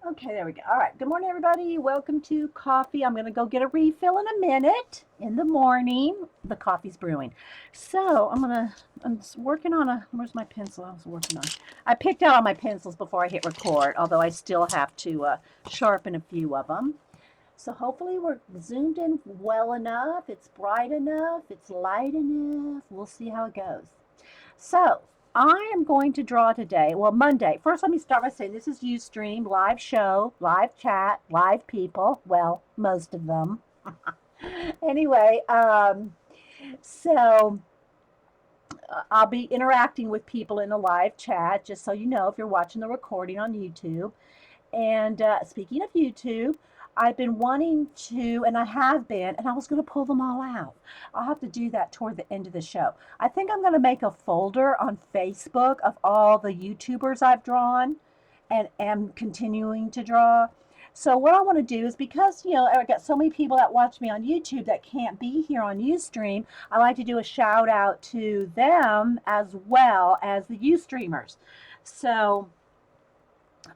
Okay, there we go. All right. Good morning, everybody. Welcome to coffee. I'm going to go get a refill in a minute in the morning. The coffee's brewing. So I'm just working on where's my pencil I was working on? I picked out all my pencils before I hit record, although I still have to sharpen a few of them. So hopefully we're zoomed in well enough. It's bright enough. It's light enough. We'll see how it goes. So I am going to draw today. Well, Monday. First, let me start by saying this is Ustream, live show, live chat, live people. Well, most of them. Anyway, so I'll be interacting with people in a live chat, just so you know if you're watching the recording on YouTube. And speaking of YouTube, I've been wanting to, and I have been, and I was going to pull them all out. I'll have to do that toward the end of the show. I think I'm going to make a folder on Facebook of all the YouTubers I've drawn and am continuing to draw. So what I want to do is, because I got so many people that watch me on YouTube that can't be here on Ustream, I like to do a shout out to them as well as the Ustreamers. So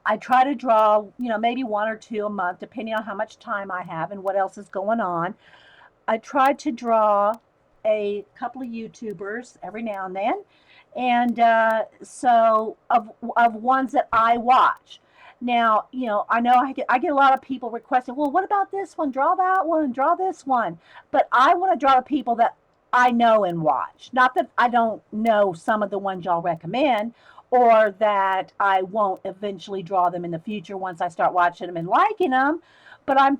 I try to draw, maybe one or two a month, depending on how much time I have and what else is going on. I try to draw a couple of YouTubers every now and then, and so of ones that I watch. Now, I know I get a lot of people requesting, well, what about this one? Draw that one, draw this one. But I want to draw the people that I know and watch. Not that I don't know some of the ones y'all recommend, or that I won't eventually draw them in the future once I start watching them and liking them. But I'm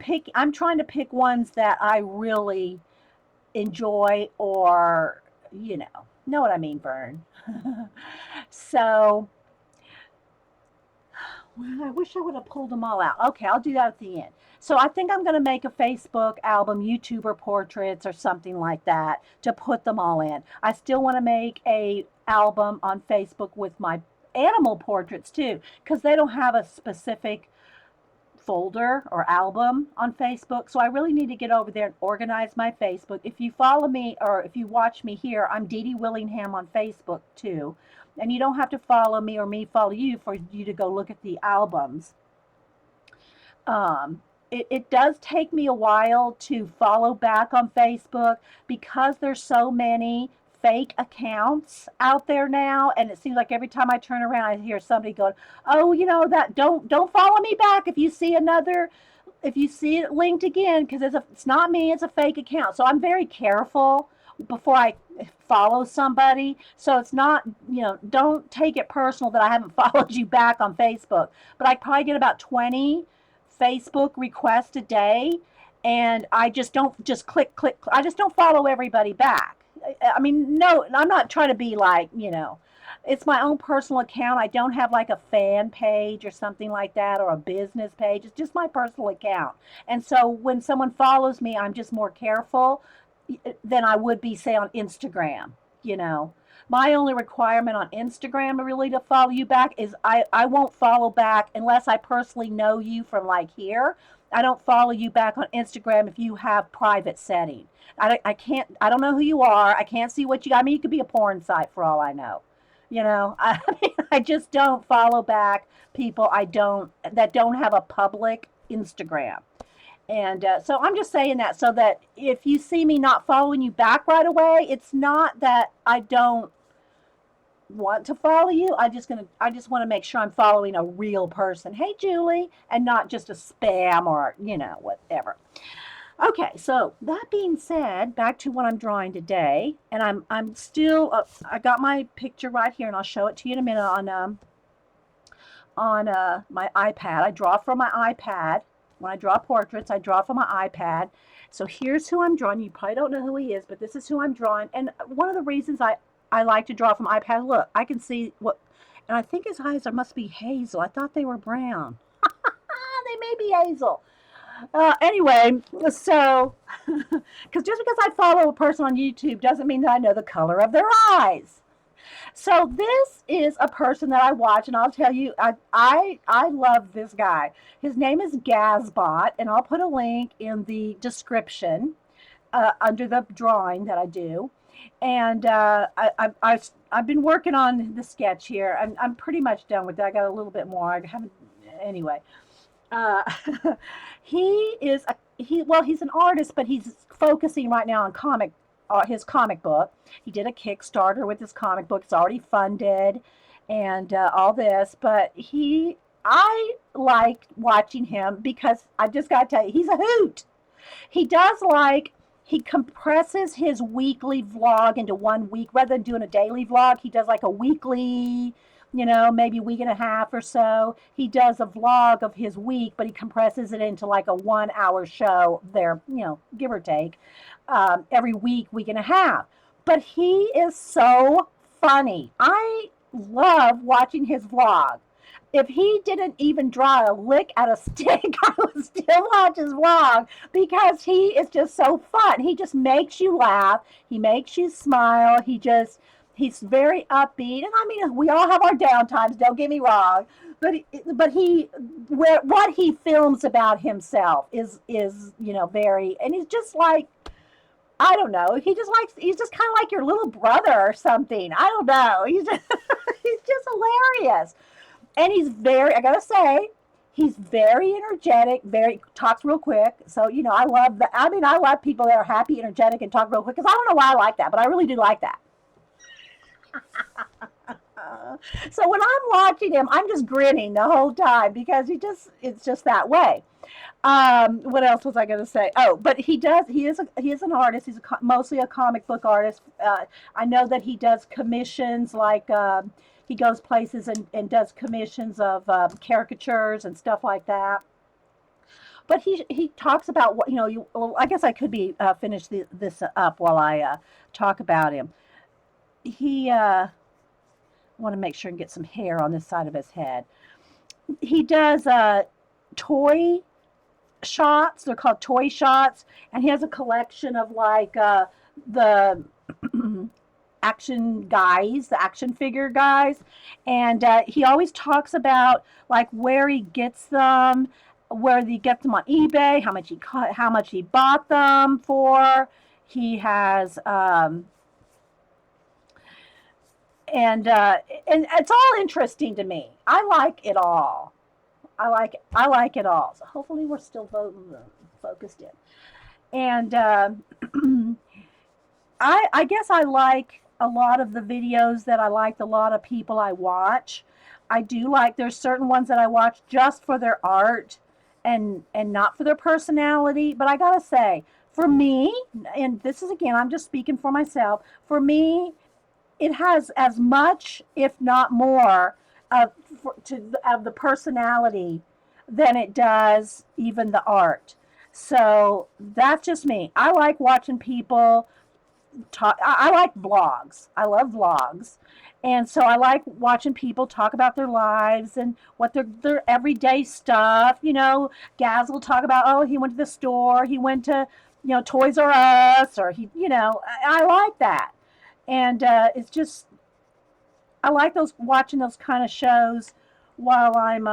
trying to pick ones that I really enjoy, or know what I mean, Vern. So, well, I wish I would have pulled them all out. Okay, I'll do that at the end. So I think I'm going to make a Facebook album, YouTuber portraits or something like that, to put them all in. I still want to make a album on Facebook with my animal portraits too, because they don't have a specific folder or album on Facebook. So I really need to get over there and organize my Facebook. If you follow me or if you watch me here, I'm Dede Willingham on Facebook too. And you don't have to follow me or me follow you for you to go look at the albums. It does take me a while to follow back on Facebook because there's so many fake accounts out there now, and it seems like every time I turn around I hear somebody going, oh, that don't follow me back if you see it linked again, because it's not me, it's a fake account. So I'm very careful before I follow somebody. So it's not, don't take it personal that I haven't followed you back on Facebook. But I probably get about 20 Facebook requests a day, and I just don't just click. I just don't follow everybody back. I mean, no, I'm not trying to be like, it's my own personal account. I don't have like a fan page or something like that, or a business page. It's just my personal account. And so when someone follows me, I'm just more careful than I would be, say, on Instagram. You know, my only requirement on Instagram really to follow you back is I won't follow back unless I personally know you from like here. I don't follow you back on Instagram if you have private setting. I can't, I don't know who you are. I can't see what I mean, you could be a porn site for all I know. I mean, I just don't follow back people that don't have a public Instagram. And so I'm just saying that so that if you see me not following you back right away, it's not that I don't want to follow you. I just want to make sure I'm following a real person. Hey, Julie, and not just a spam or whatever. Okay, so that being said, back to what I'm drawing today, and I'm still I got my picture right here, and I'll show it to you in a minute on my iPad. I draw from my iPad. When I draw portraits, I draw from my iPad. So here's who I'm drawing. You probably don't know who he is, but this is who I'm drawing. And one of the reasons I like to draw from iPad, look, I can see what, and I think his eyes must be hazel. I thought they were brown. They may be hazel. Anyway, so, because just because I follow a person on YouTube doesn't mean that I know the color of their eyes. So this is a person that I watch, and I'll tell you, I love this guy. His name is Gazbot, and I'll put a link in the description under the drawing that I do. And I've been working on the sketch here. I'm pretty much done with it. I got a little bit more. I haven't anyway. Uh, he is he's an artist, but he's focusing right now on his comic book. He did a Kickstarter with his comic book. It's already funded, and all this. But I like watching him because I just got to tell you, he's a hoot. He does like he compresses his weekly vlog into 1 week rather than doing a daily vlog. He does like a weekly, maybe week and a half or so. He does a vlog of his week, but he compresses it into like a 1 hour show there, give or take, every week, week and a half. But he is so funny. I love watching his vlog. If he didn't even draw a lick out of stick, I would still watch his vlog because he is just so fun. He just makes you laugh. He makes you smile. He's very upbeat. And I mean, we all have our down times. Don't get me wrong, but what he films about himself is very, and he's just like, I don't know. He's just kind of like your little brother or something. I don't know. He's just hilarious. And I gotta say, he's very energetic, very talks real quick. So, I love people that are happy, energetic, and talk real quick because I don't know why I like that, but I really do like that. So when I'm watching him, I'm just grinning the whole time because it's just that way. What else was I going to say? Oh, but he is an artist. He's mostly a comic book artist. I know that he does commissions like he goes places and does commissions of caricatures and stuff like that. But he talks about what well, I guess I could be finish this up while I talk about him. He want to make sure and get some hair on this side of his head. He does toy shots. They're called toy shots, and he has a collection of like the the action figure guys, and he always talks about like where he gets them, where he gets them on eBay, how much he bought them for. He has and it's all interesting to me. I like it all. I like it all. So hopefully we're still focused in. And I guess I like a lot of the videos that I like. A lot of people I watch. I do like. There's certain ones that I watch just for their art and not for their personality. But I gotta say, for me, and this is again, I'm just speaking for myself. For me, it has as much, if not more, of of the personality than it does even the art. So that's just me. I like watching people talk. I like vlogs. I love vlogs. And so I like watching people talk about their lives and what their everyday stuff. Gaz will talk about, oh, he went to the store, he went to, Toys R Us, or I like that. And it's just, I like watching those kind of shows while I'm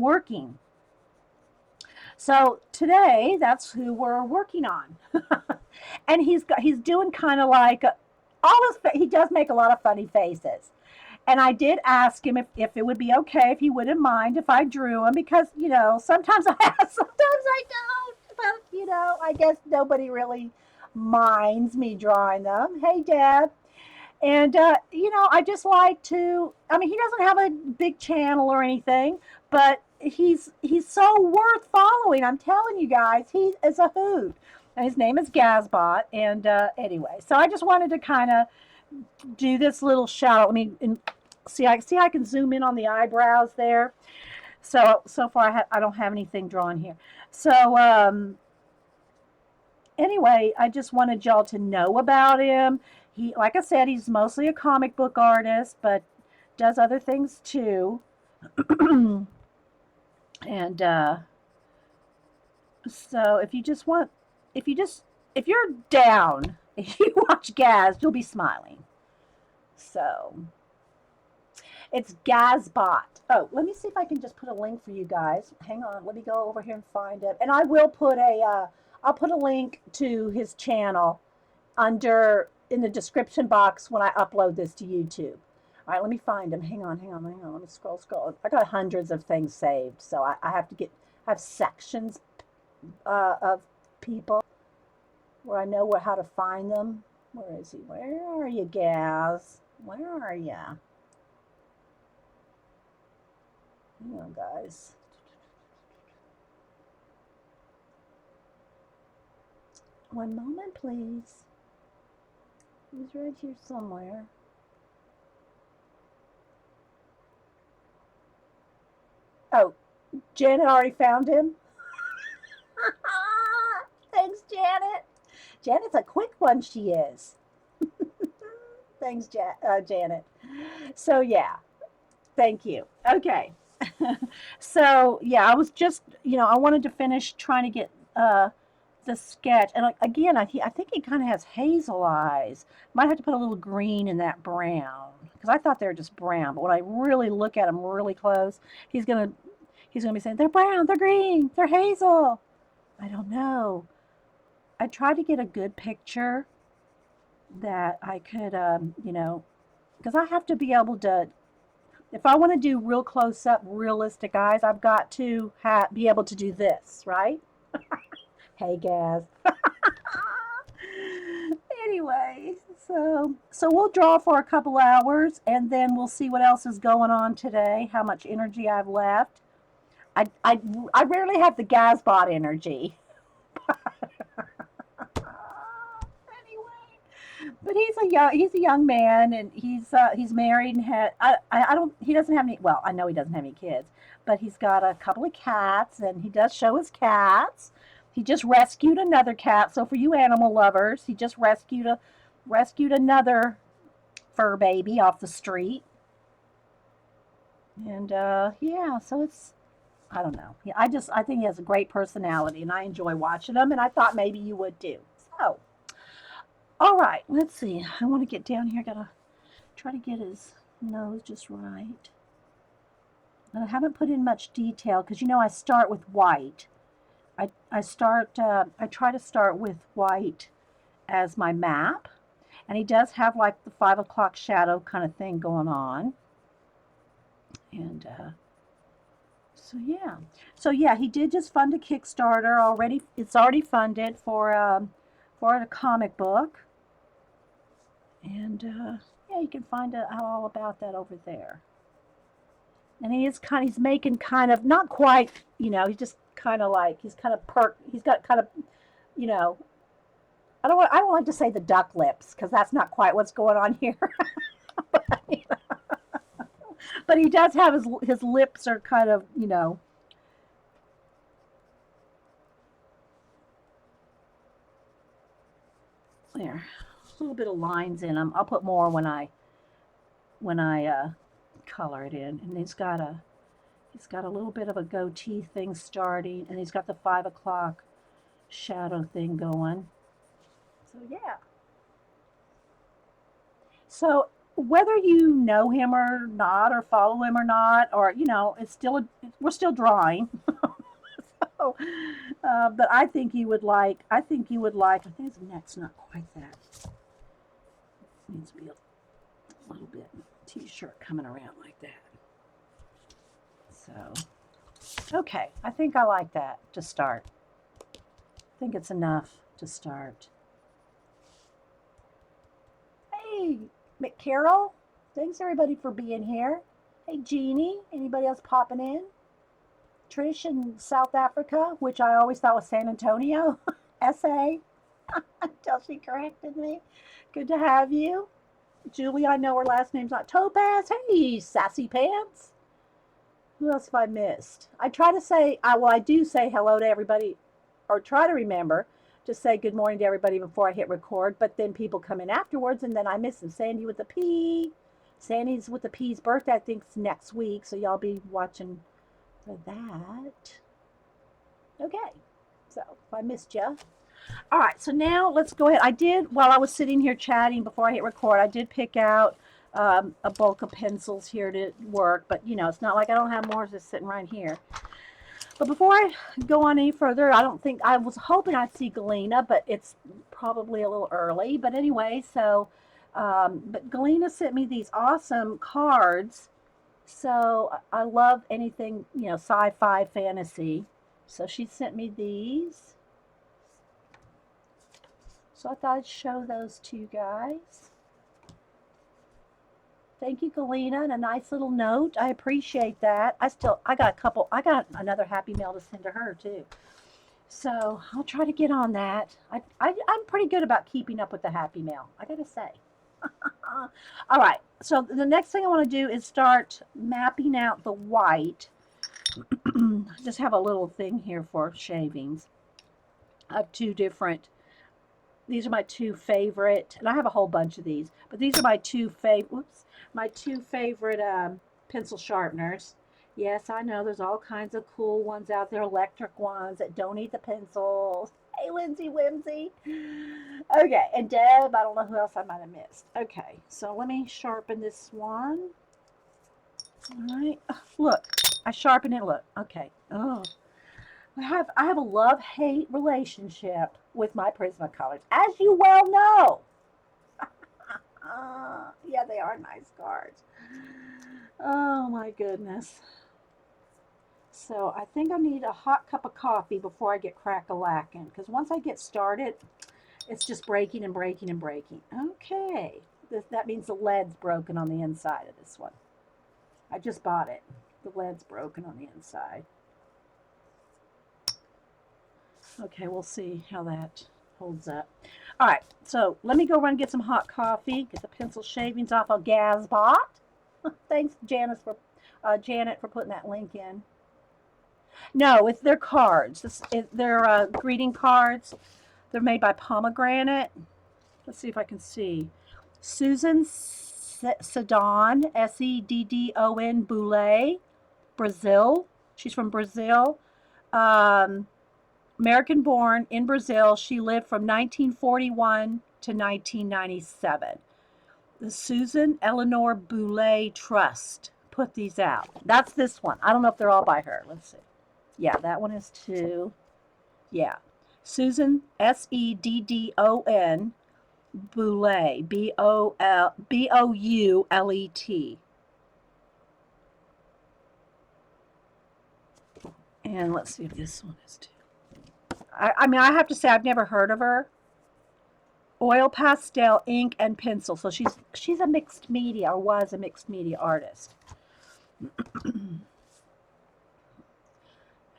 working. So today, that's who we're working on, and he's doing kind of like he does make a lot of funny faces. And I did ask him if it would be okay if he wouldn't mind if I drew him because sometimes I have, sometimes I don't. But I guess nobody really minds me drawing them. Hey, Deb. And I just like to. I mean, he doesn't have a big channel or anything, but he's so worth following. I'm telling you guys, he is a hoot. And his name is Gazbot. And anyway, so I just wanted to kind of do this little shout out. I mean, I can zoom in on the eyebrows there. So far I don't have anything drawn here. So anyway, I just wanted y'all to know about him. He, like I said, he's mostly a comic book artist, but does other things too. And so if you're down, if you watch Gaz, you'll be smiling. So it's Gazbot. Oh, let me see if I can just put a link for you guys. Hang on, let me go over here and find it. And I will put I'll put a link to his channel in the description box when I upload this to YouTube. All right, let me find them. Hang on, hang on, hang on. Let me scroll. I got hundreds of things saved, so I have to have sections of people where I know how to find them. Where is he? Where are you, Gaz? Where are you? Hang on, guys. One moment, please. He's right here somewhere. Oh, Janet already found him. Thanks, Janet. Janet's a quick one, she is. Thanks, Janet. So, yeah, thank you. Okay. So, yeah, I was just, I wanted to finish trying to get the sketch. And again, I think he kind of has hazel eyes. Might have to put a little green in that brown because I thought they were just brown. But when I really look at him really close, he's gonna be saying they're brown, they're green, they're hazel. I don't know. I tried to get a good picture that I could, because I have to be able to. If I want to do real close up, realistic eyes, I've got to be able to do this, right? Hey, Gaz. Anyway, so we'll draw for a couple hours, and then we'll see what else is going on today. How much energy I've left. I rarely have the Gazbot energy. But he's a young man, and he's married and I don't he doesn't have any, well, I know he doesn't have any kids, but he's got a couple of cats, and he does show his cats. He just rescued another cat. So for you animal lovers, he just rescued another fur baby off the street. And yeah, so it's, I don't know. Yeah, I think he has a great personality, and I enjoy watching him, and I thought maybe you would too. So, all right, let's see. I want to get down here. Gotta try to get his nose just right. And I haven't put in much detail because I start with white. I try to start with white as my map, and he does have like the 5 o'clock shadow kind of thing going on. And so yeah, he did just fund a Kickstarter already. It's already funded for a comic book, and yeah, you can find out all about that over there. And he's making kind of not quite, he's just kind of like he's kind of he's got kind of, you know, I don't like to say the duck lips because that's not quite what's going on here. But he does have his lips are kind of, there, a little bit of lines in them. I'll put more when I color it in. And he's got a little bit of a goatee thing starting, and he's got the 5 o'clock shadow thing going. So yeah. So whether you know him or not, or follow him or not, or we're still drawing. So, but I think you would like. I think his neck's not quite that. It needs to be a little bit t-shirt coming around like that. So, okay, I think I like that to start. I think it's enough to start. Hey, McCarroll, thanks everybody for being here. Hey, Jeannie, anybody else popping in? Trish in South Africa, which I always thought was San Antonio, SA, until she corrected me. Good to have you. Julie, I know her last name's not Topaz. Hey, Sassy Pants. Who else have I missed? I try to say, I do say hello to everybody, or try to remember to say good morning to everybody before I hit record, but then people come in afterwards, and then I miss them. Sandy with the P. Sandy's with the P's birthday, I think, is next week, so y'all be watching for that. Okay, so if I missed you. All right, so now let's go ahead. While I was sitting here chatting before I hit record, I did pick out a bulk of pencils here to work, but it's not like I don't have more just sitting right here. But before I go on any further, I was hoping I'd see Galena, but it's probably a little early. But anyway, so But Galena sent me these awesome cards. So I love anything, sci-fi, fantasy. So she sent me these. So I thought I'd show those to you guys. Thank you, Galena, and a nice little note. I appreciate that. I got another happy mail to send to her too. So I'll try to get on that. I'm pretty good about keeping up with the happy mail, I gotta say. All right, so the next thing I want to do is start mapping out the white. Just have a little thing here for shavings. I have two different, these are my two favorite, and I have a whole bunch of these, but these are my two favorite pencil sharpeners. Yes, I know there's all kinds of cool ones out there, electric ones that don't eat the pencils. Hey, Lindsay Whimsy. Okay, and Deb, I don't know who else I might have missed. Okay, so let me sharpen this one. All right, look, I sharpen it. Look, okay. Oh, I have a love-hate relationship with my Prismacolors, as you well know. Yeah, they are nice cards. Oh my goodness. So I think I need a hot cup of coffee before I get crack-a-lacking, because once I get started, it's just breaking and breaking and breaking. Okay, that means the lead's broken on the inside of this one. I just bought it. The lead's broken on the inside. Okay, we'll see how that holds up. All right, so let me go run and get some hot coffee, get the pencil shavings off of Gazbot. Thanks, Janet, for putting that link in. No, it's their cards. They're greeting cards. They're made by Pomegranate. Let's see if I can see. Susan Seddon, Seddon Boulay, Brazil. She's from Brazil. American born in Brazil. She lived from 1941 to 1997. The Susan Eleanor Boulay Trust put these out. That's this one. I don't know if they're all by her. Let's see. Yeah, that one is too. Yeah. Susan, Seddon Boulay, Boulet. And let's see if this one is too. I mean, I have to say, I've never heard of her. Oil pastel, ink, and pencil. So she's a mixed media, or was a mixed media artist.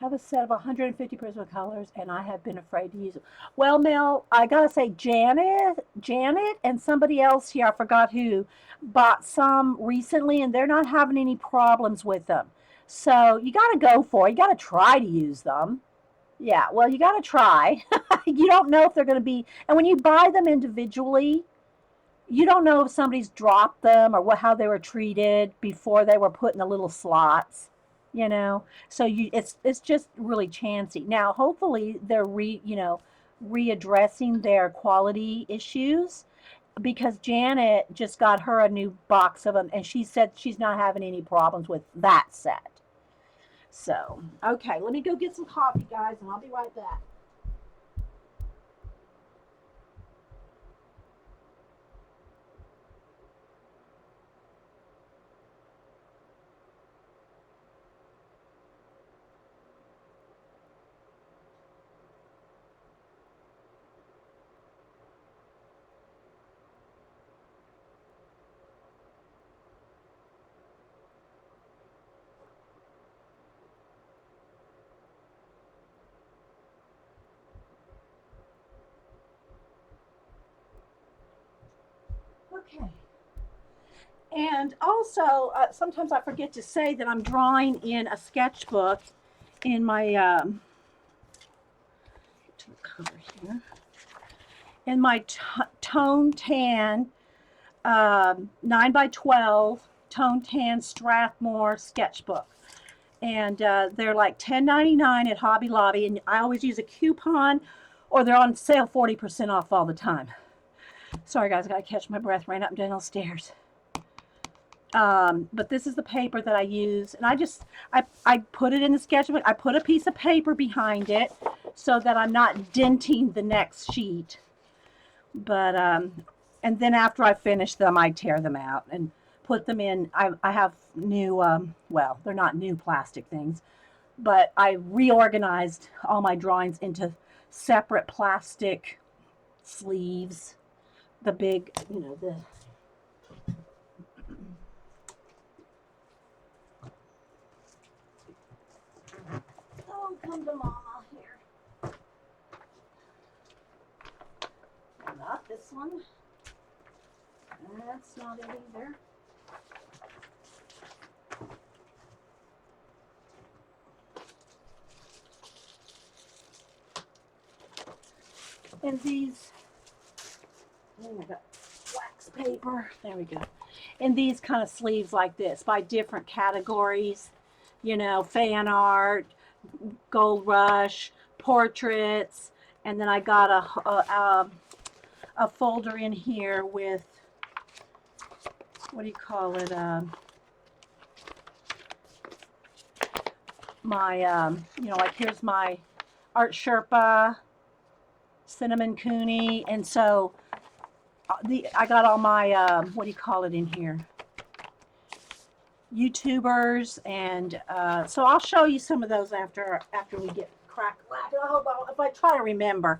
Have a set of 150 Prismacolors, and I have been afraid to use them. Well, Mel, I gotta say, Janet, and somebody else here, I forgot who, bought some recently, and they're not having any problems with them. So you gotta go for it. You gotta try to use them. Yeah, well, you gotta try. You don't know if they're gonna be, and when you buy them individually, you don't know if somebody's dropped them or how they were treated before they were put in the little slots. So it's just really chancy. Now hopefully they're readdressing their quality issues, because Janet just got her a new box of them, and she said she's not having any problems with that set. So okay, let me go get some coffee, guys, and I'll be right back. Okay. And also, sometimes I forget to say that I'm drawing in a sketchbook in my to the cover here, in my tone tan 9 by 12 tone tan Strathmore sketchbook, and they're like $10.99 at Hobby Lobby, and I always use a coupon, or they're on sale 40% off all the time. Sorry guys, I gotta catch my breath. Ran up and down those stairs. But this is the paper that I use, and I put it in the sketchbook. I put a piece of paper behind it so that I'm not denting the next sheet. But And then after I finish them, I tear them out and put them in. I have new, well, they're not new plastic things, but I reorganized all my drawings into separate plastic sleeves. The big, the oh, come to mama here. Not this one. That's not it either. And these, oh, I got wax paper. There we go. And these kind of sleeves like this by different categories, fan art, gold rush, portraits, and then I got a folder in here with, what do you call it, my, like here's my Art Sherpa, Cinnamon Cooney, and so I got all my, what do you call it in here, YouTubers, and so I'll show you some of those after we get cracked. If I try to remember,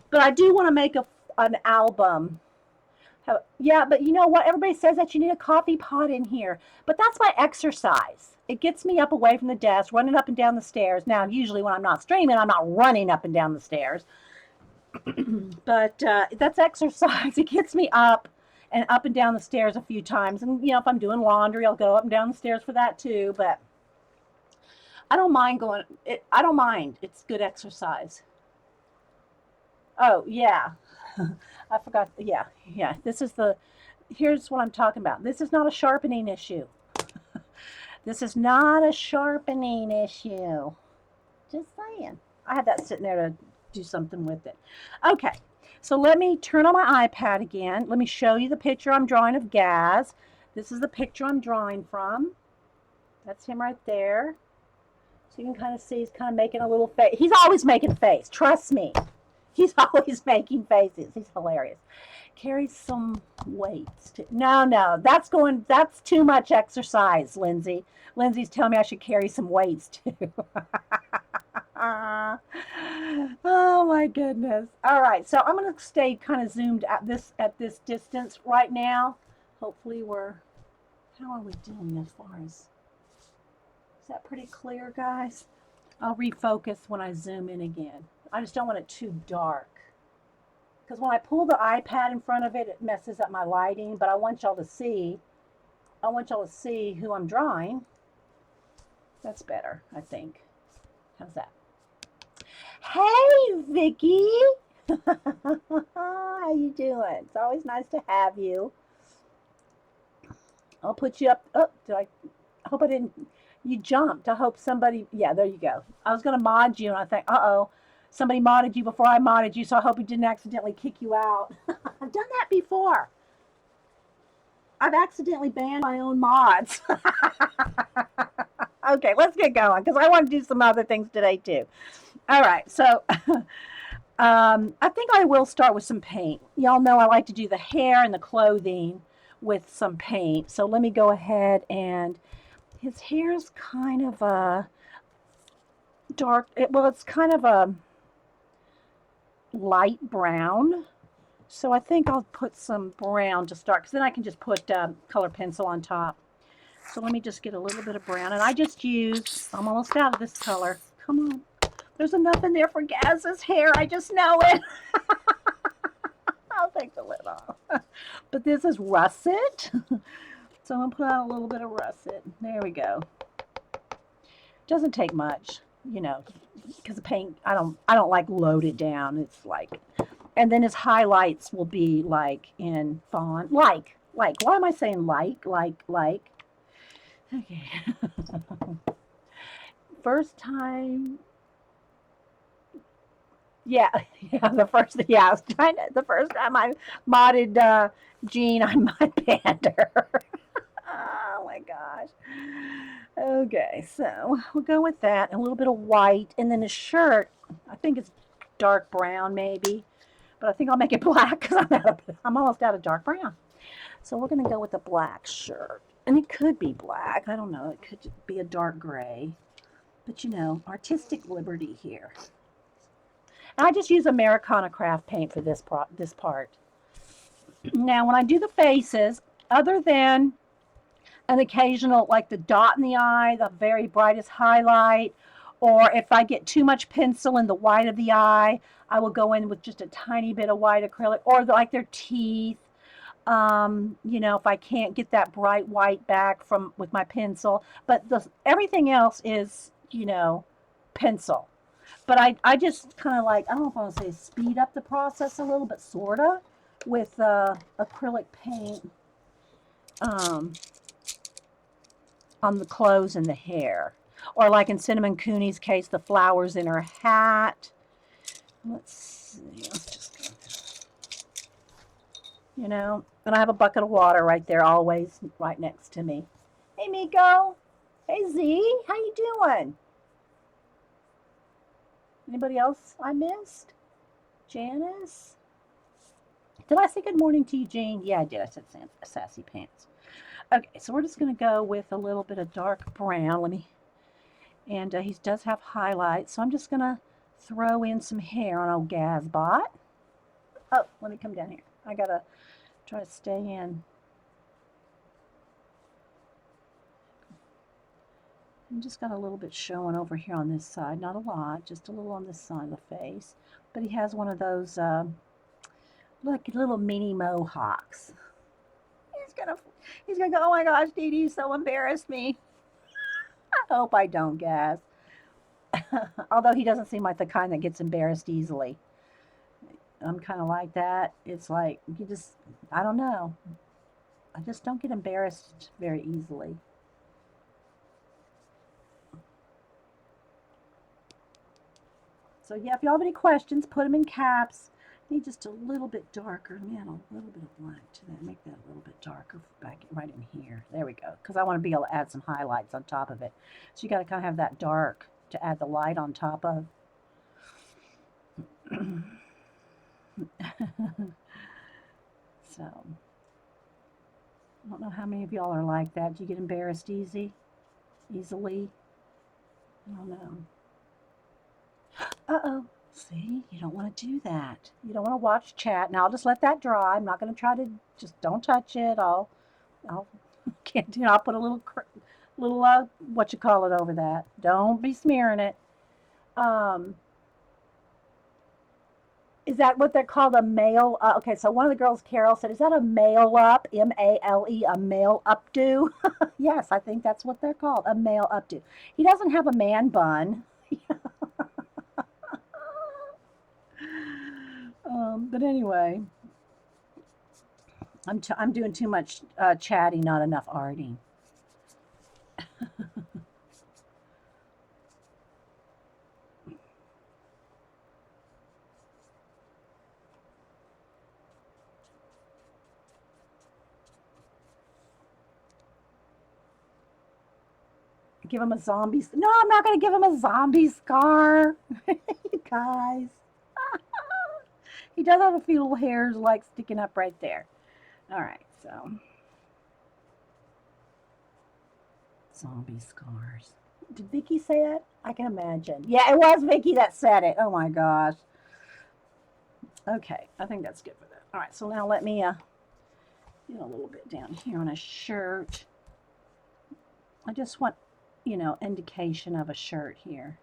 but I do want to make an album. Yeah, but you know what? Everybody says that you need a coffee pot in here, but that's my exercise. It gets me up away from the desk, running up and down the stairs. Now, usually when I'm not streaming, I'm not running up and down the stairs, but that's exercise. It gets me up and down the stairs a few times, and if I'm doing laundry, I'll go up and down the stairs for that too. But I don't mind going. I don't mind. It's good exercise. Oh yeah. I forgot. Yeah. Here's what I'm talking about. This is not a sharpening issue. This is not a sharpening issue. Just saying. I had that sitting there to do something with it. Okay. So let me turn on my iPad again. Let me show you the picture I'm drawing of Gaz. This is the picture I'm drawing from. That's him right there. So you can kind of see he's kind of making a little face. He's always making a face. Trust me. He's always making faces. He's hilarious. Carry some weights. No, that's too much exercise, Lindsay. Lindsay's telling me I should carry some weights too. Oh my goodness. All right, so I'm going to stay kind of zoomed at this distance right now. Hopefully how are we doing as far as, is that pretty clear, guys? I'll refocus when I zoom in again. I just don't want it too dark, because when I pull the iPad in front of it, it messes up my lighting, but I want y'all to see who I'm drawing. That's better, I think. How's that? Hey, Vicky. How you doing? It's always nice to have you. I'll put you up. Oh, I hope I didn't. You jumped. I hope somebody. Yeah, there you go. I was going to mod you, and I think, uh-oh, somebody modded you before I modded you, so I hope he didn't accidentally kick you out. I've done that before. I've accidentally banned my own mods. Okay, let's get going, because I want to do some other things today, too. All right, so I think I will start with some paint. Y'all know I like to do the hair and the clothing with some paint. So let me go ahead, and his hair's kind of a dark, it's kind of a light brown. So I think I'll put some brown to start, because then I can just put color pencil on top. So let me just get a little bit of brown. And I just used, I'm almost out of this color. Come on. There's enough in there for Gaz's hair. I just know it. I'll take the lid off. But this is russet. So I'm going to put on a little bit of russet. There we go. Doesn't take much, because the paint, I don't like load it down. It's like, and then his highlights will be like in font. Like. Why am I saying like? Okay. First time. The first time I modded Jean on my banner. Oh my gosh. Okay, so we'll go with that. A little bit of white, and then his shirt, I think it's dark brown maybe, but I think I'll make it black because I'm almost out of dark brown. So we're going to go with a black shirt. And it could be black. I don't know. It could be a dark gray. But, you know, artistic liberty here. And I just use Americana craft paint for this part. Now, when I do the faces, other than an occasional, like the dot in the eye, the very brightest highlight, or if I get too much pencil in the white of the eye, I will go in with just a tiny bit of white acrylic, or like their teeth. You know, if I can't get that bright white back from with my pencil, but everything else is, you know, pencil. But I just kind of like, I don't know if I want to say speed up the process a little, but sort of with acrylic paint on the clothes and the hair. Or like in Cinnamon Cooney's case, the flowers in her hat. Let's see. Let's just go. You know, and I have a bucket of water right there, always right next to me. Hey, Miko. Hey, Z. How you doing? Anybody else I missed? Janice? Did I say good morning to you, Jane? Yeah, I did. I said sassy pants. Okay, so we're just going to go with a little bit of dark brown. And he does have highlights, so I'm just going to throw in some hair on old Gazbot. Oh, let me come down here. I got to try to stay in. I just got a little bit showing over here on this side. Not a lot, just a little on this side of the face. But he has one of those, like little mini mohawks. He's gonna go, oh my gosh, Dede, you so embarrassed me. I hope I don't, Gaz. Although he doesn't seem like the kind that gets embarrassed easily. I'm kind of like that. It's like, I don't know. I just don't get embarrassed very easily. So yeah, if y'all have any questions, put them in caps. Need just a little bit darker. Man, a little bit of black to that. Make that a little bit darker back right in here. There we go. Because I want to be able to add some highlights on top of it. So you got to kind of have that dark to add the light on top of. So, I don't know how many of y'all are like that. Do you get embarrassed easily? I don't know. Uh-oh. See, you don't want to do that. You don't want to watch chat. Now I'll just let that dry. I'm not going to try to, just don't touch it. I'll can't do. I'll put a little what you call it over that. Don't be smearing it. Is that what they're called, a male? Okay, so one of the girls, Carol, said, "Is that a male up? MALE, a male updo?" Yes, I think that's what they're called, a male updo. He doesn't have a man bun. But anyway, I'm doing too much chatting, not enough arting. Give him a zombie. No, I'm not going to give him a zombie scar. You guys. He does have a few little hairs like sticking up right there. All right, so. Zombie scars. Did Vicky say it? I can imagine. Yeah, it was Vicky that said it. Oh my gosh. Okay, I think that's good for that. All right, so now let me get a little bit down here on a shirt. I just want, you know, indication of a shirt here.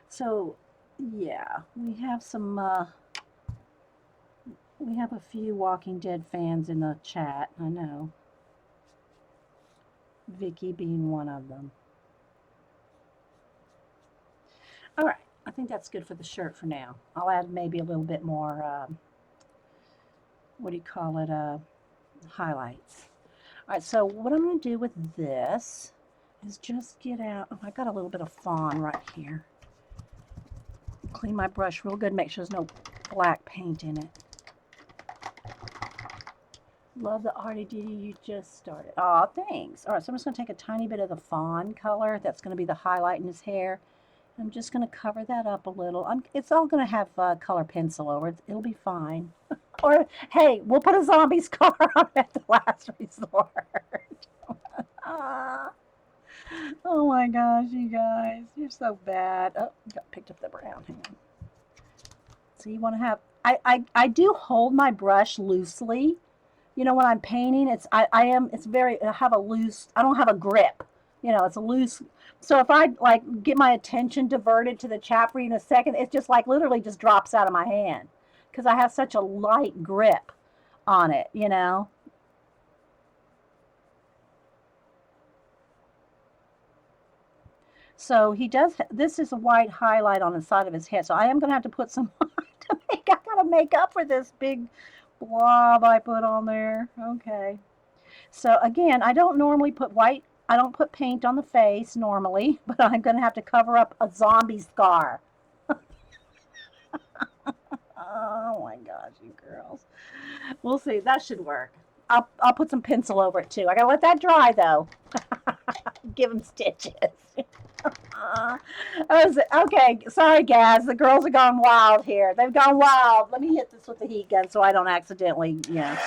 So, yeah, we have we have a few Walking Dead fans in the chat, I know. Vicky being one of them. All right, I think that's good for the shirt for now. I'll add maybe a little bit more, what do you call it, highlights. All right, so what I'm going to do with this, is just get out. Oh, I got a little bit of fawn right here. Clean my brush real good, make sure there's no black paint in it. Love the arty Dede you just started. Aw, thanks. All right, so I'm just going to take a tiny bit of the fawn color. That's going to be the highlight in his hair. I'm just going to cover that up a little. It's all going to have color pencil over it. It'll be fine. Or, hey, we'll put a zombie scar on at the last resort. Oh my gosh, you guys. You're so bad. Oh, got picked up the brown. Hang on. So you want to have... I do hold my brush loosely. You know, when I'm painting, I have a loose, I don't have a grip. You know, it's a loose. So if I like get my attention diverted to the chap read in a second, it just like literally just drops out of my hand because I have such a light grip on it, you know. So he does, this is a white highlight on the side of his head. So I am going to have to put some I got to make up for this big blob I put on there. Okay. So again, I don't normally put white, I don't put paint on the face normally, but I'm going to have to cover up a zombie scar. Oh my gosh, you girls. We'll see. That should work. I'll put some pencil over it too. I got to let that dry though. Give him stitches. Okay, sorry, Gaz. The girls are gone wild here. They've gone wild. Let me hit this with the heat gun so I don't accidentally, you know.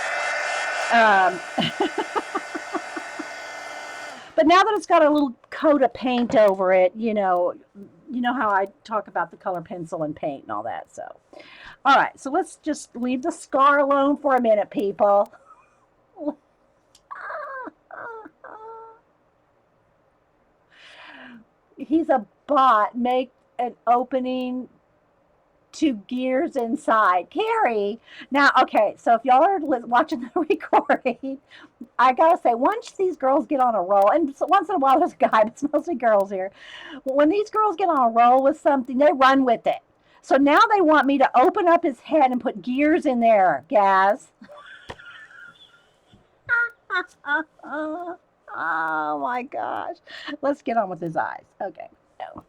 But now that it's got a little coat of paint over it, you know how I talk about the color pencil and paint and all that. So, all right. So let's just leave the scar alone for a minute, people. He's a bot. Make an opening to gears inside. Carrie. Now, okay, so if y'all are watching the recording, I gotta say, once these girls get on a roll, and so once in a while there's a guy, but it's mostly girls here. When these girls get on a roll with something, they run with it. So now they want me to open up his head and put gears in there, Gaz. Oh my gosh. Let's get on with his eyes. Okay. No.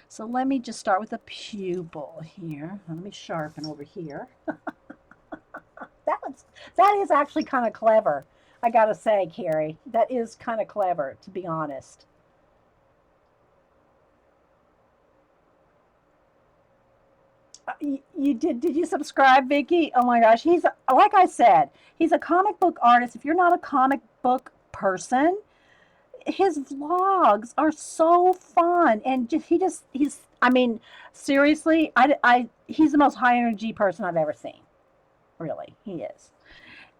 So let me just start with a pupil here. Let me sharpen over here. That is actually kind of clever. I gotta say, Carrie, that is kind of clever, to be honest. You did you subscribe, Vicky? Oh my gosh, he's like I said, he's a comic book artist. If you're not a comic book person, his vlogs are so fun, and he's I mean, seriously, he's the most high energy person I've ever seen. Really, he is.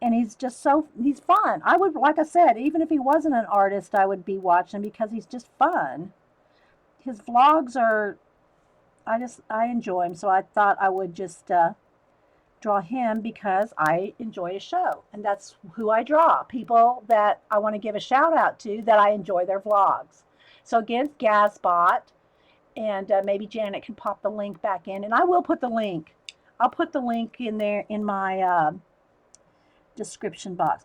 And he's just he's fun. I would, like I said, even if he wasn't an artist, I would be watching because he's just fun. His vlogs are, I enjoy him, so I thought I would just draw him because I enjoy his show, and that's who I draw. People that I want to give a shout out to that I enjoy their vlogs. So again, Gazbot, and maybe Janet can pop the link back in, and I will put the link. I'll put the link in there in my description box.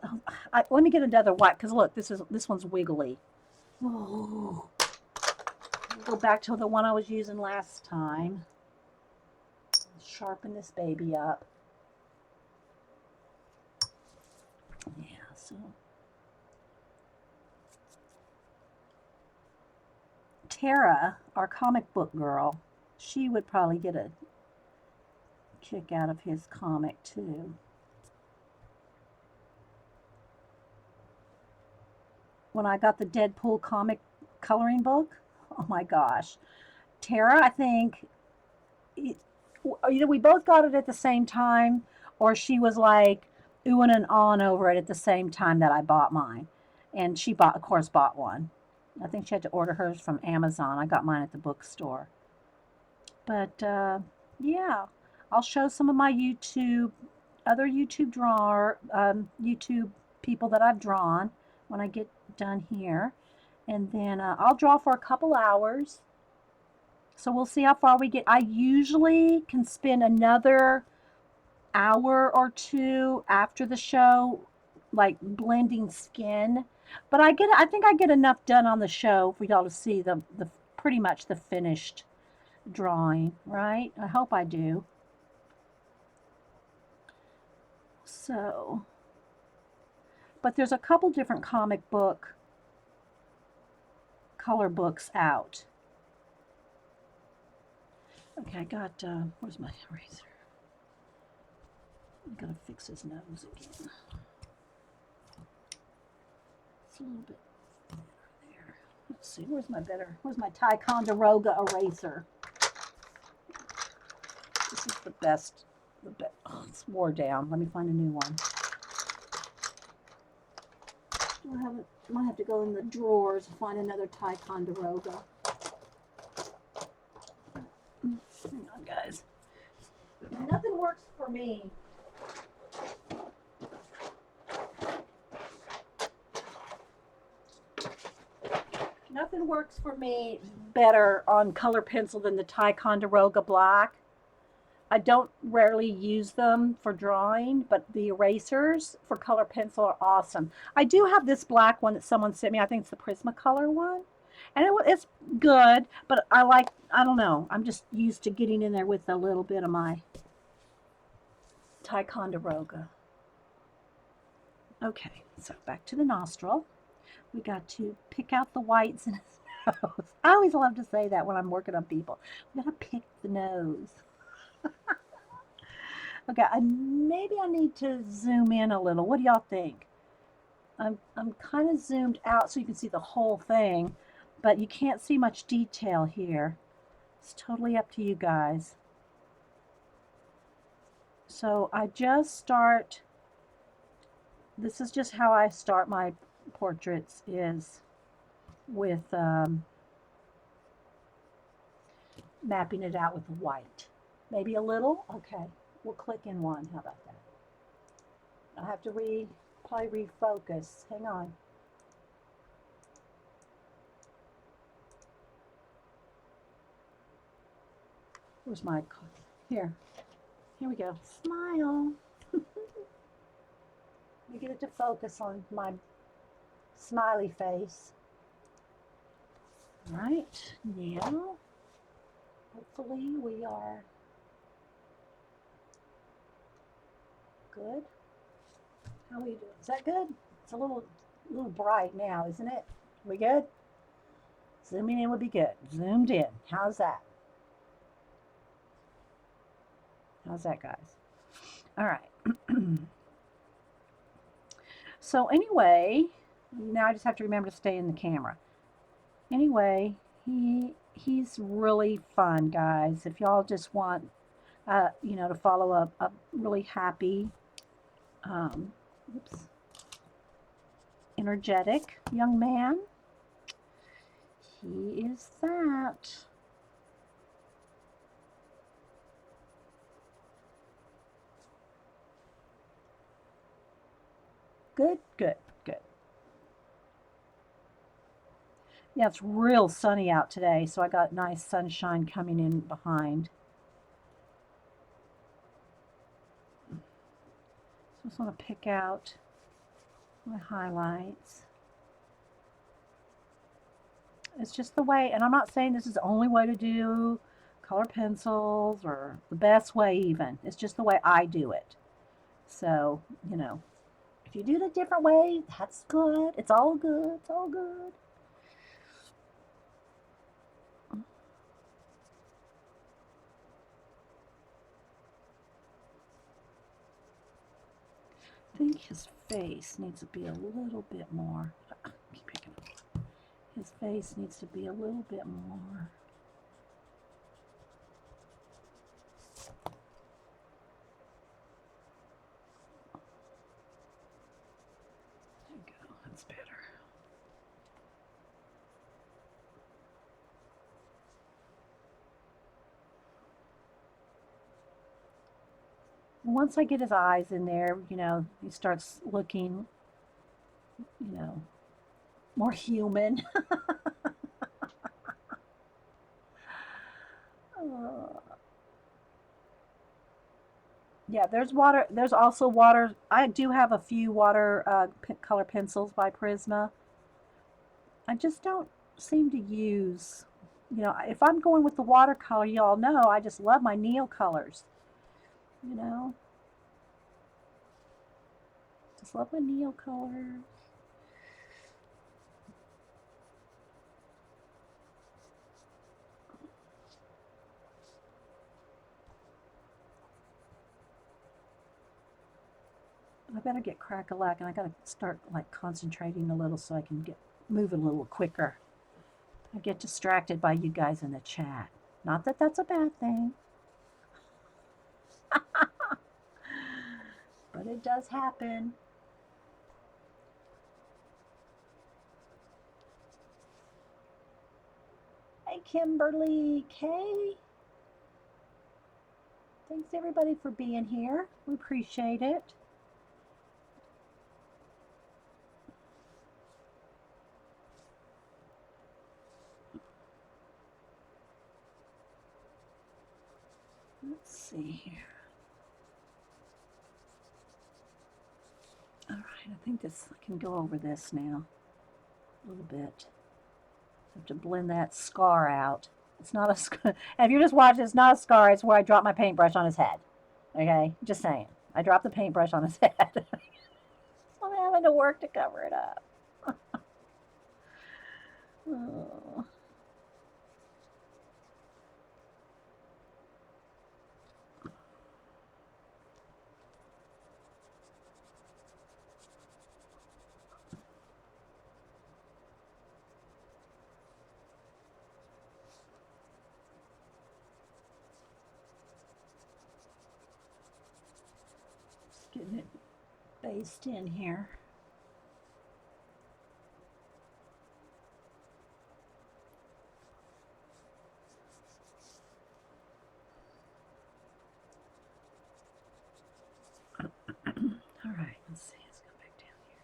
Let me get another white because look, this one's wiggly. Oh, go back to the one I was using last time. Sharpen this baby up. Yeah, so Tara, our comic book girl, she would probably get a kick out of his comic too. When I got the Deadpool comic coloring book, oh my gosh. Tara, I think either we both got it at the same time or she was like oohing and on over it at the same time that I bought mine. And she of course, bought one. I think she had to order hers from Amazon. I got mine at the bookstore. But yeah, I'll show some of my other YouTube people that I've drawn when I get done here. And then I'll draw for a couple hours. So we'll see how far we get. I usually can spend another hour or two after the show like blending skin. But I think I get enough done on the show for y'all to see the pretty much the finished drawing, right? I hope I do. So, but there's a couple different comic book color books out. Okay, I got, where's my eraser? I gotta fix his nose again. It's a little bit there. Let's see, where's my Ticonderoga eraser? This is the best, oh, it's wore down. Let me find a new one. I might have to go in the drawers and find another Ticonderoga. Hang on, guys. Nothing works for me. Nothing works for me better on color pencil than the Ticonderoga black. I don't rarely use them for drawing, but the erasers for color pencil are awesome. I do have this black one that someone sent me. I think it's the Prismacolor one. And it's good, but I don't know. I'm just used to getting in there with a little bit of my Ticonderoga. Okay, so back to the nostril. We got to pick out the whites in his nose. I always love to say that when I'm working on people. We got to pick the nose. Okay, maybe I need to zoom in a little. What do y'all think? I'm kind of zoomed out so you can see the whole thing, but you can't see much detail here. It's totally up to you guys. So I just start, this is just how I start my portraits, is with mapping it out with white. Maybe a little? Okay, we'll click in one. How about that? I have to probably refocus. Hang on. Where's my, here we go. Smile. Let me get it to focus on my smiley face. All right, now, hopefully we are good. How are we doing? Is that good? It's a little bright now, isn't it? We good? Zooming in would be good. Zoomed in. How's that? How's that, guys? All right. So anyway, now I just have to remember to stay in the camera. Anyway, he's really fun, guys. If y'all just want, to follow a really happy, energetic young man, he is that. Good, good, good. Yeah, it's real sunny out today, so I got nice sunshine coming in behind. So I just want to pick out my highlights. It's just the way, and I'm not saying this is the only way to do color pencils or the best way even. It's just the way I do it. So, if you do it a different way, that's good. It's all good. It's all good. I think his face needs to be a little bit more. Keep picking up. His face needs to be a little bit more. There you go. That's better. Once I get his eyes in there, he starts looking, more human. Yeah, there's water. There's also water. I do have a few water color pencils by Prisma. I just don't seem to use, if I'm going with the watercolor, y'all know I just love my Neil colors. You know, just love my Neil colors. I better get crack-a-lack, and I gotta start like concentrating a little so I can get moving a little quicker. I get distracted by you guys in the chat. Not that that's a bad thing, but it does happen. Hey, Kimberly K. Thanks everybody for being here. We appreciate it. Let's see here. All right, I think I can go over this now a little bit. I have to blend that scar out. It's not a scar. If you're just watching, it's not a scar. It's where I dropped my paintbrush on his head. Okay, just saying. I dropped the paintbrush on his head. So I'm having to work to cover it up. Oh. Just getting it based in here. All right, let's see. Let's go back down here.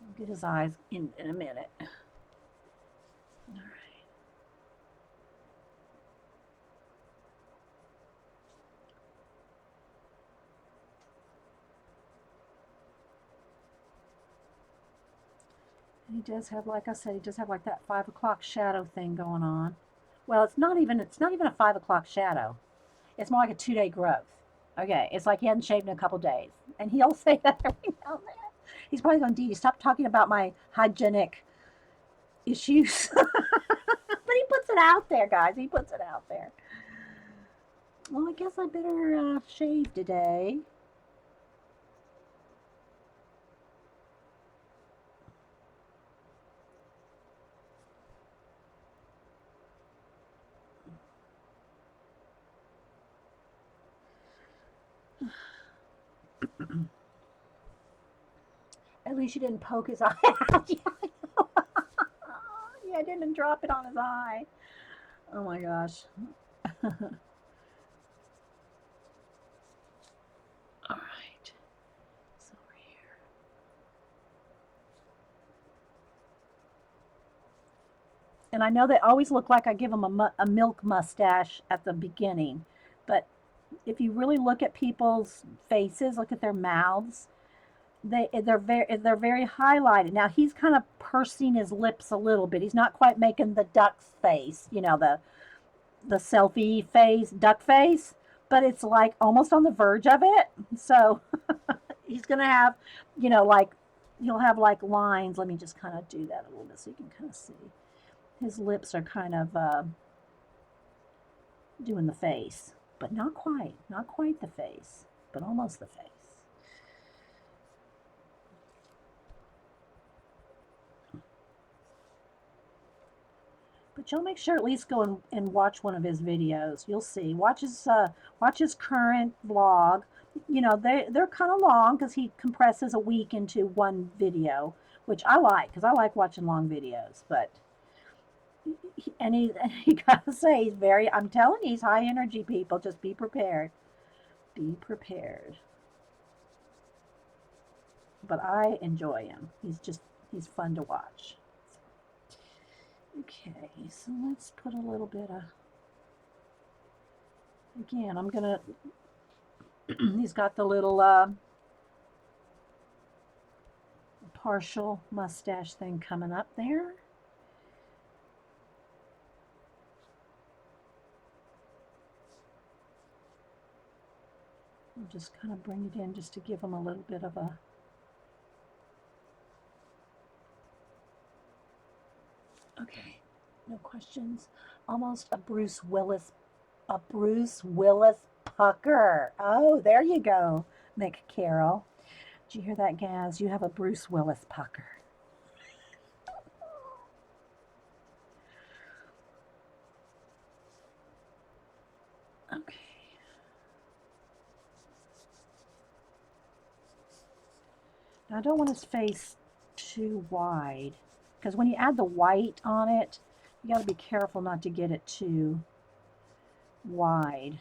I'll get his eyes in a minute. All right. And he does have, like I said, he does have like that 5 o'clock shadow thing going on. Well, it's not even a 5 o'clock shadow. It's more like a 2 day growth. Okay, it's like he hadn't shaved in a couple days, and he'll say that every now and then. He's probably going, Dee, stop talking about my hygienic issues. But he puts it out there, guys. He puts it out there. Well, I guess I better shave today. At least you didn't poke his eye out. Yeah, I know. Yeah, I didn't drop it on his eye. Oh my gosh. All right. So over here. And I know they always look like I give them a milk mustache at the beginning, but if you really look at people's faces, look at their mouths, they're very highlighted. Now he's kind of pursing his lips a little bit. He's not quite making the duck's face, the selfie face, duck face, but it's like almost on the verge of it. So he's gonna have, like he'll have like lines. Let me just kind of do that a little bit so you can kind of see. His lips are kind of doing the face, but not quite the face, but almost the face. But you'll make sure at least go and watch one of his videos. You'll see. Watch his current vlog. They're kind of long because he compresses a week into one video, which I like because I like watching long videos. But he gotta say he's very. I'm telling you, he's high energy. People, just be prepared. Be prepared. But I enjoy him. He's fun to watch. Okay, so let's put a little bit of, again, I'm gonna He's got the little partial mustache thing coming up there. I'll just kind of bring it in just to give him a little bit of a... Okay, no questions. Almost a Bruce Willis pucker. Oh, there you go, McCarroll. Did you hear that, Gaz? You have a Bruce Willis pucker. Okay. Now I don't want his face too wide, because when you add the white on it, you got to be careful not to get it too wide.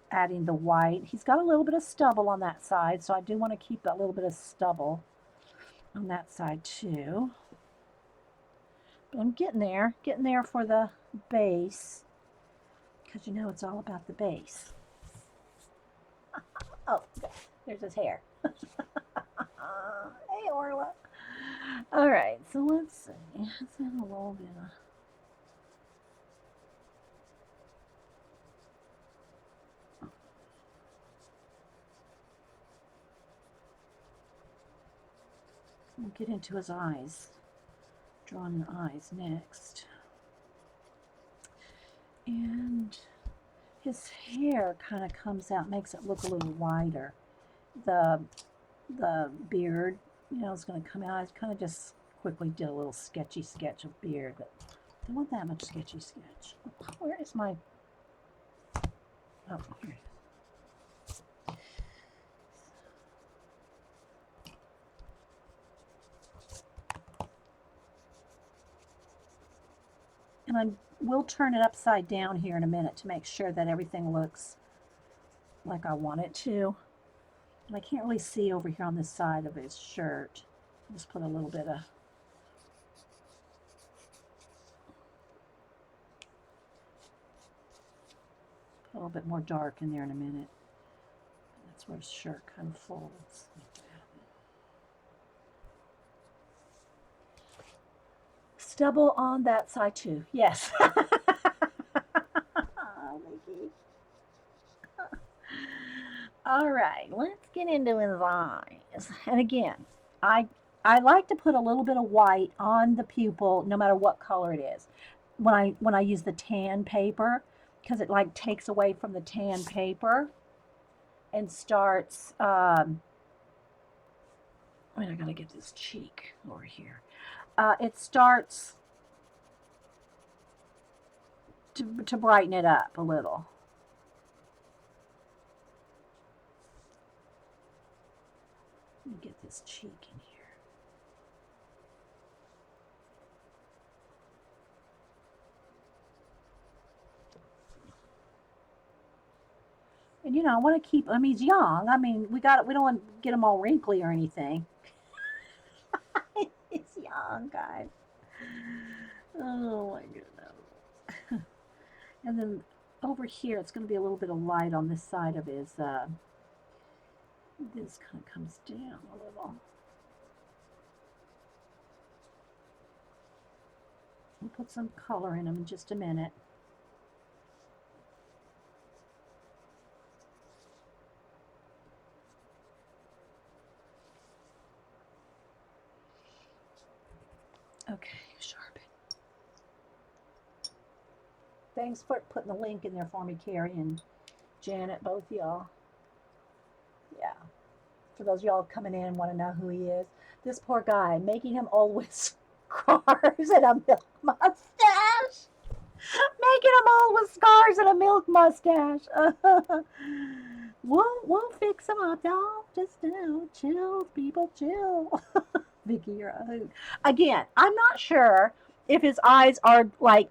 Adding the white. He's got a little bit of stubble on that side, so I do want to keep that little bit of stubble on that side too. But I'm getting there for the base, because you know it's all about the base. Oh, there's his hair. Hey, Orla. All right, so let's see. Let's have a little bit of... We'll get into his eyes. Drawing the eyes next. And his hair kind of comes out, makes it look a little wider. The beard, you know, is going to come out. I kind of just quickly did a little sketchy sketch of beard, but I don't want that much sketchy sketch. Where is my... Oh, here it is. And I will turn it upside down here in a minute to make sure that everything looks like I want it to. And I can't really see over here on this side of his shirt. I'll just put a little bit of... Put a little bit more dark in there in a minute. That's where his shirt kind of folds. Stubble on that side too. Yes. Oh, Mickey. All right, let's get into his eyes. And again, I like to put a little bit of white on the pupil, no matter what color it is. When I use the tan paper, because it like takes away from the tan paper and starts. I gotta get this cheek over here. It starts to brighten it up a little. Let me get this cheek in here. And you know, I want to keep. I mean, he's young. I mean, we don't want to get him all wrinkly or anything. He's young, guys. Oh my goodness. And then over here, it's going to be a little bit of light on this side of his. This kind of comes down a little. We'll put some color in him in just a minute. Okay, sharpen. Thanks for putting the link in there for me, Carrie and Janet, both y'all. Yeah. For those y'all coming in and want to know who he is. This poor guy, making him old with scars and a milk mustache. Making him old with scars and a milk mustache. We'll fix him up, y'all. Just chill, people, chill. Vicky, you're a hoot. Again, I'm not sure if his eyes are like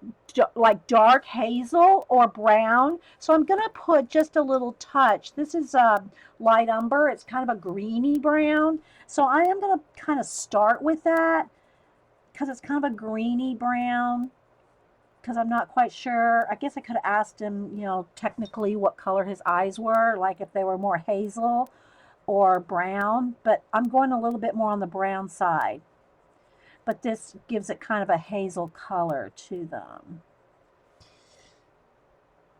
dark hazel or brown, so I'm gonna put just a little touch. This is light umber. It's kind of a greeny brown, so I am gonna kind of start with that because it's kind of a greeny brown because I'm not quite sure. I guess I could have asked him, you know, technically what color his eyes were, like if they were more hazel or brown, but I'm going a little bit more on the brown side. But this gives it kind of a hazel color to them.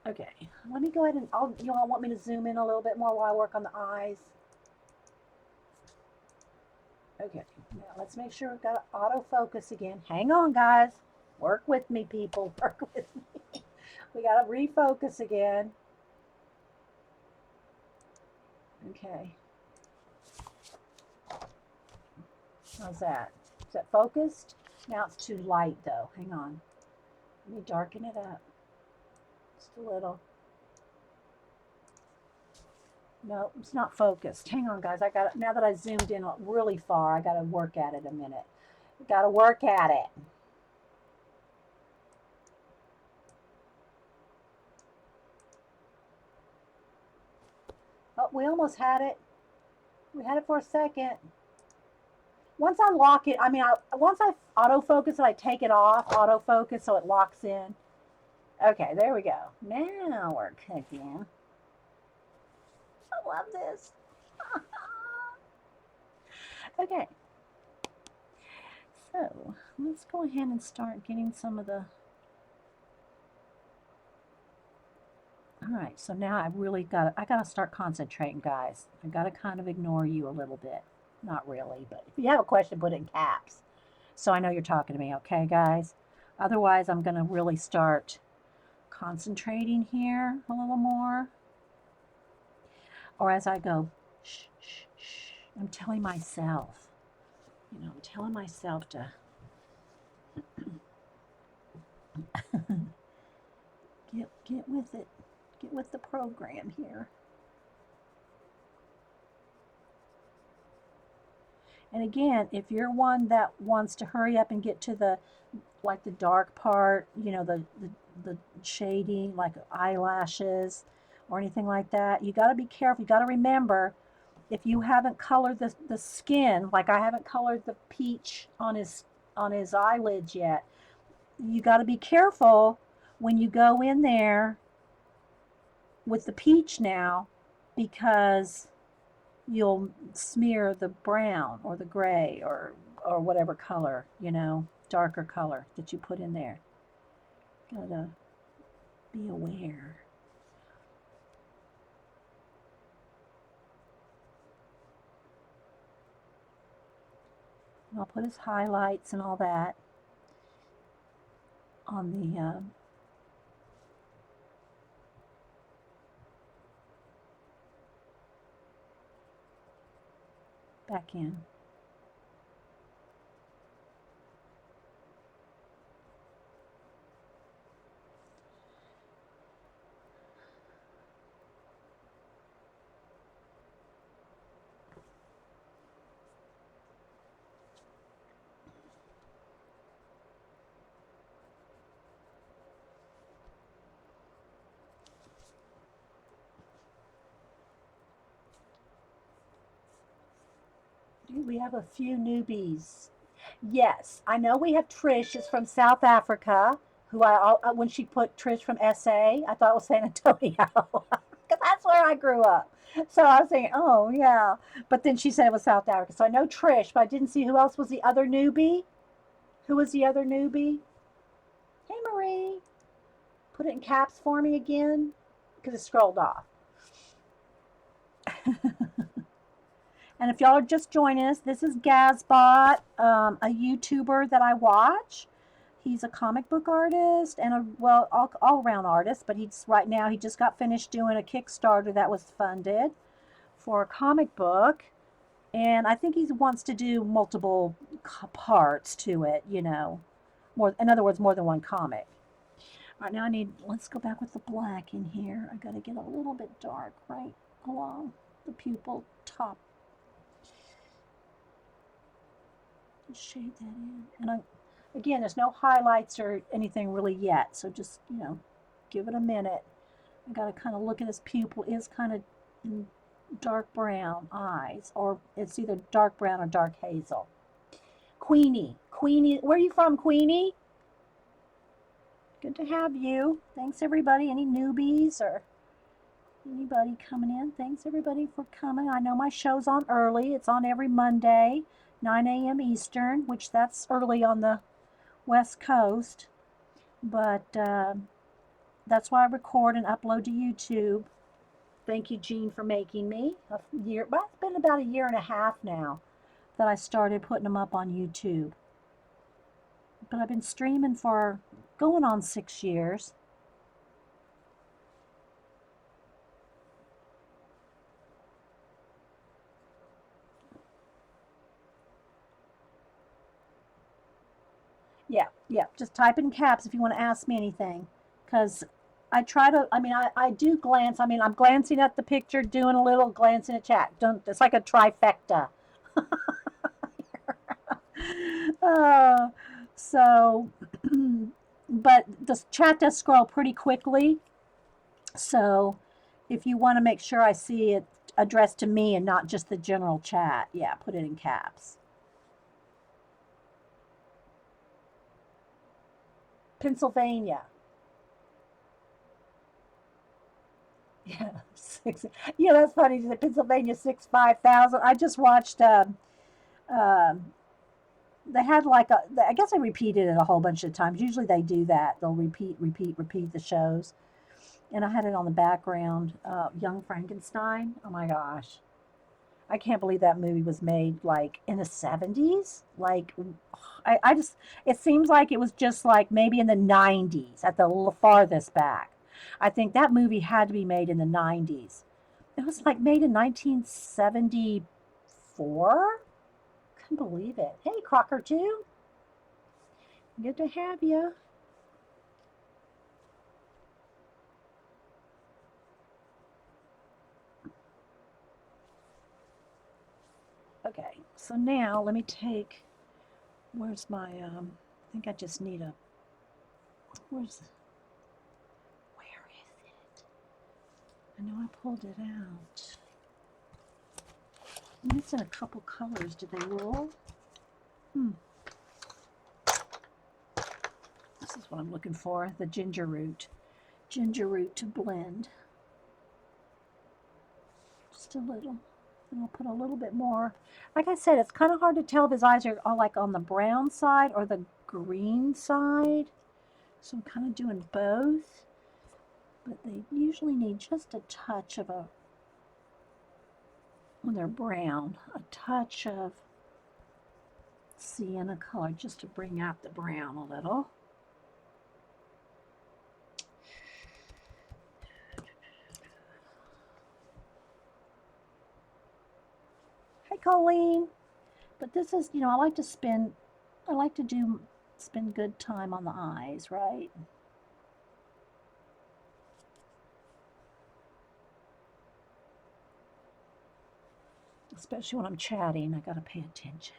Okay, let me go ahead and, you all want me to zoom in a little bit more while I work on the eyes? Okay, now let's make sure we've got autofocus again. Hang on, guys. Work with me, people. Work with me. We got to refocus again. Okay. How's that? Is that focused? Now it's too light, though. Hang on. Let me darken it up. Just a little. No, it's not focused. Hang on, guys. I got it. Now that I zoomed in really far, I got to work at it a minute. Got to work at it. Oh, we almost had it. We had it for a second. Once I lock it, once I autofocus it, I take it off autofocus so it locks in. Okay, there we go. Now we're cooking. I love this. Okay. So let's go ahead and start getting some of the. All right, so now I gotta start concentrating, guys. I gotta kind of ignore you a little bit. Not really, but if you have a question, put it in caps. So I know you're talking to me, okay, guys? Otherwise, I'm gonna really start concentrating here a little more. Or as I go, shh, shh, shh, I'm telling myself, I'm telling myself to get with it. Get with the program here. And again, if you're one that wants to hurry up and get to the dark part, the shading, like eyelashes or anything like that, you got to be careful. You got to remember, if you haven't colored the skin, like I haven't colored the peach on his eyelids yet, you got to be careful when you go in there with the peach now, because you'll smear the brown or the gray or whatever color, darker color that you put in there. Gotta be aware. And I'll put his highlights and all that on the back in. We have a few newbies. Yes, I know we have Trish is from South Africa, who when she put Trish from SA, I thought it was San Antonio, because that's where I grew up. So I was thinking, oh yeah, but then she said it was South Africa. So I know Trish, but I didn't see who else was the other newbie. Who was the other newbie? Hey Marie, put it in caps for me again, because it scrolled off. And if y'all are just joining us, this is Gazbot, a YouTuber that I watch. He's a comic book artist and all around artist, but right now he just got finished doing a Kickstarter that was funded for a comic book. And I think he wants to do multiple parts to it, more, in other words, more than one comic. All right, now let's go back with the black in here. I got to get a little bit dark right along the pupil top. Shade that in. And again, there's no highlights or anything really yet, so just, give it a minute. I got to kind of look at his pupil. Is kind of in dark brown eyes, or it's either dark brown or dark hazel. Queenie, where are you from, Queenie? Good to have you. Thanks, everybody. Any newbies or anybody coming in? Thanks, everybody, for coming. I know my show's on early. It's on every Monday, 9 a.m. Eastern, which that's early on the West Coast. But that's why I record and upload to YouTube. Thank you, Jean, for making me. Well, it's been about a year and a half now that I started putting them up on YouTube. But I've been streaming for going on 6 years. Yeah. Just type in caps if you want to ask me anything. Because I try to, I do glance. I'm glancing at the picture, doing a little glancing at chat. It's like a trifecta. uh, so, but the chat does scroll pretty quickly. So if you want to make sure I see it addressed to me and not just the general chat, yeah, put it in caps. Pennsylvania. Yeah, six. Yeah, that's funny. The Pennsylvania 5,000. I just watched. They had like a. I guess they repeated it a whole bunch of times. Usually they do that. They'll repeat the shows. And I had it on the background. Young Frankenstein. Oh my gosh, I can't believe that movie was made like in the 70s. Like, I just. It seems like it was just like maybe in the 90s at the farthest back. I think that movie had to be made in the 90s. It was like made in 1974. Couldn't believe it. Hey, Crocker, too. Good to have you. Okay, so now let me take. Where's my? I think I just need a. Where's? Where is it? I know I pulled it out. It's in a couple colors. Did they roll? This is what I'm looking for. The ginger root. Ginger root to blend. Just a little. And I'll put a little bit more. Like I said, it's kind of hard to tell if his eyes are all like on the brown side or the green side. So I'm kind of doing both. But they usually need just a touch of a, when they're brown, a touch of sienna color just to bring out the brown a little. Hi, Colleen. But this is, I like to spend good time on the eyes, right? Especially when I'm chatting, I gotta pay attention.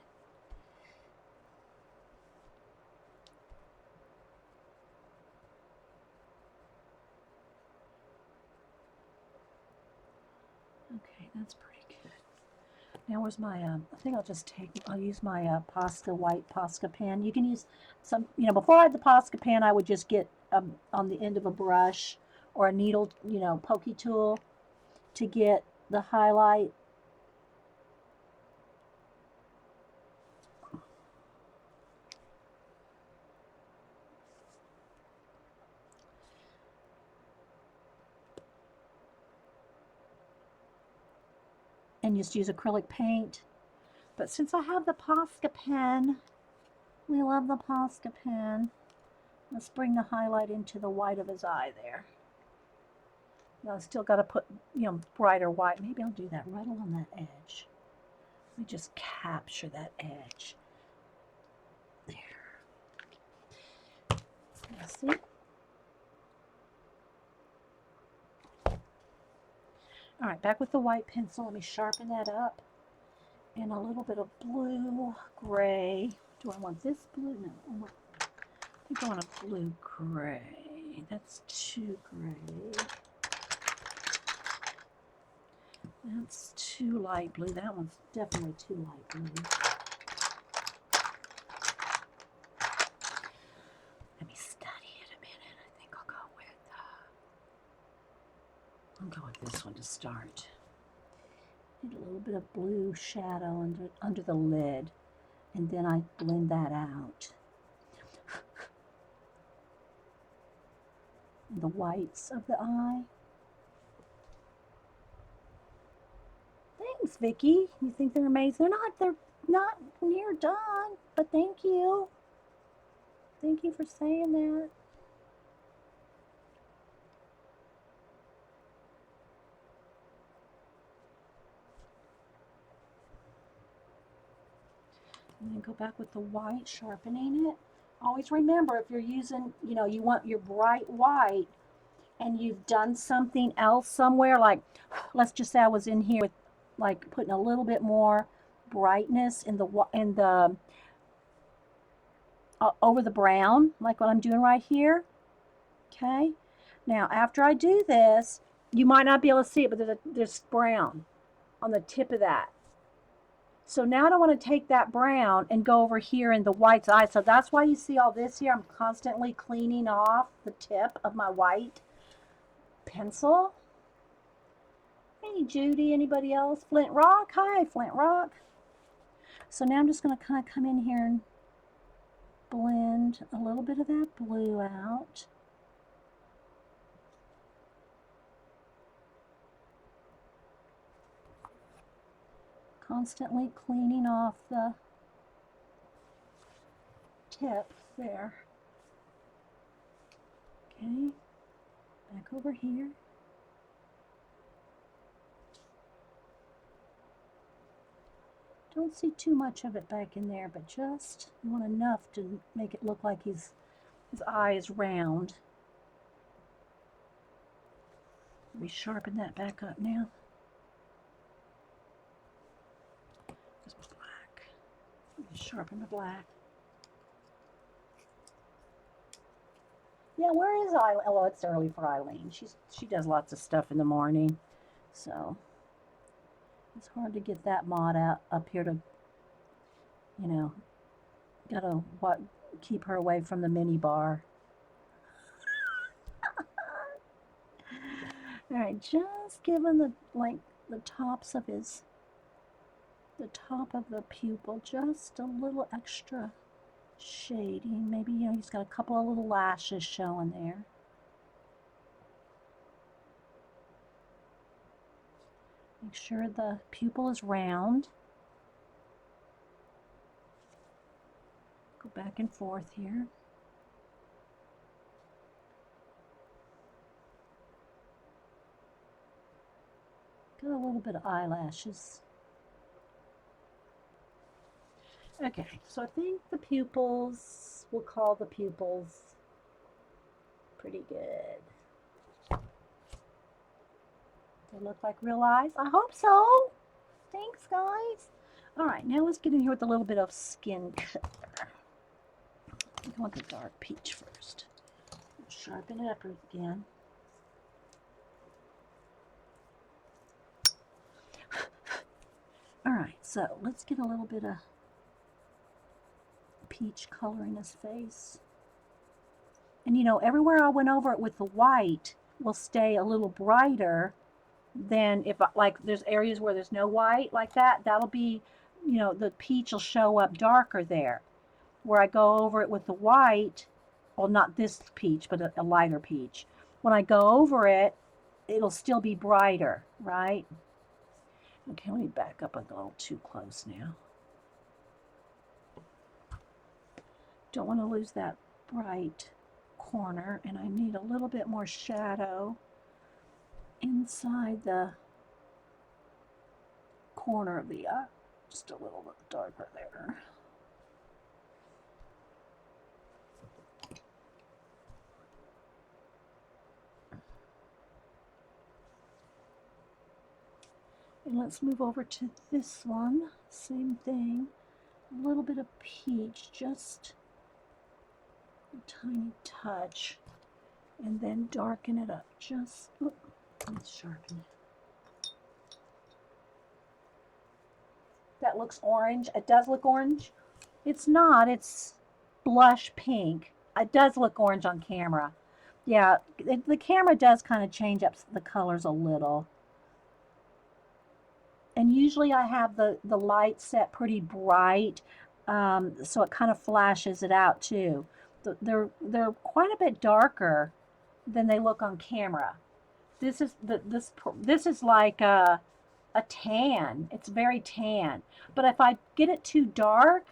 Okay, that's pretty good. Now where's my, I think I'll use my white Posca pen. You can use some, before I had the Posca pen, I would just get on the end of a brush or a needle, pokey tool to get the highlight. And just use acrylic paint. But since I have the Posca pen, we love the Posca pen. Let's bring the highlight into the white of his eye there. Now I still got to put, brighter white. Maybe I'll do that right along that edge. Let me just capture that edge. There. See? All right, back with the white pencil. Let me sharpen that up. And a little bit of blue, gray. Do I want this blue? No. I think I want a blue gray. That's too gray. That's too light blue. That one's definitely too light blue. Let me study it a minute. this one to start. Need a little bit of blue shadow under the lid, and then I blend that out. The whites of the eye. Thanks, Vicky. You think they're amazing? They're not near done, but thank you. Thank you for saying that. And then go back with the white, sharpening it. Always remember, if you're using, you want your bright white and you've done something else somewhere, like let's just say I was in here with like putting a little bit more brightness in the over the brown, like what I'm doing right here. Okay. Now, after I do this, you might not be able to see it, but there's brown on the tip of that. So now I want to take that brown and go over here in the white's eye. So that's why you see all this here. I'm constantly cleaning off the tip of my white pencil. Hey, Judy, anybody else? Flint Rock? Hi, Flint Rock. So now I'm just going to kind of come in here and blend a little bit of that blue out. Constantly cleaning off the tip there. Okay, back over here. Don't see too much of it back in there, but just you want enough to make it look like his eye is round. Let me sharpen that back up now. Sharpen the black. Yeah, where is Eileen? Oh, it's early for Eileen. She does lots of stuff in the morning, so it's hard to get that mod out up here to, gotta keep her away from the mini bar. All right, just giving the tops of the top of the pupil just a little extra shading. Maybe, he's got a couple of little lashes showing there. Make sure the pupil is round. Go back and forth here. Got a little bit of eyelashes. Okay, so I think the pupils, we'll call the pupils pretty good. They look like real eyes? I hope so. Thanks, guys. All right, now let's get in here with a little bit of skin color. I want the dark peach first. Sharpen it up again. All right, so let's get a little bit of peach color in his face. And everywhere I went over it with the white will stay a little brighter than if there's areas where there's no white like that. That'll be, the peach will show up darker there. Where I go over it with the white, well, not this peach, but a lighter peach. When I go over it, it'll still be brighter, right? Okay, let me back up a little too close now. Don't want to lose that bright corner, and I need a little bit more shadow inside the corner of the eye. Just a little bit darker there. And let's move over to this one. Same thing. A little bit of peach, just a tiny touch, and then darken it up. Let's sharpen it. That looks orange. It does look orange. It's not. It's blush pink. It does look orange on camera. Yeah, the camera does kind of change up the colors a little. And usually I have the light set pretty bright, so it kind of flashes it out too. They're quite a bit darker than they look on camera. This is like a tan. It's very tan. But if I get it too dark,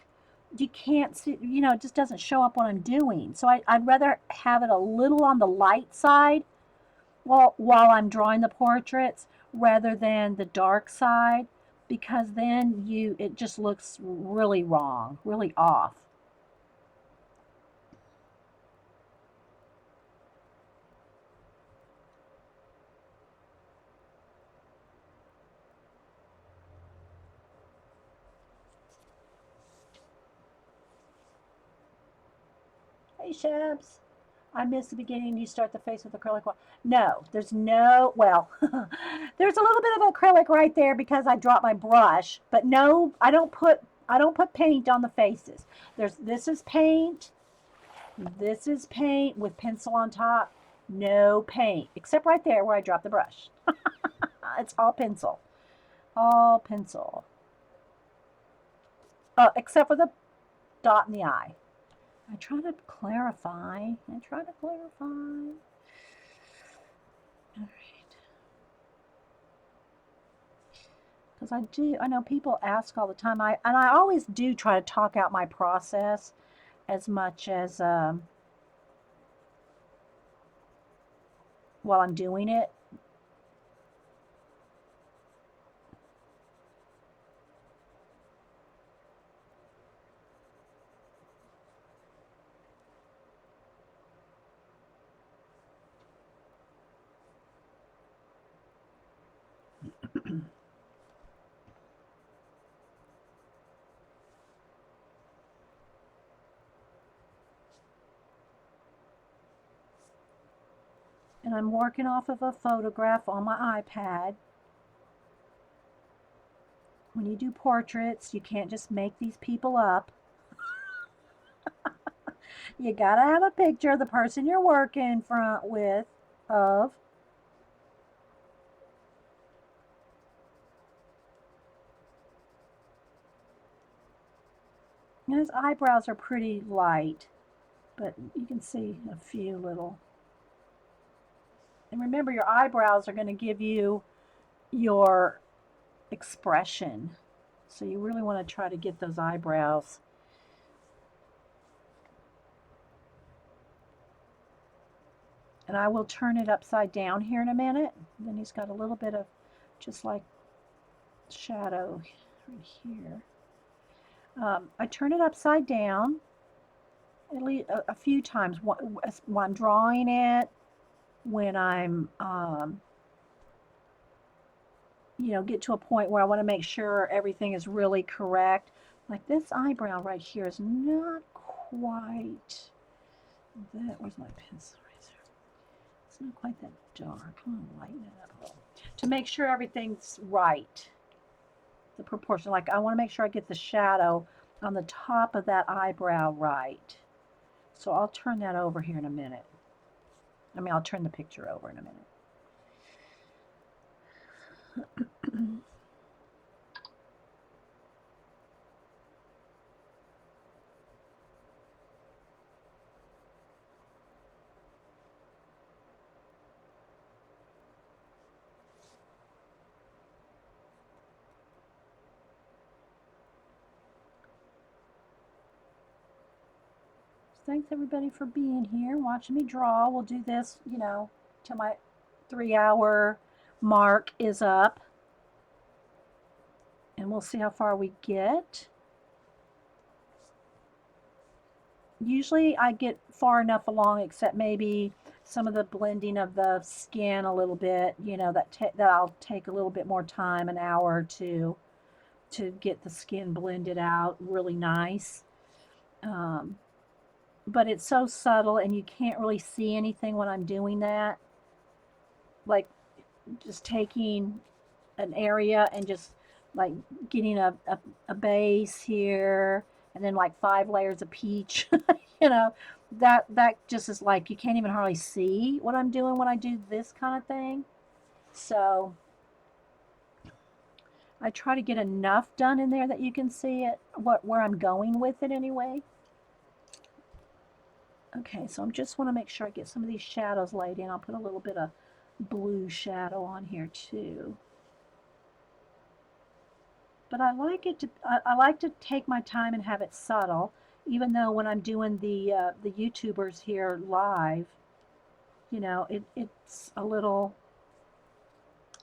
you can't see, it just doesn't show up what I'm doing. So I'd rather have it a little on the light side while I'm drawing the portraits rather than the dark side, because then it just looks really wrong, really off. Hey, Shabs. I missed the beginning. You start the face with acrylic. No, there's no, well, there's a little bit of acrylic right there because I dropped my brush, but no, I don't put paint on the faces. This is paint. This is paint with pencil on top. No paint, except right there where I dropped the brush. It's all pencil. All pencil. Except for the dot in the eye. I try to clarify. I try to clarify. All right. Because I know people ask all the time. I always do try to talk out my process as much as while I'm doing it. And I'm working off of a photograph on my iPad. When you do portraits, you can't just make these people up. You gotta have a picture of the person you're working front with of. And his eyebrows are pretty light, but you can see a few little. And remember, your eyebrows are going to give you your expression. So you really want to try to get those eyebrows. And I will turn it upside down here in a minute. Then he's got a little bit of just like shadow right here. I turn it upside down at least a few times when I'm drawing it, when I'm, get to a point where I want to make sure everything is really correct. Like this eyebrow right here is not quite that. Where's my pencil eraser? It's not quite that dark. I'm going to lighten it up a little to make sure everything's right. The proportion, like I want to make sure I get the shadow on the top of that eyebrow right. So I'll turn that over here in a minute. I'll turn the picture over in a minute. Thanks everybody for being here, watching me draw. We'll do this, till my 3-hour mark is up. And we'll see how far we get. Usually I get far enough along, except maybe some of the blending of the skin a little bit, that I'll take a little bit more time, an hour or two, to get the skin blended out really nice. But it's so subtle and you can't really see anything when I'm doing that. Like just taking an area and just like getting a base here and then like 5 layers of peach. You know, that just is like you can't even hardly see what I'm doing when I do this kind of thing. So I try to get enough done in there that you can see it, where I'm going with it anyway. Okay, so I just want to make sure I get some of these shadows laid in. I'll put a little bit of blue shadow on here too. But I like it to I like to take my time and have it subtle, even though when I'm doing the YouTubers here live, it's a little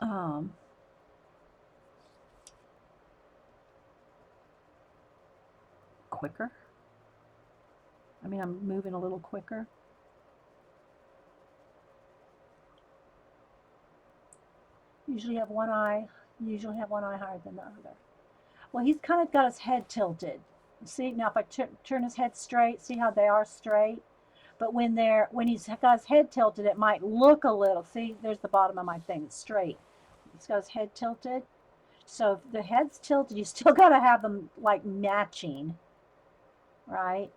um, quicker. I mean, I'm moving a little quicker. Usually have one eye, usually have one eye higher than the other. Well, he's kind of got his head tilted. See, now if I turn his head straight, see how they are straight? But when he's got his head tilted, it might look a little. See, there's the bottom of my thing. It's straight. He's got his head tilted. So if the head's tilted, you still got to have them like matching, right?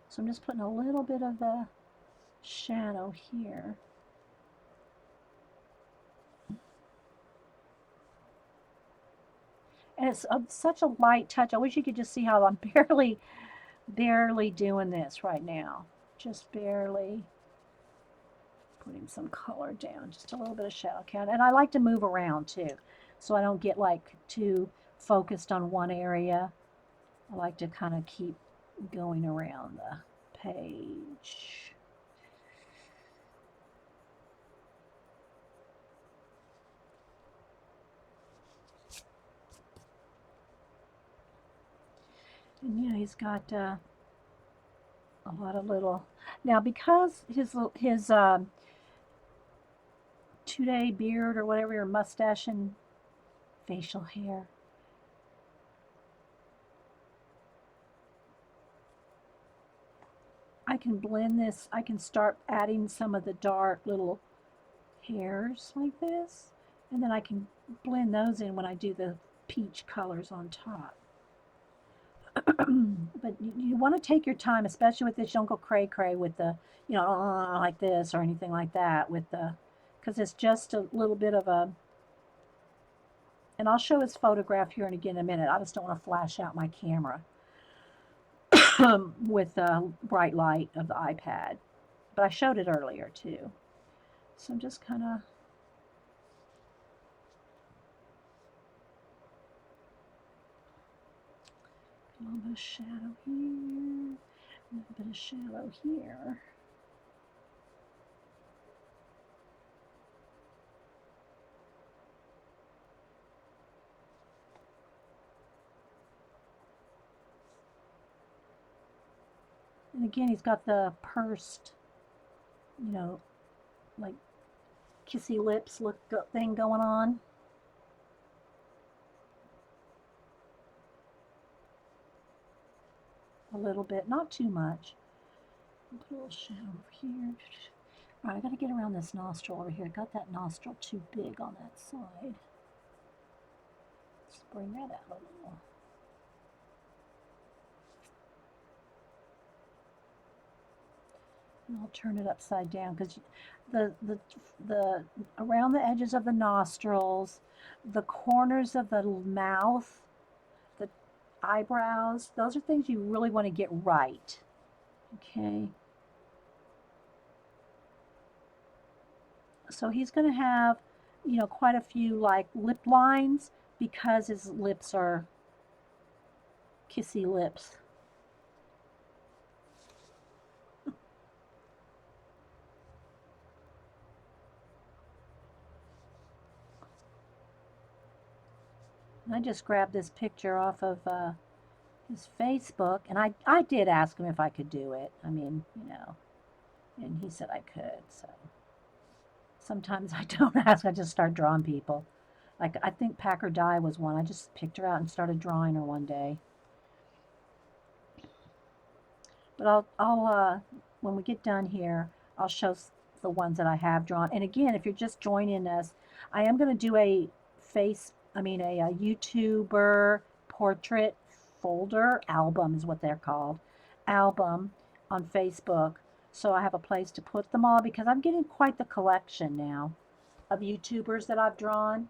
So I'm just putting a little bit of the shadow here. And it's such a light touch. I wish you could just see how I'm barely doing this right now. Just barely putting some color down, just a little bit of shadow count. And I like to move around too, so I don't get like too focused on one area. I like to kind of keep going around the page. And yeah, he's got a lot of little. Now because his 2-day beard or whatever, your mustache and facial hair. I can blend this. I can start adding some of the dark little hairs like this, and then I can blend those in when I do the peach colors on top. But you want to take your time, especially with this. You don't go cray cray with the, like this or anything like that with the, because it's just a little bit of a, and I'll show his photograph here and again in a minute. I just don't want to flash out my camera with the bright light of the iPad. But I showed it earlier too. So I'm just kind of a little bit of shadow here, a little bit of shadow here. And again, he's got the pursed, like kissy lips look thing going on. A little bit, not too much. Put a little shadow over here. All right, I got to get around this nostril over here. I got that nostril too big on that side. Let's bring that out a little. And I'll turn it upside down because the around the edges of the nostrils, the corners of the mouth, the eyebrows, those are things you really want to get right. Okay. So he's going to have, quite a few like lip lines because his lips are kissy lips. I just grabbed this picture off of his Facebook, and I did ask him if I could do it. I mean, and he said I could. So sometimes I don't ask, I just start drawing people. Like I think Packer Die was one. I just picked her out and started drawing her one day. But I'll when we get done here, I'll show the ones that I have drawn. And again, if you're just joining us, I am going to do a face a YouTuber portrait folder album is what they're called, album on Facebook. So I have a place to put them all because I'm getting quite the collection now of YouTubers that I've drawn.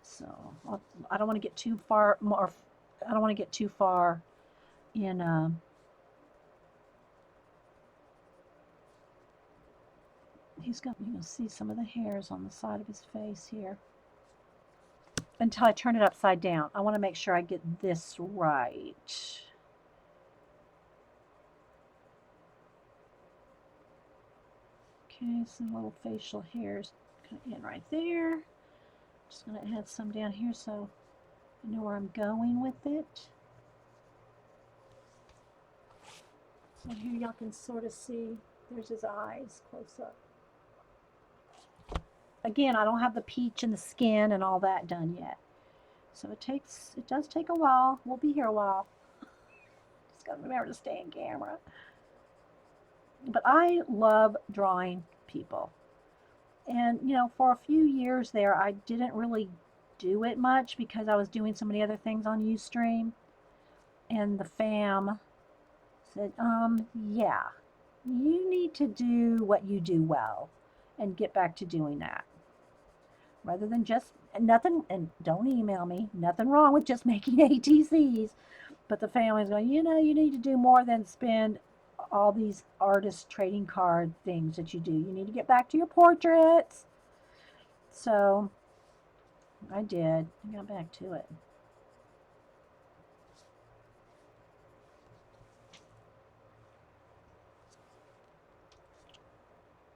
So I don't want to get too far more. I don't want to get too far in. He's got, you know, see some of the hairs on the side of his face here. Until I turn it upside down. I want to make sure I get this right. Okay, some little facial hairs in right there. Just going to add some down here so I know where I'm going with it. So here y'all can sort of see, there's his eyes close up. Again, I don't have the peach and the skin and all that done yet. So it does take a while. We'll be here a while. Just got to remember to stay in camera. But I love drawing people. And, you know, for a few years there, I didn't really do it much because I was doing so many other things on Ustream. And the fam said, yeah, you need to do what you do well and get back to doing that. Rather than just, nothing, and don't email me, nothing wrong with just making ATCs. But the family's going, you know, you need to do more than spend all these artist trading card things that you do. You need to get back to your portraits. So I did. I got back to it.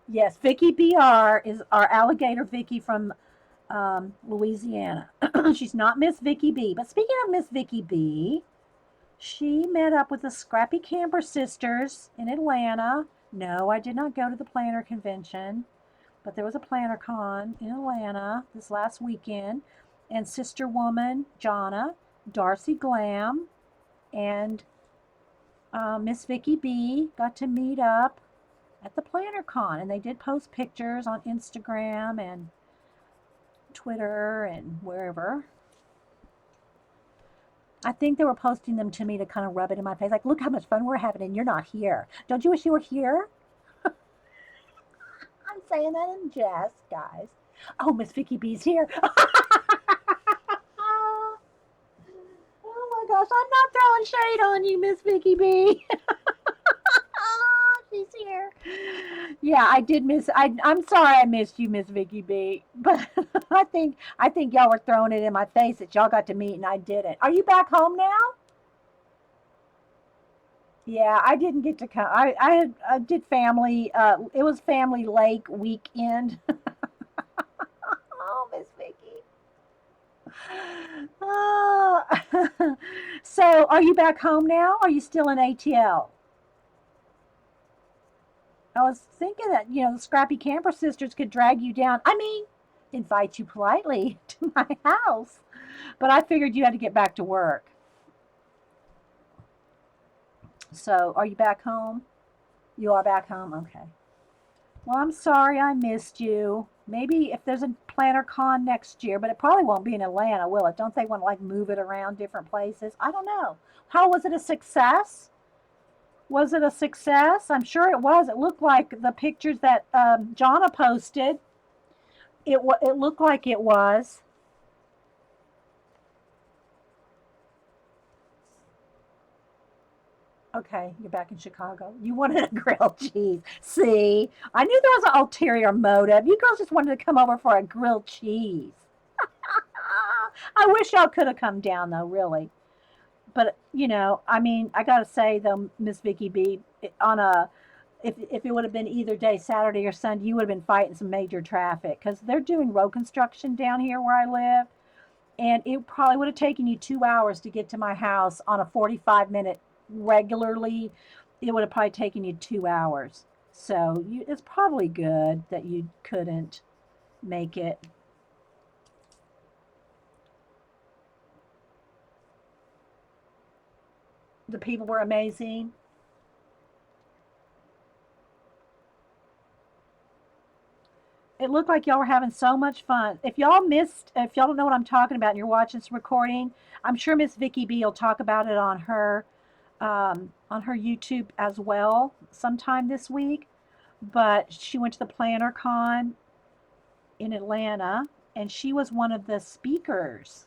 Yes, Vicky BR is our alligator Vicky from Louisiana. She's not Miss Vicky B. But speaking of Miss Vicky B, she met up with the Scrappy Camper sisters in Atlanta. No, I did not go to the planner convention, but there was a planner con in Atlanta this last weekend. And Sister Woman, Jonna, Darcy Glam, and Miss Vicky B got to meet up at the planner con. And they did post pictures on Instagram and Twitter and wherever. I think they were posting them to me to kind of rub it in my face. Like, look how much fun we're having, and you're not here. Don't you wish you were here? I'm saying that in jest, guys. Oh, Miss Vicky B's here. Oh my gosh, I'm not throwing shade on you, Miss Vicky B. She's here. Yeah, I did miss. I'm sorry I missed you, Miss Vicky B. But I think y'all were throwing it in my face that y'all got to meet and I didn't. Are you back home now? Yeah, I didn't get to come. I did family. It was family lake weekend. Oh, Miss Vicky. Oh. So, are you back home now? Or are you still in ATL? I was thinking that, you know, the Scrappy Camper sisters could drag you down. I mean, invite you politely to my house. But I figured you had to get back to work. So, are you back home? You are back home? Okay. Well, I'm sorry I missed you. Maybe if there's a planner con next year, but it probably won't be in Atlanta, will it? Don't they want to like move it around different places? I don't know. How was it a success? Was it a success? I'm sure it was. It looked like the pictures that Jonna posted. It looked like it was. Okay, you're back in Chicago. You wanted a grilled cheese. See, I knew there was an ulterior motive. You girls just wanted to come over for a grilled cheese. I wish y'all could have come down though, really. But you know, I mean, I gotta say though, Miss Vicky B, on a if it would have been either day, Saturday or Sunday, you would have been fighting some major traffic because they're doing road construction down here where I live, and it probably would have taken you 2 hours to get to my house on a 45-minute regularly. It would have probably taken you 2 hours. So it's probably good that you couldn't make it. The people were amazing. It looked like y'all were having so much fun. If y'all missed, if y'all don't know what I'm talking about and you're watching this recording, I'm sure Miss Vicky B will talk about it on her YouTube as well sometime this week. But she went to the Planner Con in Atlanta, and she was one of the speakers.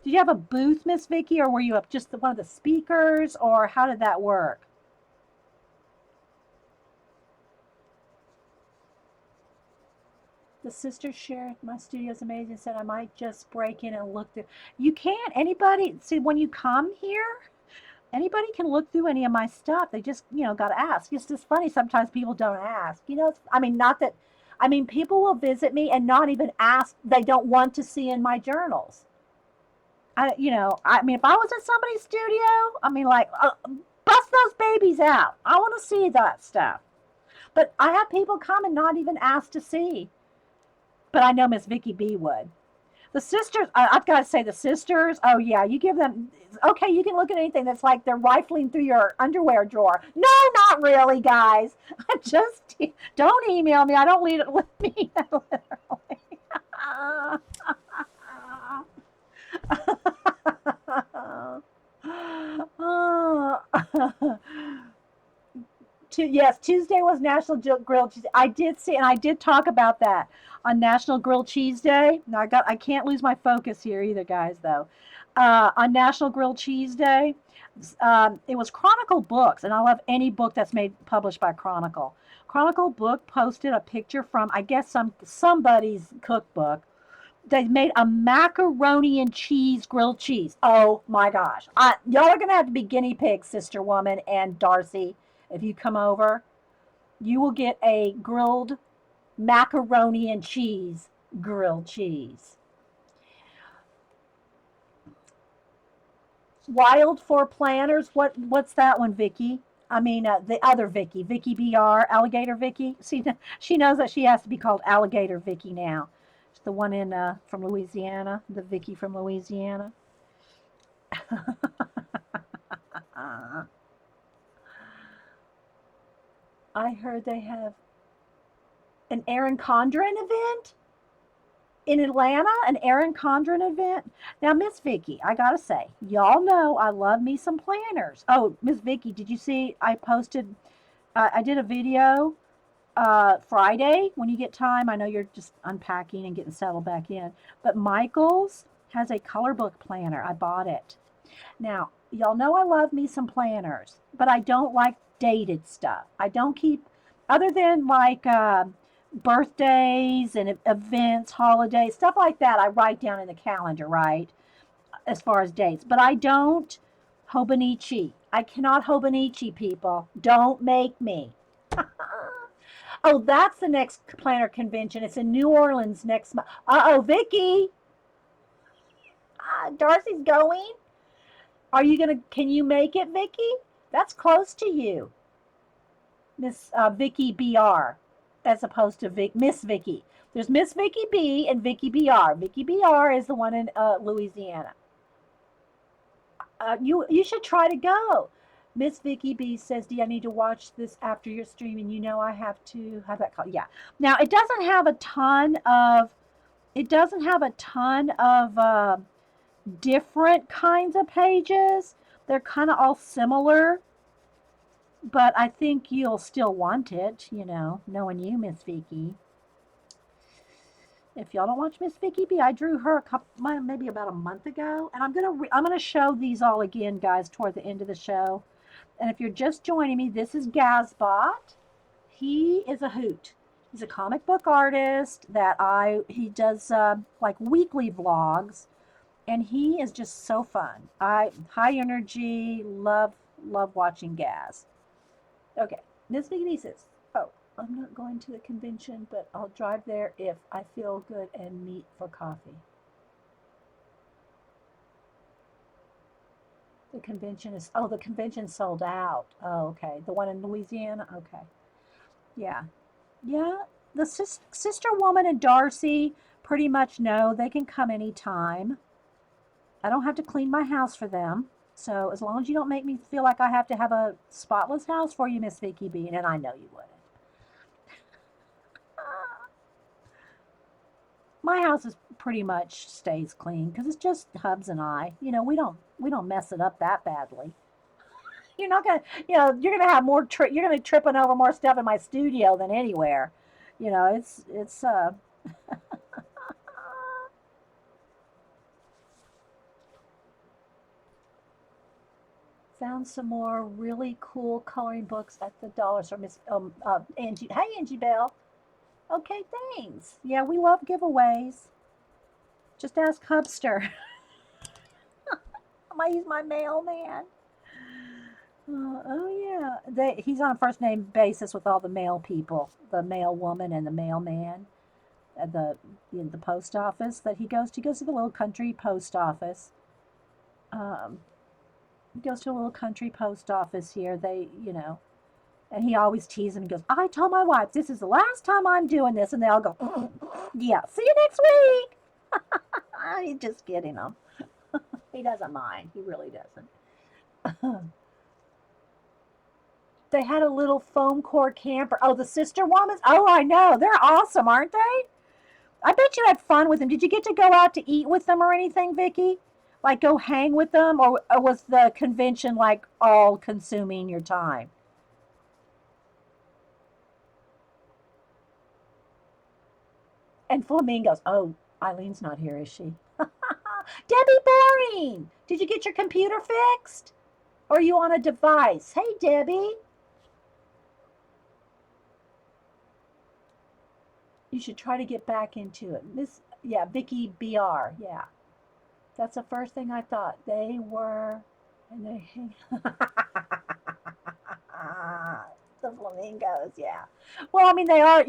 Did you have a booth, Miss Vicky, or were you up just one of the speakers, or how did that work? The sister shared my studio is amazing. Said I might just break in and look through. You can't. Anybody see when you come here? Anybody can look through any of my stuff. They just got to ask. It's just funny. Sometimes people don't ask. I mean, not that. I mean, people will visit me and not even ask. They don't want to see in my journals. I mean, if I was at somebody's studio, I mean, like, bust those babies out. I want to see that stuff. But I have people come and not even ask to see. But I know Miss Vicky B would. The sisters, I've got to say, the sisters, oh yeah, you give them, okay, you can look at anything that's like they're rifling through your underwear drawer. No, not really, guys. Just, don't email me. I don't leave it with me, literally. Yes, Tuesday was National Grilled Cheese. I did see, and I did talk about that on National Grilled Cheese Day. Now I can't lose my focus here either, guys. Though, on National Grilled Cheese Day, it was Chronicle Books, and I love any book that's made published by Chronicle. Chronicle Book posted a picture from I guess somebody's cookbook. They made a macaroni and cheese grilled cheese. Oh my gosh. Y'all are going to have to be guinea pigs, Sister Woman and Darcy. If you come over, you will get a grilled macaroni and cheese grilled cheese. Wild for planners. What's that one, Vicky? I mean, the other Vicky, Vicky BR, Alligator Vicky. See, she knows that she has to be called Alligator Vicky now. It's the one in from Louisiana, the Vicky from Louisiana. I heard they have an Erin Condren event in Atlanta, an Erin Condren event. Now, Miss Vicky, I gotta say, y'all know I love me some planners. Oh, Miss Vicky, did you see I posted? I did a video Friday when you get time. I know you're just unpacking and getting settled back in, but Michael's has a color book planner. I bought it. Now, y'all know I love me some planners, but I don't like dated stuff. I don't keep, other than like birthdays and events, holidays, stuff like that, I write down in the calendar, right? As far as dates. But I don't Hobonichi. I cannot Hobonichi, people. Don't make me. Oh, that's the next planner convention. It's in New Orleans next month. Uh-oh, Vicky. Darcy's going. Can you make it, Vicky? That's close to you. Miss Vicky BR, as opposed to Miss Vicky. There's Miss Vicky B and Vicky BR. Vicky BR is the one in Louisiana. You should try to go. Miss Vicky B says, "Do I need to watch this after your stream?" And I have to have that call. Yeah. Now it doesn't have a ton of. It doesn't have a ton of different kinds of pages. They're kind of all similar, but I think you'll still want it, knowing you, Miss Vicky. If y'all don't watch Miss Vicky B, I drew her maybe about a month ago, and I'm gonna show these all again, guys, toward the end of the show. And if you're just joining me, this is Gazbot. He is a hoot. He's a comic book artist he does like weekly vlogs, and he is just so fun. High energy, love watching Gaz. Okay, Miss Vicky says, "Oh, I'm not going to the convention, but I'll drive there if I feel good and meet for coffee." The convention sold out. Oh, okay. The one in Louisiana? Okay. Yeah. Yeah. The sister woman and Darcy pretty much know they can come anytime. I don't have to clean my house for them. So as long as you don't make me feel like I have to have a spotless house for you, Miss Vicky B, and I know you wouldn't. My house is pretty much stays clean because it's just Hubs and I. We don't mess it up that badly. You're not gonna, you're gonna have you're gonna be tripping over more stuff in my studio than anywhere. It's. Found some more really cool coloring books at the dollar store. Miss Angie, hey Angie Bell. Okay, thanks. Yeah, we love giveaways. Just ask Hubster. I might use my mailman. Oh yeah, he's on a first name basis with all the mail people, the mail woman and the mailman at the post office that he goes to. He goes to the little country post office. Um, he goes to a little country post office here. And he always teases him. He goes, "I told my wife this is the last time I'm doing this," and they all go, "Yeah, see you next week." He's just kidding them. He doesn't mind. He really doesn't. They had a little foam core camper. Oh, the sister woman. Oh, I know. They're awesome, aren't they? I bet you had fun with them. Did you get to go out to eat with them or anything, Vicky? Like go hang with them, or was the convention like all consuming your time? And flamingos. Oh, Eileen's not here, is she? Debbie Boring. Did you get your computer fixed? Or are you on a device? Hey, Debbie. You should try to get back into it. Yeah, Vicky BR. Yeah. That's the first thing I thought. They were, and they, the flamingos, yeah. Well, I mean, they are,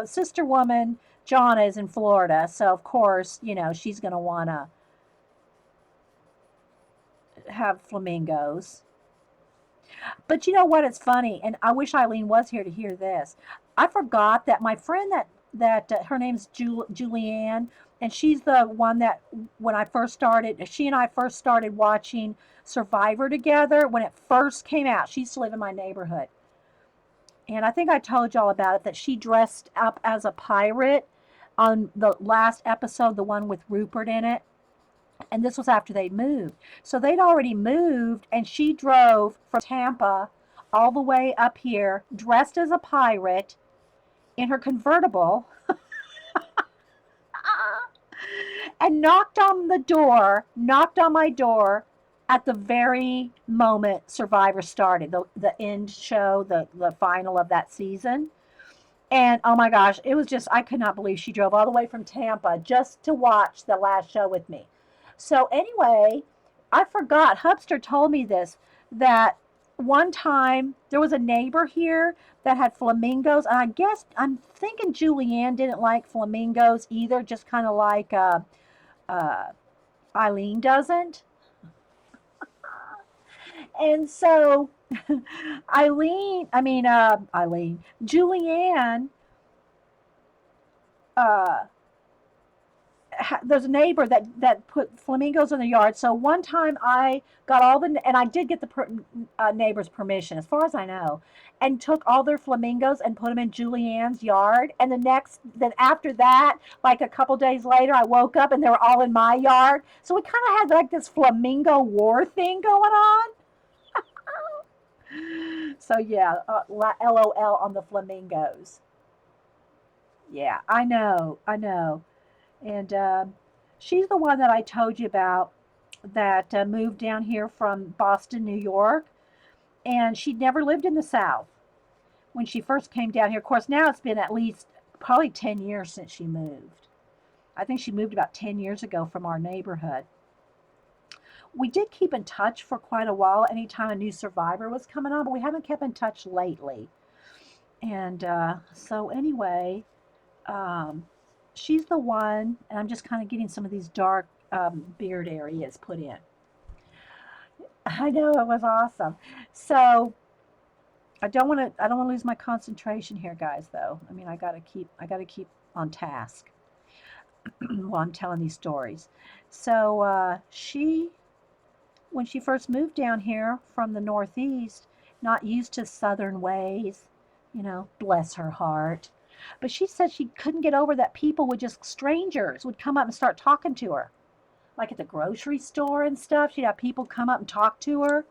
Sister Woman, Jonna is in Florida. So, of course, she's going to want to have flamingos. But you know what? It's funny, and I wish Eileen was here to hear this. I forgot that my friend her name's Julianne, and she's the one that when I first started, she and I first started watching Survivor together when it first came out. She used to live in my neighborhood, and I think I told y'all about it that she dressed up as a pirate on the last episode, the one with Rupert in it. And this was after they moved. So they'd already moved, and she drove from Tampa all the way up here, dressed as a pirate in her convertible, and knocked on my door at the very moment Survivor started, the end show, the final of that season. And oh my gosh, it was just, I could not believe she drove all the way from Tampa just to watch the last show with me. So, anyway, I forgot, Hubster told me this, that one time there was a neighbor here that had flamingos. And I guess, I'm thinking Julianne didn't like flamingos either, just kind of like uh, Eileen doesn't. And so, Julianne, uh, there's a neighbor that put flamingos in the yard. So one time I got and I did get the neighbor's permission, as far as I know, and took all their flamingos and put them in Julianne's yard. And then after that, like a couple days later, I woke up and they were all in my yard. So we kind of had like this flamingo war thing going on. So yeah, LOL on the flamingos. Yeah, I know. And she's the one that I told you about that moved down here from Boston, New York. And she'd never lived in the South when she first came down here. Of course, now it's been at least probably 10 years since she moved. I think she moved about 10 years ago from our neighborhood. We did keep in touch for quite a while anytime a new survivor was coming on, but we haven't kept in touch lately. And so, anyway, um, she's the one, and I'm just kind of getting some of these dark beard areas put in. I know it was awesome. So I don't want to lose my concentration here, guys. Though I mean, I gotta keep on task while I'm telling these stories. So when she first moved down here from the Northeast, not used to Southern ways, bless her heart. But she said she couldn't get over that people would just, strangers would come up and start talking to her. Like at the grocery store and stuff, she'd have people come up and talk to her.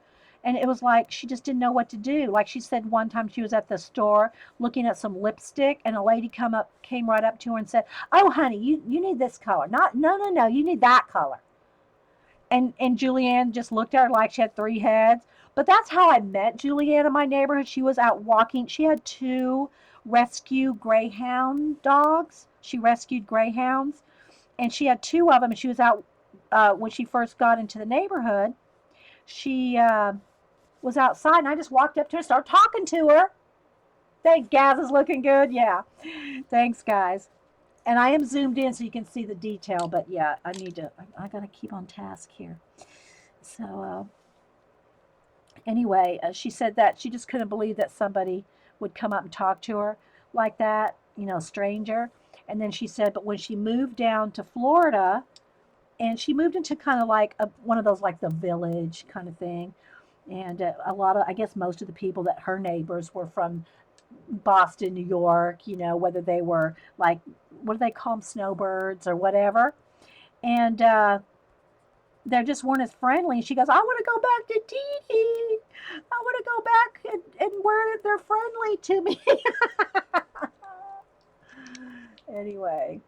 And it was like she just didn't know what to do. Like she said one time she was at the store looking at some lipstick, and a lady came right up to her and said, "Oh, honey, you need this color. Not no, you need that color." And Julianne just looked at her like she had three heads. But that's how I met Julianne in my neighborhood. She was out walking. She had two rescue greyhound dogs. She rescued greyhounds, and she had two of them. And she was out when she first got into the neighborhood. She was outside, and I just walked up to her, started talking to her. Thanks, Gaz is looking good. Yeah, thanks, guys. And I am zoomed in so you can see the detail. But yeah, I gotta keep on task here. So anyway, she said that she just couldn't believe that somebody would come up and talk to her like that, stranger. And then she said, but when she moved down to Florida, and she moved into kind of like one of those, like the village kind of thing. And a lot of, I guess most of the people that her neighbors were from Boston, New York, whether they were like, what do they call them, snowbirds or whatever. And they just weren't as friendly. And she goes, I want to go back to Dede. I want to go back and where they're friendly to me. Anyway,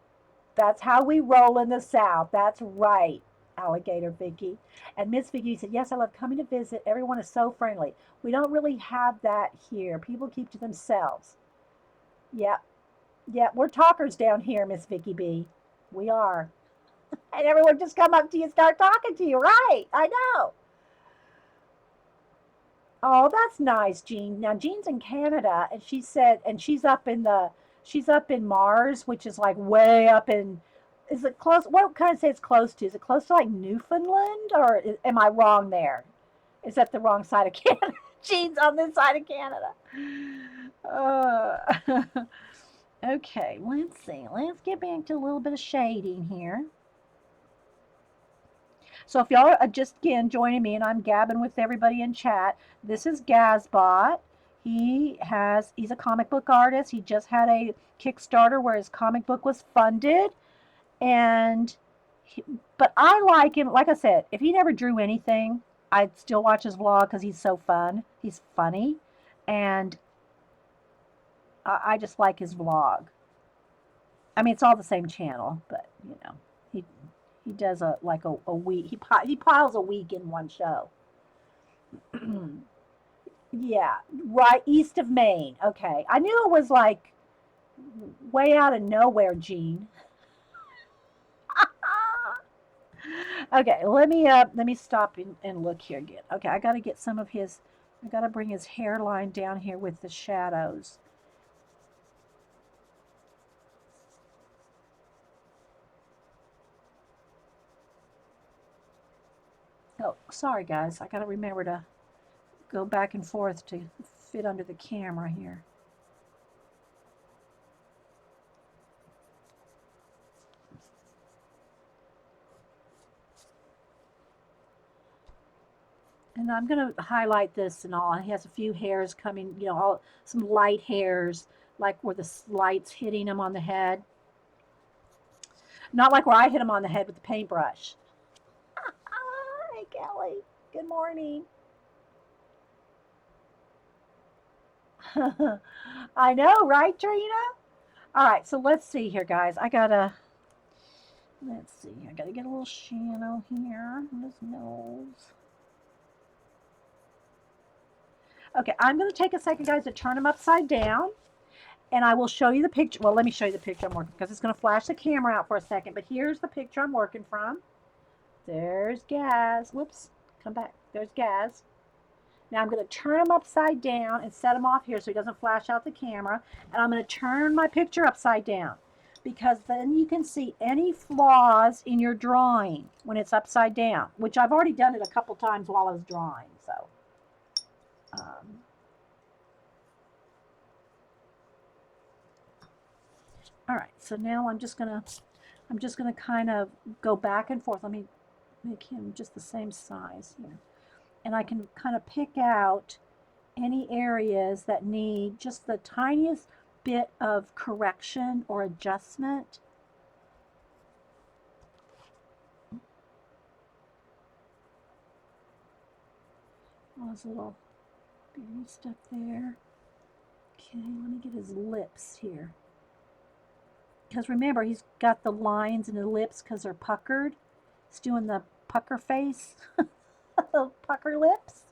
that's how we roll in the South. That's right, Alligator Vicky. And Miss Vicky said, yes, I love coming to visit. Everyone is so friendly. We don't really have that here. People keep to themselves. Yep. Yep. We're talkers down here, Miss Vicky B. We are. And everyone just come up to you and start talking to you. Right. I know. Oh, that's nice, Jean. Now Jean's in Canada, and she said, and she's up in Mars, which is like way up in. Is it close? What can I say it's close to? Is it close to like Newfoundland, or am I wrong there? Is that the wrong side of Canada? Jean's on this side of Canada. Okay, let's see. Let's get back to a little bit of shading here. So if y'all are just again joining me and I'm gabbing with everybody in chat, this is Gazbot. He's a comic book artist. He just had a Kickstarter where his comic book was funded, and but I like him. Like I said, if he never drew anything, I'd still watch his vlog because he's so fun. He's funny, and I just like his vlog. I mean, it's all the same channel, but he he does a week. He piles a week in one show. Yeah, right east of Maine. Okay, I knew it was like way out of nowhere, Gene. Okay, let me stop and look here again. Okay, I got to get some of his. I got to bring his hairline down here with the shadows. Oh, sorry guys. I got to remember to go back and forth to fit under the camera here. And I'm going to highlight this and all. He has a few hairs coming, some light hairs, like where the light's hitting him on the head. Not like where I hit him on the head with the paintbrush. Hi, Kelly. Good morning. I know, right, Trina? All right, so let's see here, guys. Let's see. I gotta get a little shadow here on his nose. Okay, I'm going to take a second, guys, to turn him upside down, and I will show you the picture. Well, let me show you the picture I'm working, because it's going to flash the camera out for a second, but here's the picture I'm working from. There's Gaz. Whoops, come back. There's Gaz. Now I'm going to turn him upside down and set him off here so he doesn't flash out the camera, and I'm going to turn my picture upside down, because then you can see any flaws in your drawing when it's upside down, which I've already done it a couple times while I was drawing, so. All right, so now I'm just gonna kind of go back and forth. Let me make him just the same size here, and I can kind of pick out any areas that need just the tiniest bit of correction or adjustment. All his little beady stuff there. Okay, let me get his lips here. Because remember, he's got the lines in the lips because they're puckered. He's doing the pucker face, pucker lips.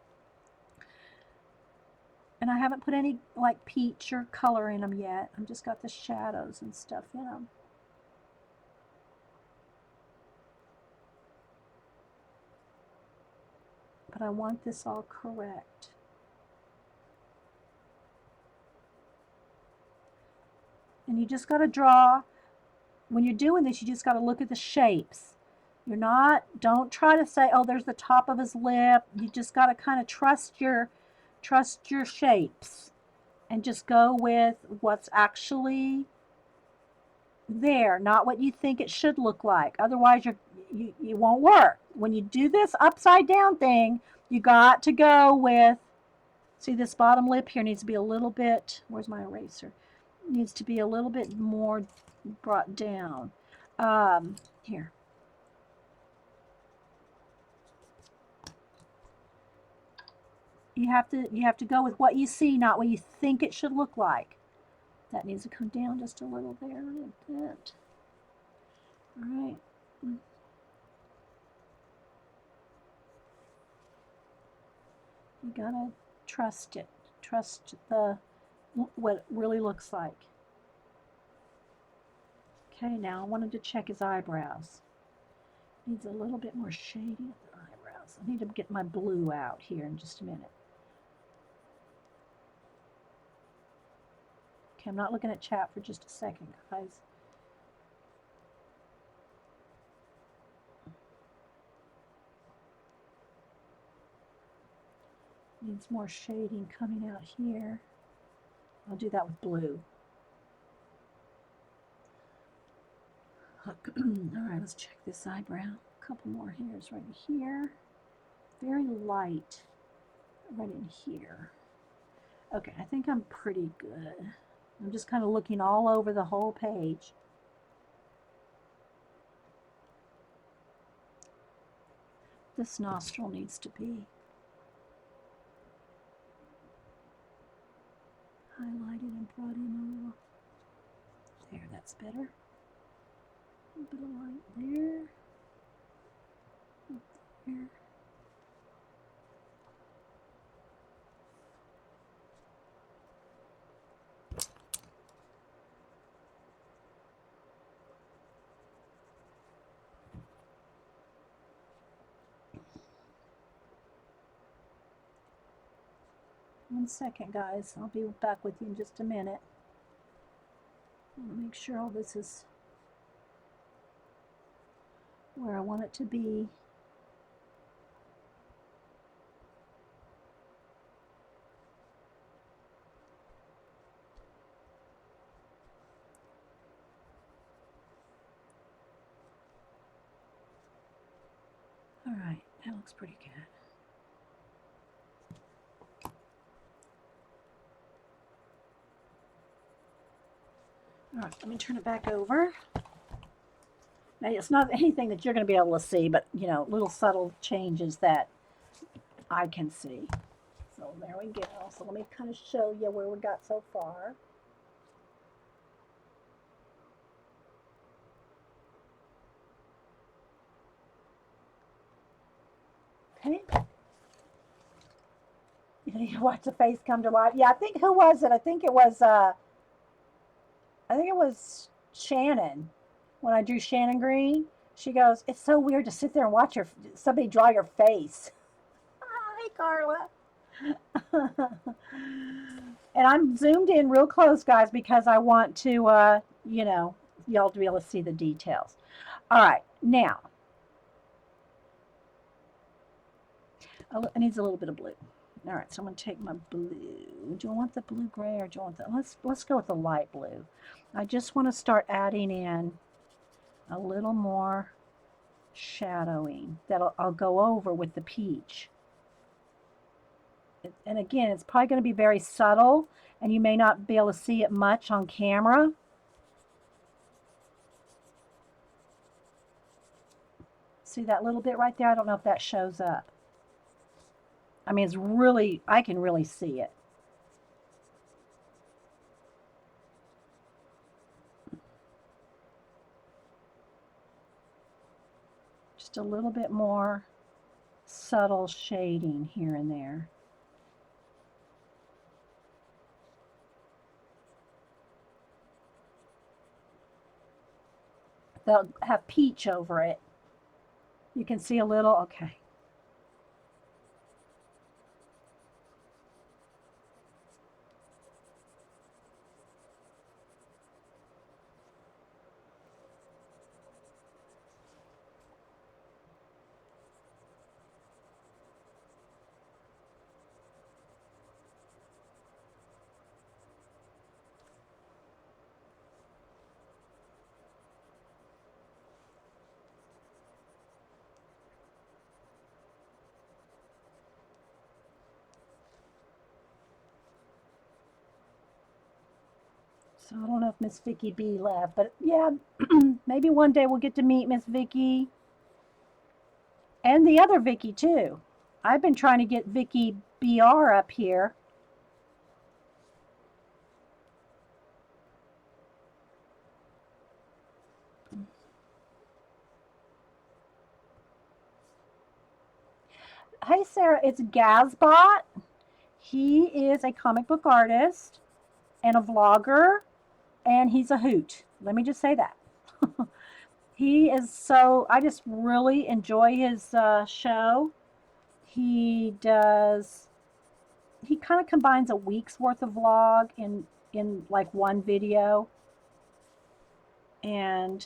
And I haven't put any like peach or color in them yet. I've just got the shadows and stuff in them. But I want this all correct. And you just got to draw, when you're doing this, you just got to look at the shapes. You're not, don't try to say, oh, there's the top of his lip. You just got to kind of trust your shapes and just go with what's actually there, not what you think it should look like. Otherwise, you won't work. When you do this upside down thing, you got to go with, see this bottom lip here needs to be a little bit, where's my eraser? Needs to be a little bit more brought down. Here. You have to go with what you see, not what you think it should look like. That needs to come down just a little there, a little bit. All right. You gotta trust it. Trust what it really looks like. Okay, now I wanted to check his eyebrows. Needs a little bit more shading at the eyebrows. I need to get my blue out here in just a minute. Okay, I'm not looking at chat for just a second, guys. Needs more shading coming out here. I'll do that with blue. All right, let's check this eyebrow. A couple more hairs right here. Very light right in here. Okay, I think I'm pretty good. I'm just kind of looking all over the whole page. This nostril needs to be highlighted and brought in a little. There, that's better. A little bit of light there. There. 1 second, guys. I'll be back with you in just a minute. I want to make sure all this is where I want it to be. All right, that looks pretty good. All right, let me turn it back over. Now, it's not anything that you're going to be able to see, but, you know, little subtle changes that I can see. So there we go. So let me kind of show you where we got so far. Okay. You watch the face come to life. Yeah, I think, who was it? I think it was Shannon. When I drew Shannon Green, she goes, "It's so weird to sit there and watch somebody draw your face." Hi, Carla. And I'm zoomed in real close, guys, because I want to, you know, y'all to be able to see the details. All right, now, it needs a little bit of blue. All right, so I'm going to take my blue. Do I want the blue gray or do I want the, let's go with the light blue. I just want to start adding in a little more shadowing that I'll go over with the peach And again, it's probably going to be very subtle, and you may not be able to see it much on camera. See that little bit right there? I don't know if that shows up. I mean, it's really, I can really see it. Just a little bit more subtle shading here and there. They'll have peach over it. You can see a little, okay. So I don't know if Miss Vicky B left, but yeah, maybe one day we'll get to meet Miss Vicky and the other Vicky too. I've been trying to get Vicky BR up here. Hey Sarah, it's Gazbot. He is a comic book artist and a vlogger, and he's a hoot. Let me just say that. He is so, I just really enjoy his show. He does, he kind of combines a week's worth of vlog in like one video. And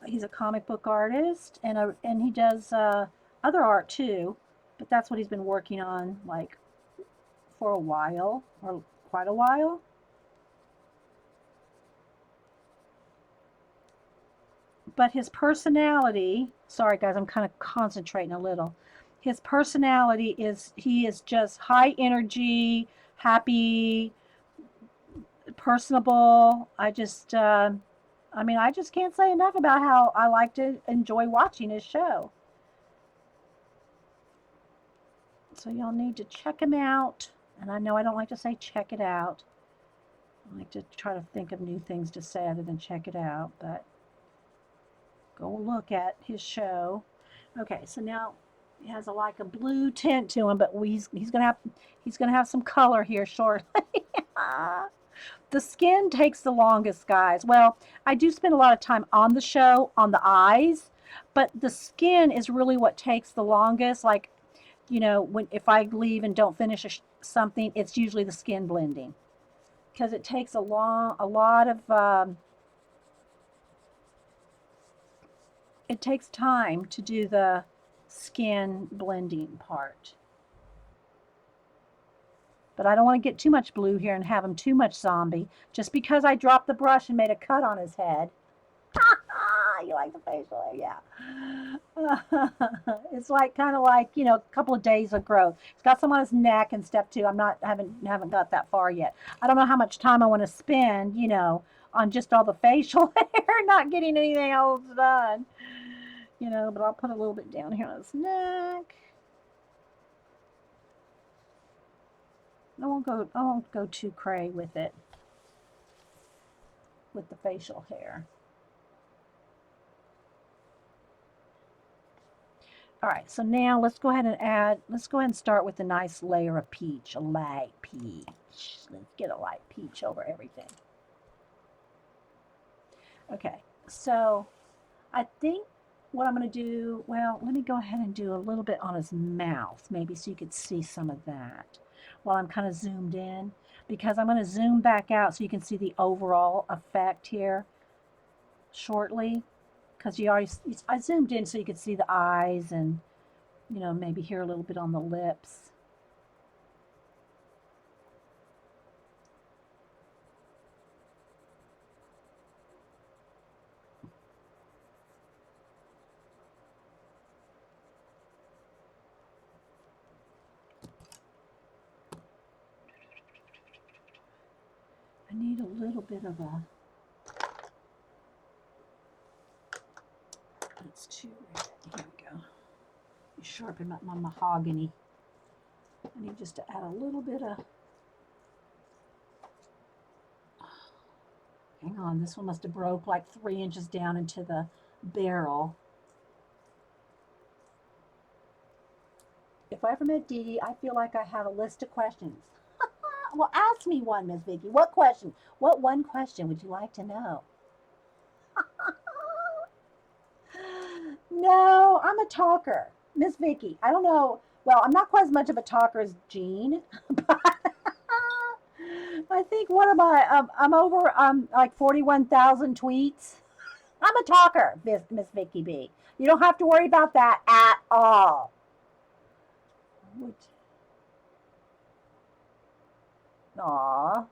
he's a comic book artist, and he does other art too, but that's what he's been working on like for a while, or quite a while. But his personality, sorry guys, I'm kind of concentrating a little. His personality is, he is just high energy, happy, personable. I mean, I just can't say enough about how I like to enjoy watching his show. So y'all need to check him out. And I know I don't like to say check it out. I like to try to think of new things to say other than check it out, but go look at his show. Okay, so now he has like a blue tint to him, but he's gonna have some color here shortly. The skin takes the longest, guys. Well, I do spend a lot of time on the show on the eyes, but the skin is really what takes the longest. Like, you know, when if I leave and don't finish something, it's usually the skin blending because it takes a lot of it takes time to do the skin blending part. But I don't want to get too much blue here and have him too much zombie. Just because I dropped the brush and made a cut on his head. You like the facial hair? Yeah. It's like kind of like, you know, a couple of days of growth. It's got some on his neck and step two. I'm not haven't got that far yet. I don't know how much time I want to spend, you know, on just all the facial hair, not getting anything else done. You know, but I'll put a little bit down here on his neck. I won't go too cray with it, with the facial hair. All right, so now let's go ahead and start with a nice layer of peach, a light peach. Let's get a light peach over everything. Okay, so I think what I'm going to do, well, let me go ahead and do a little bit on his mouth, maybe so you could see some of that while I'm kind of zoomed in, because I'm going to zoom back out so you can see the overall effect here shortly, because I zoomed in so you could see the eyes and, you know, maybe here a little bit on the lips. I need a little bit of a, that's too red. Here we go. Sharpen up my mahogany. I need just to add a little bit of, hang on, this one must have broke like 3 inches down into the barrel. If I ever met Dede, I feel like I have a list of questions. Well, ask me one, Miss Vicky. What question? What one question would you like to know? No, I'm a talker. Miss Vicky, I don't know. Well, I'm not quite as much of a talker as Jean, but I think what am I? I'm over like 41,000 tweets. I'm a talker, Miss Vicky B. You don't have to worry about that at all. Aw.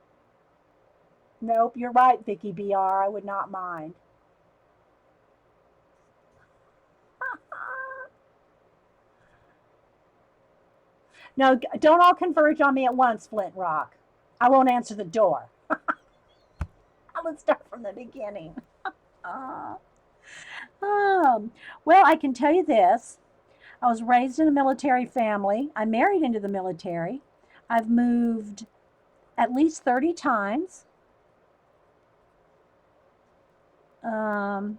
Nope, you're right, Vicky BR. I would not mind. No, don't all converge on me at once, Flint Rock. I won't answer the door. Let's start from the beginning. Uh, well, I can tell you this. I was raised in a military family. I married into the military. I've moved at least 30 times. Um,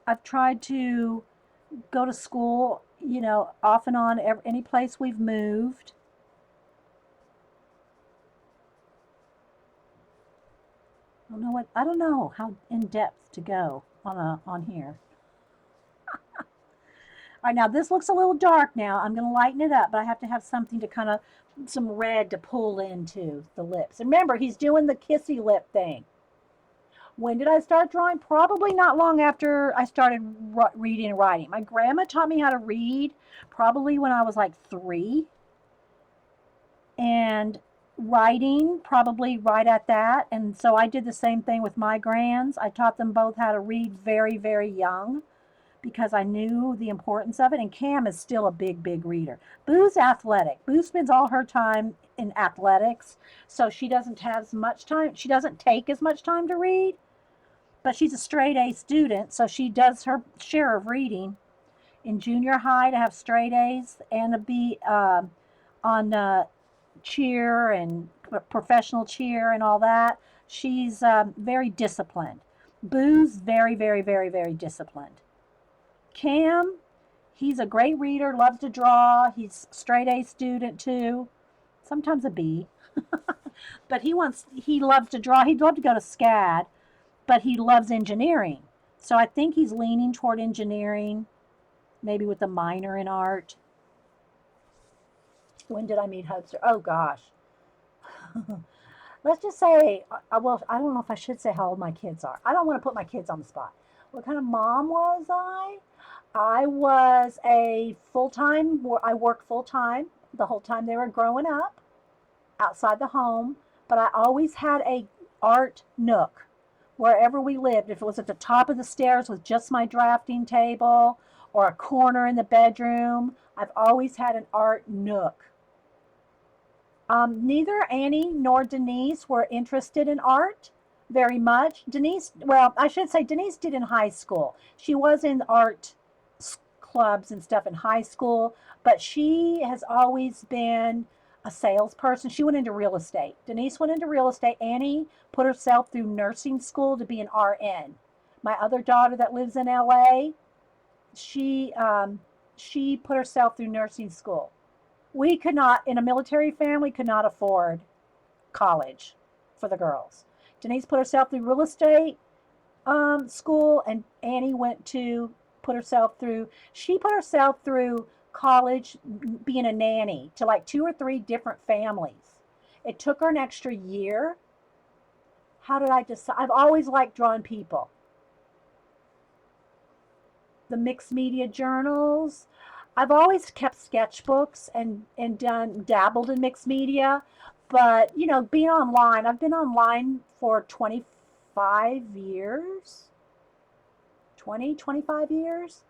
I've tried to go to school, off and on, any place we've moved. I don't know how in depth to go on here. All right, now this looks a little dark now. I'm going to lighten it up, but I have to have something to kind of, some red to pull into the lips. And remember, he's doing the kissy lip thing. When did I start drawing? Probably not long after I started reading and writing. My grandma taught me how to read probably when I was like 3, and writing probably right at that. And so I did the same thing with my grands. I taught them both how to read very, very young because I knew the importance of it. And Cam is still a big, big reader. Boo's athletic. Boo spends all her time in athletics, so she doesn't have as much time. She doesn't take as much time to read, but she's a straight A student, so she does her share of reading. In junior high, to have straight A's and to be on cheer and professional cheer and all that, she's very disciplined. Boo's very, very, very, very disciplined. Cam, he's a great reader, loves to draw. He's straight A student too, sometimes a B. But he loves to draw. He'd love to go to SCAD, but he loves engineering. So I think he's leaning toward engineering, maybe with a minor in art. When did I meet Hubster? Oh gosh. Let's just say, well, I don't know if I should say how old my kids are. I don't want to put my kids on the spot. What kind of mom was I? I was a full-time, I worked full-time the whole time they were growing up outside the home, but I always had a art nook wherever we lived. If it was at the top of the stairs with just my drafting table or a corner in the bedroom, I've always had an art nook. Neither Annie nor Denise were interested in art very much. Denise, well, I should say Denise did in high school. She was in art clubs and stuff in high school, but she has always been a salesperson. She went into real estate. Denise went into real estate. Annie put herself through nursing school to be an RN. My other daughter that lives in LA, she put herself through nursing school. We could not, in a military family, could not afford college for the girls. Denise put herself through real estate school, and Annie went to she put herself through college being a nanny to like 2 or 3 different families. It took her an extra year. How did I decide? I've always liked drawing people. The mixed media journals. I've always kept sketchbooks and dabbled in mixed media, but being online, I've been online for 25 years, 25 years,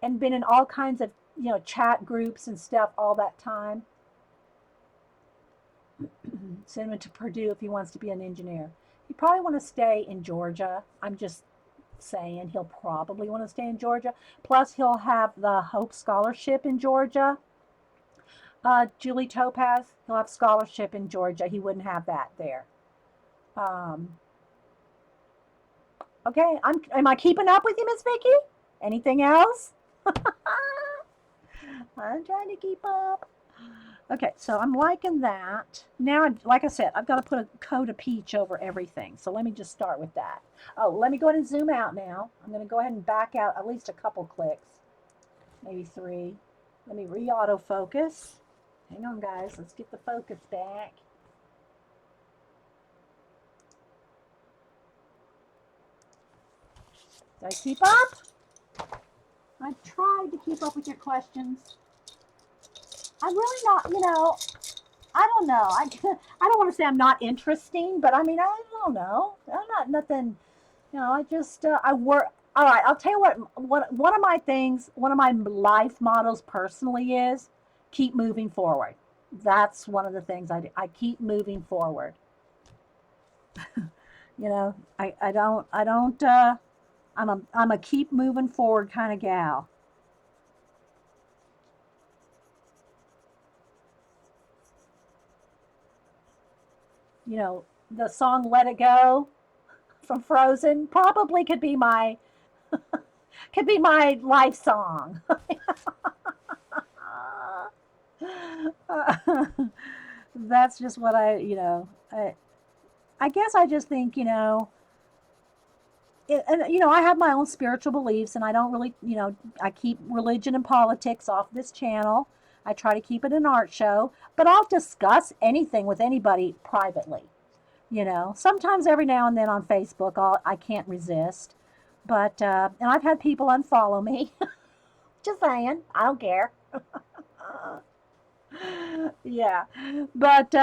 and been in all kinds of chat groups and stuff all that time. Send him to Purdue if he wants to be an engineer. He probably want to stay in Georgia. I'm just saying he'll probably want to stay in Georgia. Plus, he'll have the Hope Scholarship in Georgia. Julie Topaz, he'll have scholarship in Georgia. He wouldn't have that there. Um, okay, am I keeping up with you, Miss Vicky? Anything else? I'm trying to keep up. Okay, so I'm liking that. Now, like I said, I've got to put a coat of peach over everything. So let me just start with that. Oh, let me go ahead and zoom out now. I'm going to go ahead and back out at least a couple clicks, maybe 3. Let me re-autofocus. Hang on, guys. Let's get the focus back. Did I keep up? I tried to keep up with your questions. I'm really not, I don't know. I don't want to say I'm not interesting, but I mean, I don't know. I'm not nothing, I just, I work. All right, I'll tell you what, one of my things, one of my life mottos personally is keep moving forward. That's one of the things I do. I keep moving forward. I don't, I'm a keep moving forward kind of gal. The song Let It Go from Frozen probably could be my life song. That's just what I guess I just think, I have my own spiritual beliefs, and I don't really, I keep religion and politics off this channel. I try to keep it an art show, but I'll discuss anything with anybody privately. Sometimes every now and then on Facebook, I can't resist. But, and I've had people unfollow me. Just saying, I don't care. Yeah. But,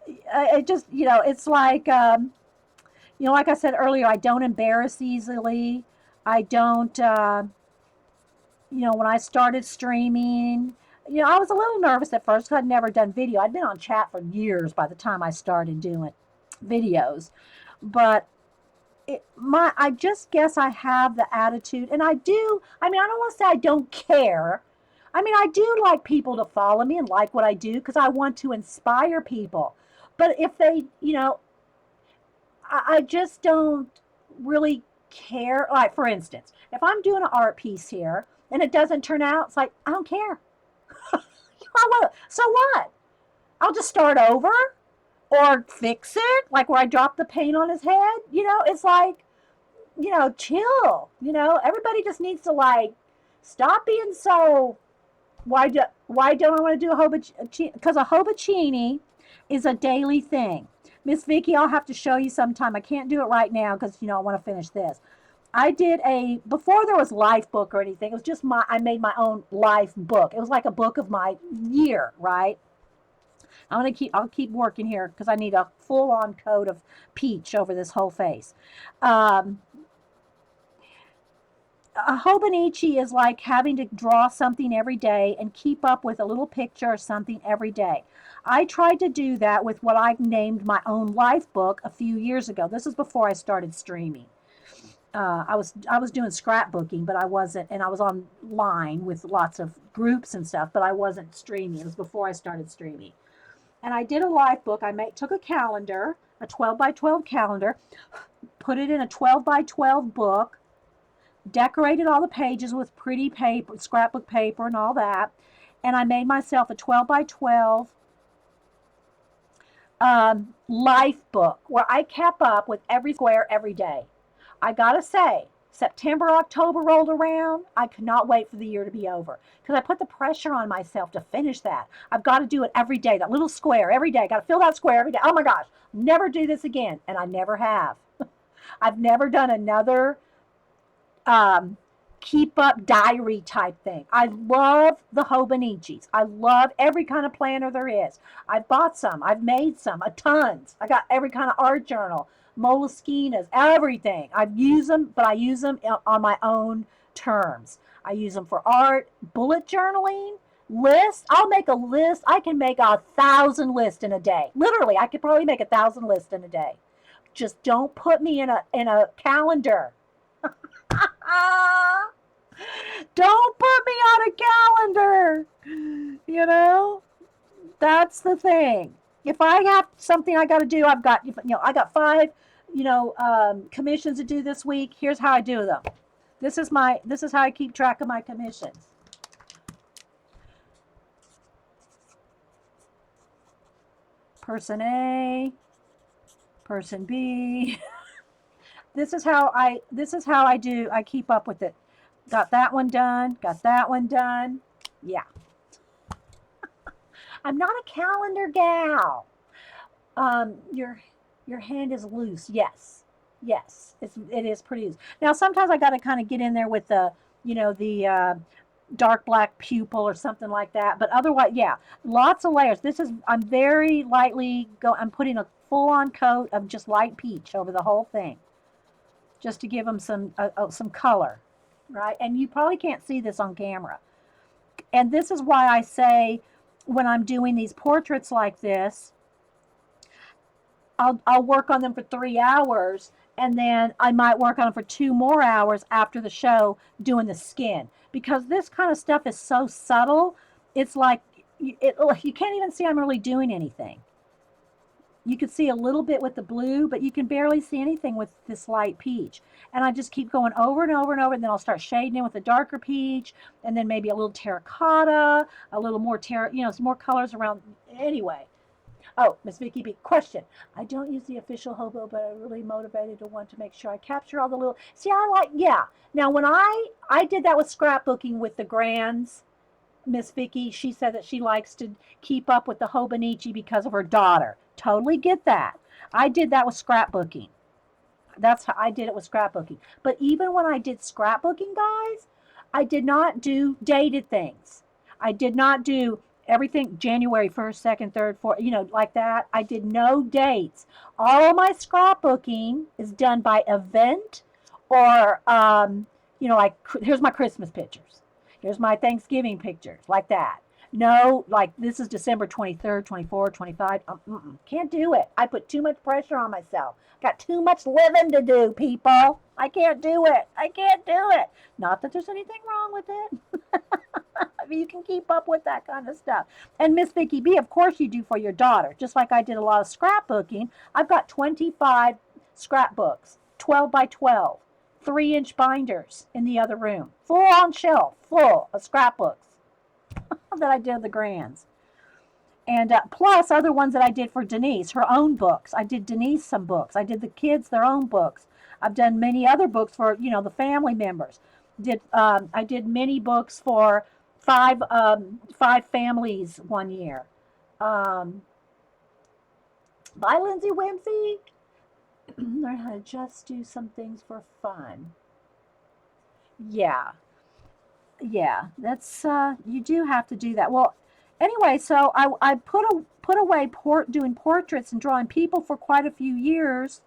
it just, it's like, like I said earlier, I don't embarrass easily. I don't, when I started streaming, I was a little nervous at first because I'd never done video. I'd been on chat for years by the time I started doing videos. But I just guess I have the attitude, and I do. I mean, I don't want to say I don't care. I mean, I do like people to follow me and like what I do because I want to inspire people. But if they, I just don't really care. Like, for instance, if I'm doing an art piece here and it doesn't turn out, it's like, I don't care. So what? I'll just start over or fix it, like where I dropped the paint on his head. It's like, chill. Everybody just needs to like stop being so. Why don't I want to do a hobaccini? Because a hobaccini is a daily thing. Miss Vicky, I'll have to show you sometime. I can't do it right now because I want to finish this. I did before there was life book or anything. It was just I made my own life book. It was like a book of my year, right? I'll keep working here because I need a full on coat of peach over this whole face. Um, a hobonichi is like having to draw something every day and keep up with a little picture or something every day. I tried to do that with what I named my own life book a few years ago. This is before I started streaming. I was doing scrapbooking, but I wasn't, and I was online with lots of groups and stuff, but I wasn't streaming. It was before I started streaming, and I did a life book. Took a calendar, a 12 by 12 calendar, put it in a 12 by 12 book, decorated all the pages with pretty paper, scrapbook paper, and all that, and I made myself a 12 by 12 life book where I kept up with every square every day. I gotta say, September, October rolled around. I could not wait for the year to be over because I put the pressure on myself to finish that. I've got to do it every day, that little square every day. Got to fill that square every day. Oh my gosh, never do this again. And I never have. I've never done another um, keep up diary type thing. I love the Hobonichis. I love every kind of planner there is. I've bought some. I've made some. A tons. I got every kind of art journal, Moleskina's, everything. I've used them, but I use them on my own terms. I use them for art, bullet journaling, List. I'll make a list. I can make 1,000 lists in a day. Literally, I could probably make 1,000 lists in a day. Just don't put me in a calendar. Ah, don't put me on a calendar. You know, that's the thing. If I have something I got to do, I got five, commissions to do this week. Here's how I do them. This is how I keep track of my commissions. Person A, person B. I keep up with it. Got that one done, got that one done. Yeah. I'm not a calendar gal. Your hand is loose. Yes. Yes. It is pretty loose. Now sometimes I gotta kind of get in there with the dark black pupil or something like that. But otherwise, yeah, lots of layers. I'm very I'm putting a full on coat of just light peach over the whole thing, just to give them some color, right? And you probably can't see this on camera. And this is why I say when I'm doing these portraits like this, I'll work on them for 3 hours, and then I might work on them for 2 more hours after the show doing the skin, because this kind of stuff is so subtle. It's like you can't even see I'm really doing anything. You could see a little bit with the blue, but you can barely see anything with this light peach. And I just keep going over and over and over, and then I'll start shading in with a darker peach, and then maybe a little terracotta, a little more some more colors around. Anyway. Oh, Miss Vicky B. Question. I don't use the official hobo, but I'm really motivated to want to make sure I capture all the little. See, yeah. Now, when I did that with scrapbooking with the grands, Miss Vicky, she said that she likes to keep up with the Hobonichi because of her daughter. Totally get that. I did that with scrapbooking. That's how I did it with scrapbooking. But even when I did scrapbooking, guys, I did not do dated things. I did not do everything January 1st, 2nd, 3rd, 4th, like that. I did no dates. All of my scrapbooking is done by event, or, like here's my Christmas pictures. Here's my Thanksgiving pictures, like that. No, like this is December 23rd, 24th, 25. Can't do it. I put too much pressure on myself. Got too much living to do, people. I can't do it. I can't do it. Not that there's anything wrong with it. I mean, you can keep up with that kind of stuff. And Miss Vicky B, of course you do for your daughter. Just like I did a lot of scrapbooking. I've got 25 scrapbooks, 12 by 12, 3-inch binders in the other room. Full on shelf, full of scrapbooks that I did the grands. And plus other ones that I did for Denise, her own books. I did Denise some books. I did the kids their own books. I've done many other books for, the family members. I did many books for five families one year. Bye, Lindsay Whimsy. Learn how to just do some things for fun. Yeah, yeah. That's you do have to do that. Well, anyway, so I put away doing portraits and drawing people for quite a few years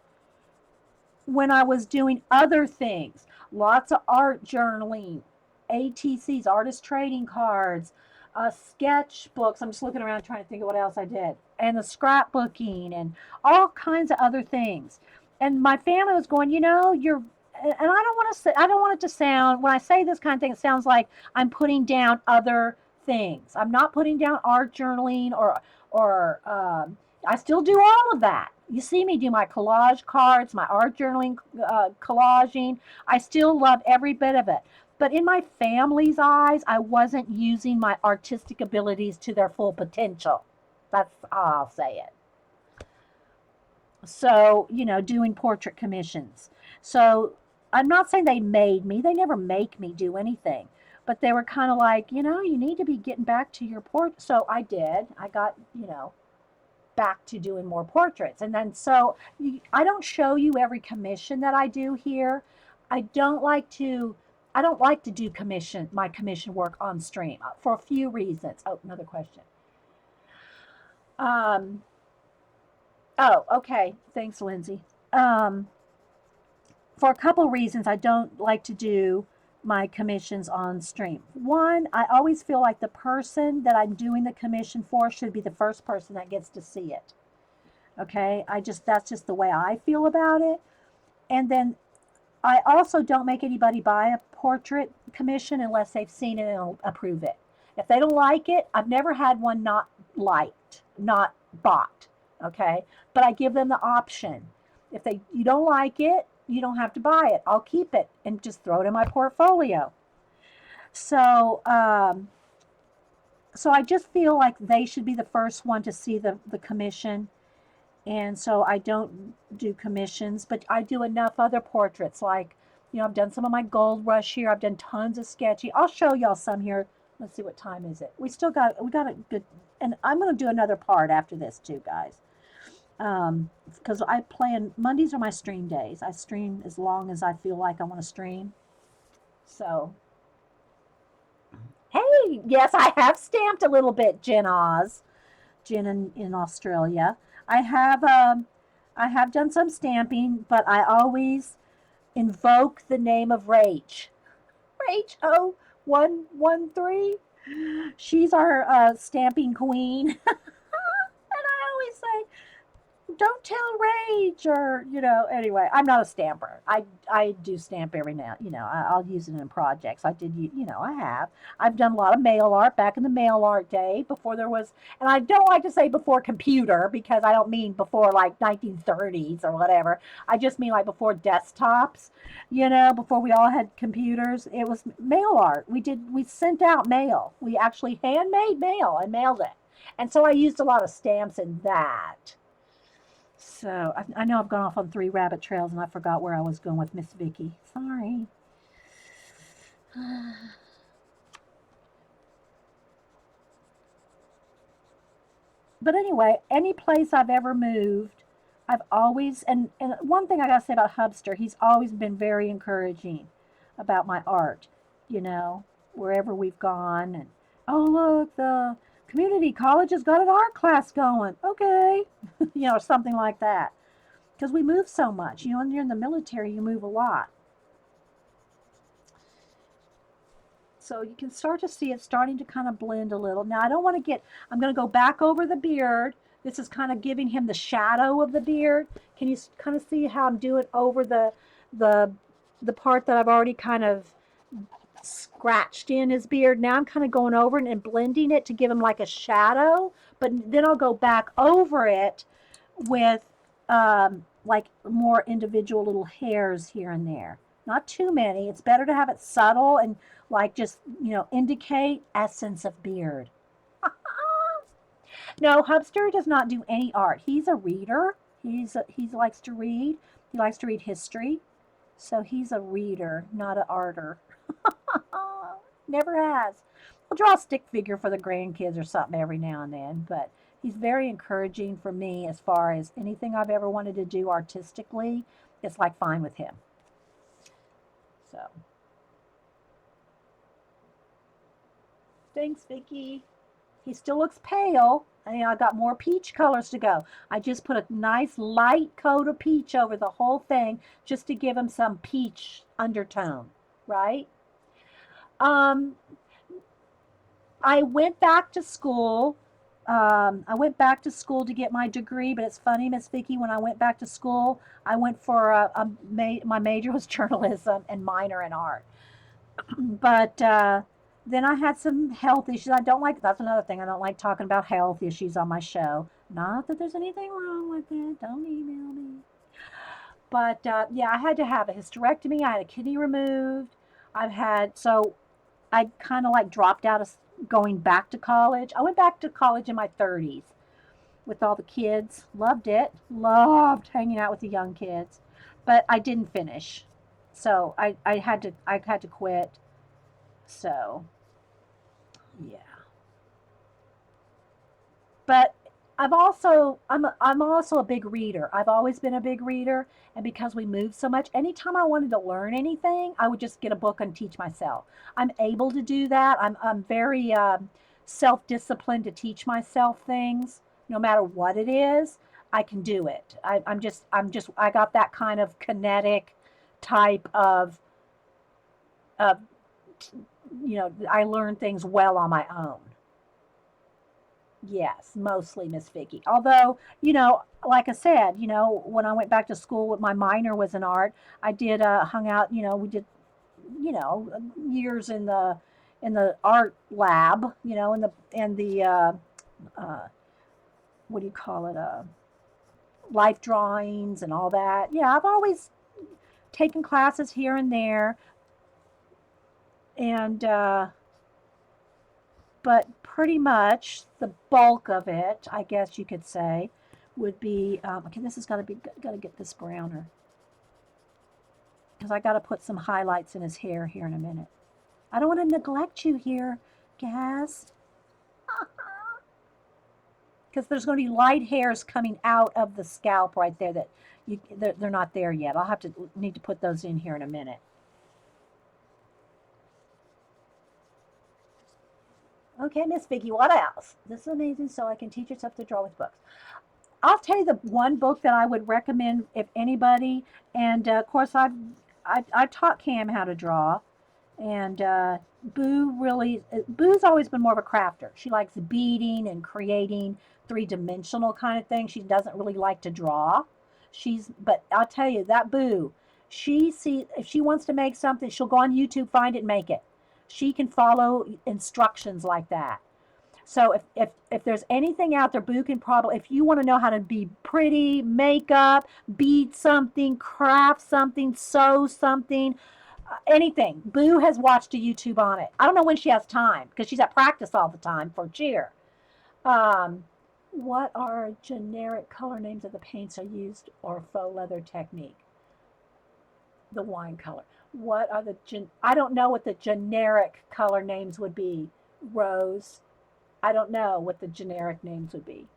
when I was doing other things. Lots of art journaling, ATCs, artist trading cards, sketchbooks. I'm just looking around trying to think of what else I did. And the scrapbooking and all kinds of other things. And my family was going, you're, and I don't want it to sound, when I say this kind of thing, it sounds like I'm putting down other things. I'm not putting down art journaling or I still do all of that. You see me do my collage cards, my art journaling, collaging. I still love every bit of it. But in my family's eyes, I wasn't using my artistic abilities to their full potential. That's how I'll say it. So, doing portrait commissions. So I'm not saying they made me. They never make me do anything. But they were kind of like, you need to be getting back to your portrait. So I did. I got, back to doing more portraits. And then I don't show you every commission that I do here. I don't like to do my commission work on stream for a few reasons. Oh, another question. Um, oh, okay. Thanks, Lindsay. For a couple reasons, I don't like to do my commissions on stream. One, I always feel like the person that I'm doing the commission for should be the first person that gets to see it. Okay, that's just the way I feel about it. And then I also don't make anybody buy a portrait commission unless they've seen it and approve it. If they don't like it, I've never had one not liked, not bought. Okay, but I give them the option. If you don't like it, you don't have to buy it. I'll keep it and just throw it in my portfolio. So, so I just feel like they should be the first one to see the commission. And so I don't do commissions, but I do enough other portraits. Like, I've done some of my gold rush here. I've done tons of sketchy. I'll show y'all some here. Let's see, what time is it? We got a good, and I'm going to do another part after this too, guys. Because I plan, Mondays are my stream days. I stream as long as I feel like I want to stream. So, hey, yes, I have stamped a little bit, Jen Oz. Jen in Australia. I have done some stamping, but I always invoke the name of Rach. Rach 0113. She's our stamping queen. And I always say, don't tell Rage, or anyway, I'm not a stamper. I do stamp every now, I'll use it in projects. I've done a lot of mail art back in the mail art day, before there was, and I don't like to say before computer, because I don't mean before like 1930s or whatever. I just mean like before desktops, before we all had computers. It was mail art. We sent out mail. We actually handmade mail and mailed it. And so I used a lot of stamps in that. So I know I've gone off on 3 rabbit trails and I forgot where I was going with Miss Vicky. Sorry. But anyway, any place I've ever moved, I've always, and one thing I gotta say about Hubster, he's always been very encouraging about my art, wherever we've gone. And, oh, look, the community college has got an art class going. Okay. Something like that. Because we move so much. When you're in the military, you move a lot. So you can start to see it starting to kind of blend a little. Now, I'm going to go back over the beard. This is kind of giving him the shadow of the beard. Can you kind of see how I'm doing over the, the part that I've already kind of scratched in his beard? Now I'm kind of going over it and blending it to give him like a shadow, but then I'll go back over it with like more individual little hairs here and there. Not too many. It's better to have it subtle and like just, indicate essence of beard. No, Hubster does not do any art. He's a reader. He likes to read. He likes to read history. So he's a reader, not an arter. Never has. I'll draw a stick figure for the grandkids or something every now and then, but he's very encouraging for me as far as anything I've ever wanted to do artistically. It's like fine with him. So, thanks, Vicky. He still looks pale. I got more peach colors to go. I just put a nice light coat of peach over the whole thing just to give him some peach undertone, right? Um, I went back to school. I went back to school to get my degree, but it's funny, Miss Vicky, when I went back to school, I went for my major was journalism and minor in art. But then I had some health issues. That's another thing. I don't like talking about health issues on my show. Not that there's anything wrong with it. Don't email me. But yeah, I had to have a hysterectomy. I had a kidney removed. So I kind of like dropped out of going back to college. I went back to college in my 30s with all the kids. Loved it. Loved hanging out with the young kids. But I didn't finish. So I had to quit. So yeah. But I'm also a big reader. I've always been a big reader, and because we move so much, anytime I wanted to learn anything, I would just get a book and teach myself. I'm able to do that. I'm very self-disciplined to teach myself things, no matter what it is. I can do it. I got that kind of kinetic type of I learn things well on my own. Yes, mostly Miss Vicky. Although, like I said, when I went back to school, my minor was in art. I did hung out. We did, years in the art lab. In the uh, what do you call it? Life drawings and all that. Yeah, I've always taken classes here and there, and but pretty much the bulk of it, I guess you could say, would be okay. This has got to get this browner because I got to put some highlights in his hair here in a minute. I don't want to neglect you here, Gaz, because there's going to be light hairs coming out of the scalp right there that they're not there yet. I'll need to put those in here in a minute. Okay, Miss Vicky, what else? This is amazing. So I can teach yourself to draw with books. I'll tell you the one book that I would recommend if anybody, and of course I taught Cam how to draw, and Boo's always been more of a crafter. She likes beading and creating three-dimensional kind of things. She doesn't really like to draw. But I'll tell you that Boo, if she wants to make something, she'll go on YouTube, find it, and make it. She can follow instructions like that. So if there's anything out there, Boo can probably, if you want to know how to be pretty, makeup, bead something, craft something, sew something, anything, Boo has watched a YouTube on it. I don't know when she has time because she's at practice all the time for cheer. Um, what are generic color names of the paints I used or faux leather technique? The wine color. What are I don't know what the generic color names would be. Rose. I don't know what the generic names would be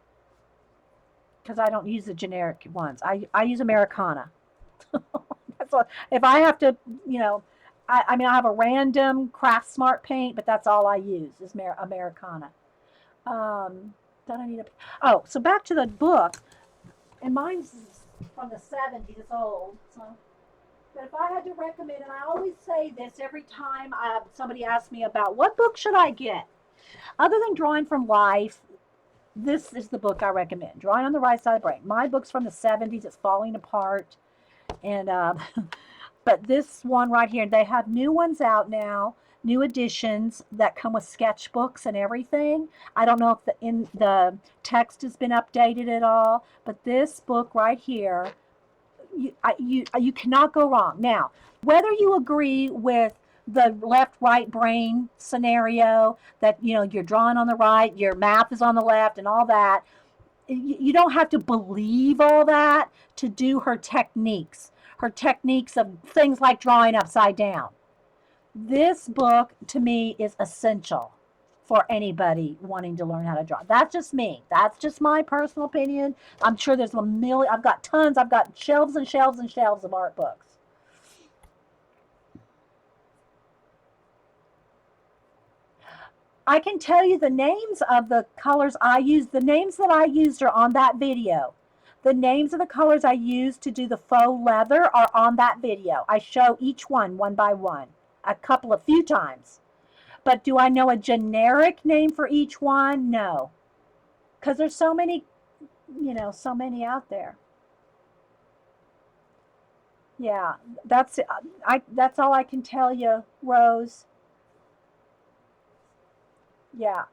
because I don't use the generic ones. I use Americana. That's what, if I have to, I mean, I have a random Craft Smart paint, but that's all I use is Americana. Don't I need a? Oh, so back to the book, and mine's from the 70s. It's old, so. But if I had to recommend, and I always say this every time somebody asks me about what book should I get, other than Drawing from Life, this is the book I recommend. Drawing on the Right Side of the Brain. My book's from the 70s. It's falling apart. And but this one right here, they have new ones out now, new editions that come with sketchbooks and everything. I don't know if the text has been updated at all, but this book right here, you cannot go wrong. Now, whether you agree with the left right brain scenario that you're drawing on the right, your math is on the left, and all that, you don't have to believe all that to do her techniques of things like drawing upside down. This book to me is essential for anybody wanting to learn how to draw. That's just me. That's just my personal opinion. I'm sure there's a million. I've got tons. I've got shelves and shelves and shelves of art books. I can tell you the names of the colors I use. The names that I used are on that video. The names of the colors I used to do the faux leather are on that video. I show each one by one, a few times. But do I know a generic name for each one? No. Because there's so many, so many out there. Yeah, that's all I can tell you, Rose. Yeah.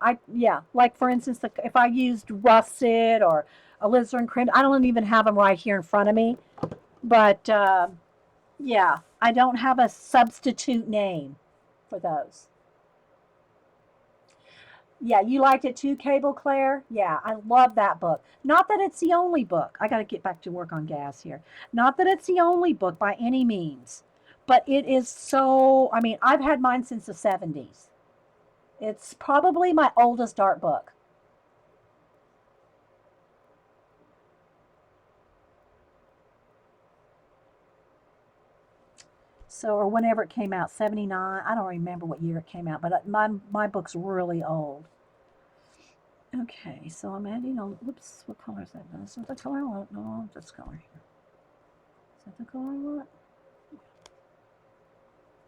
Like for instance, if I used russet or alizarin crimson, I don't even have them right here in front of me. But yeah, I don't have a substitute name for those. Yeah, you liked it too, Cable Claire? Yeah, I love that book. Not that it's the only book. I got to get back to work on gas here. Not that it's the only book by any means, but it is so. I mean, I've had mine since the 70s. It's probably my oldest art book. So, or whenever it came out, 79. I don't remember what year it came out, but my book's really old. Okay, so I'm adding a, whoops, what color is that? Is that the color I want? No, this color here. Is that the color I want?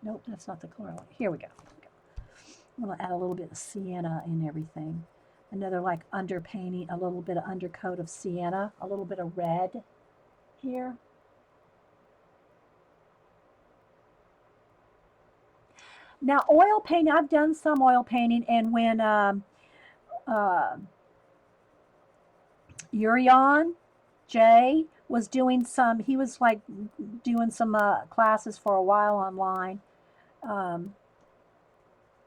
Nope, that's not the color. Here we go. I'm going to add a little bit of sienna in everything. Another like underpainting, a little bit of undercoat of sienna, a little bit of red here. Now, oil painting, I've done some oil painting, and when uh, Urion Jay was doing some, he was like doing some classes for a while online. Um,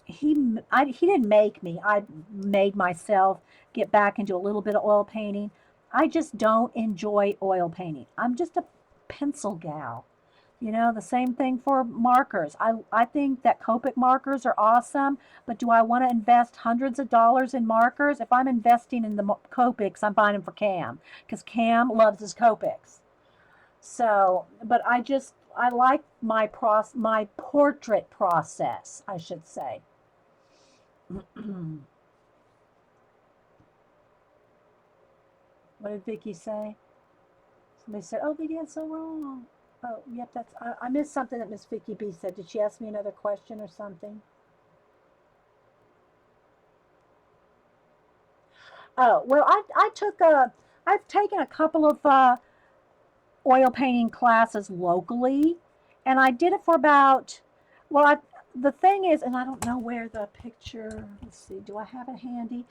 he didn't make me. I made myself get back into a little bit of oil painting. I just don't enjoy oil painting. I'm just a pencil gal. You know, the same thing for markers. I think that Copic markers are awesome, but do I want to invest hundreds of dollars in markers? If I'm investing in the Copics, I'm buying them for Cam because Cam loves his Copics. So, but I like my portrait process, I should say. What did Vicky say? Somebody said, "Oh, Vicky, that's so wrong." Oh, yep, I missed something that Miss Vicky B said. Did she ask me another question or something? Oh, well, I've taken a couple of oil painting classes locally, and I did it for about, well, the thing is, and I don't know where the picture, let's see, do I have it handy?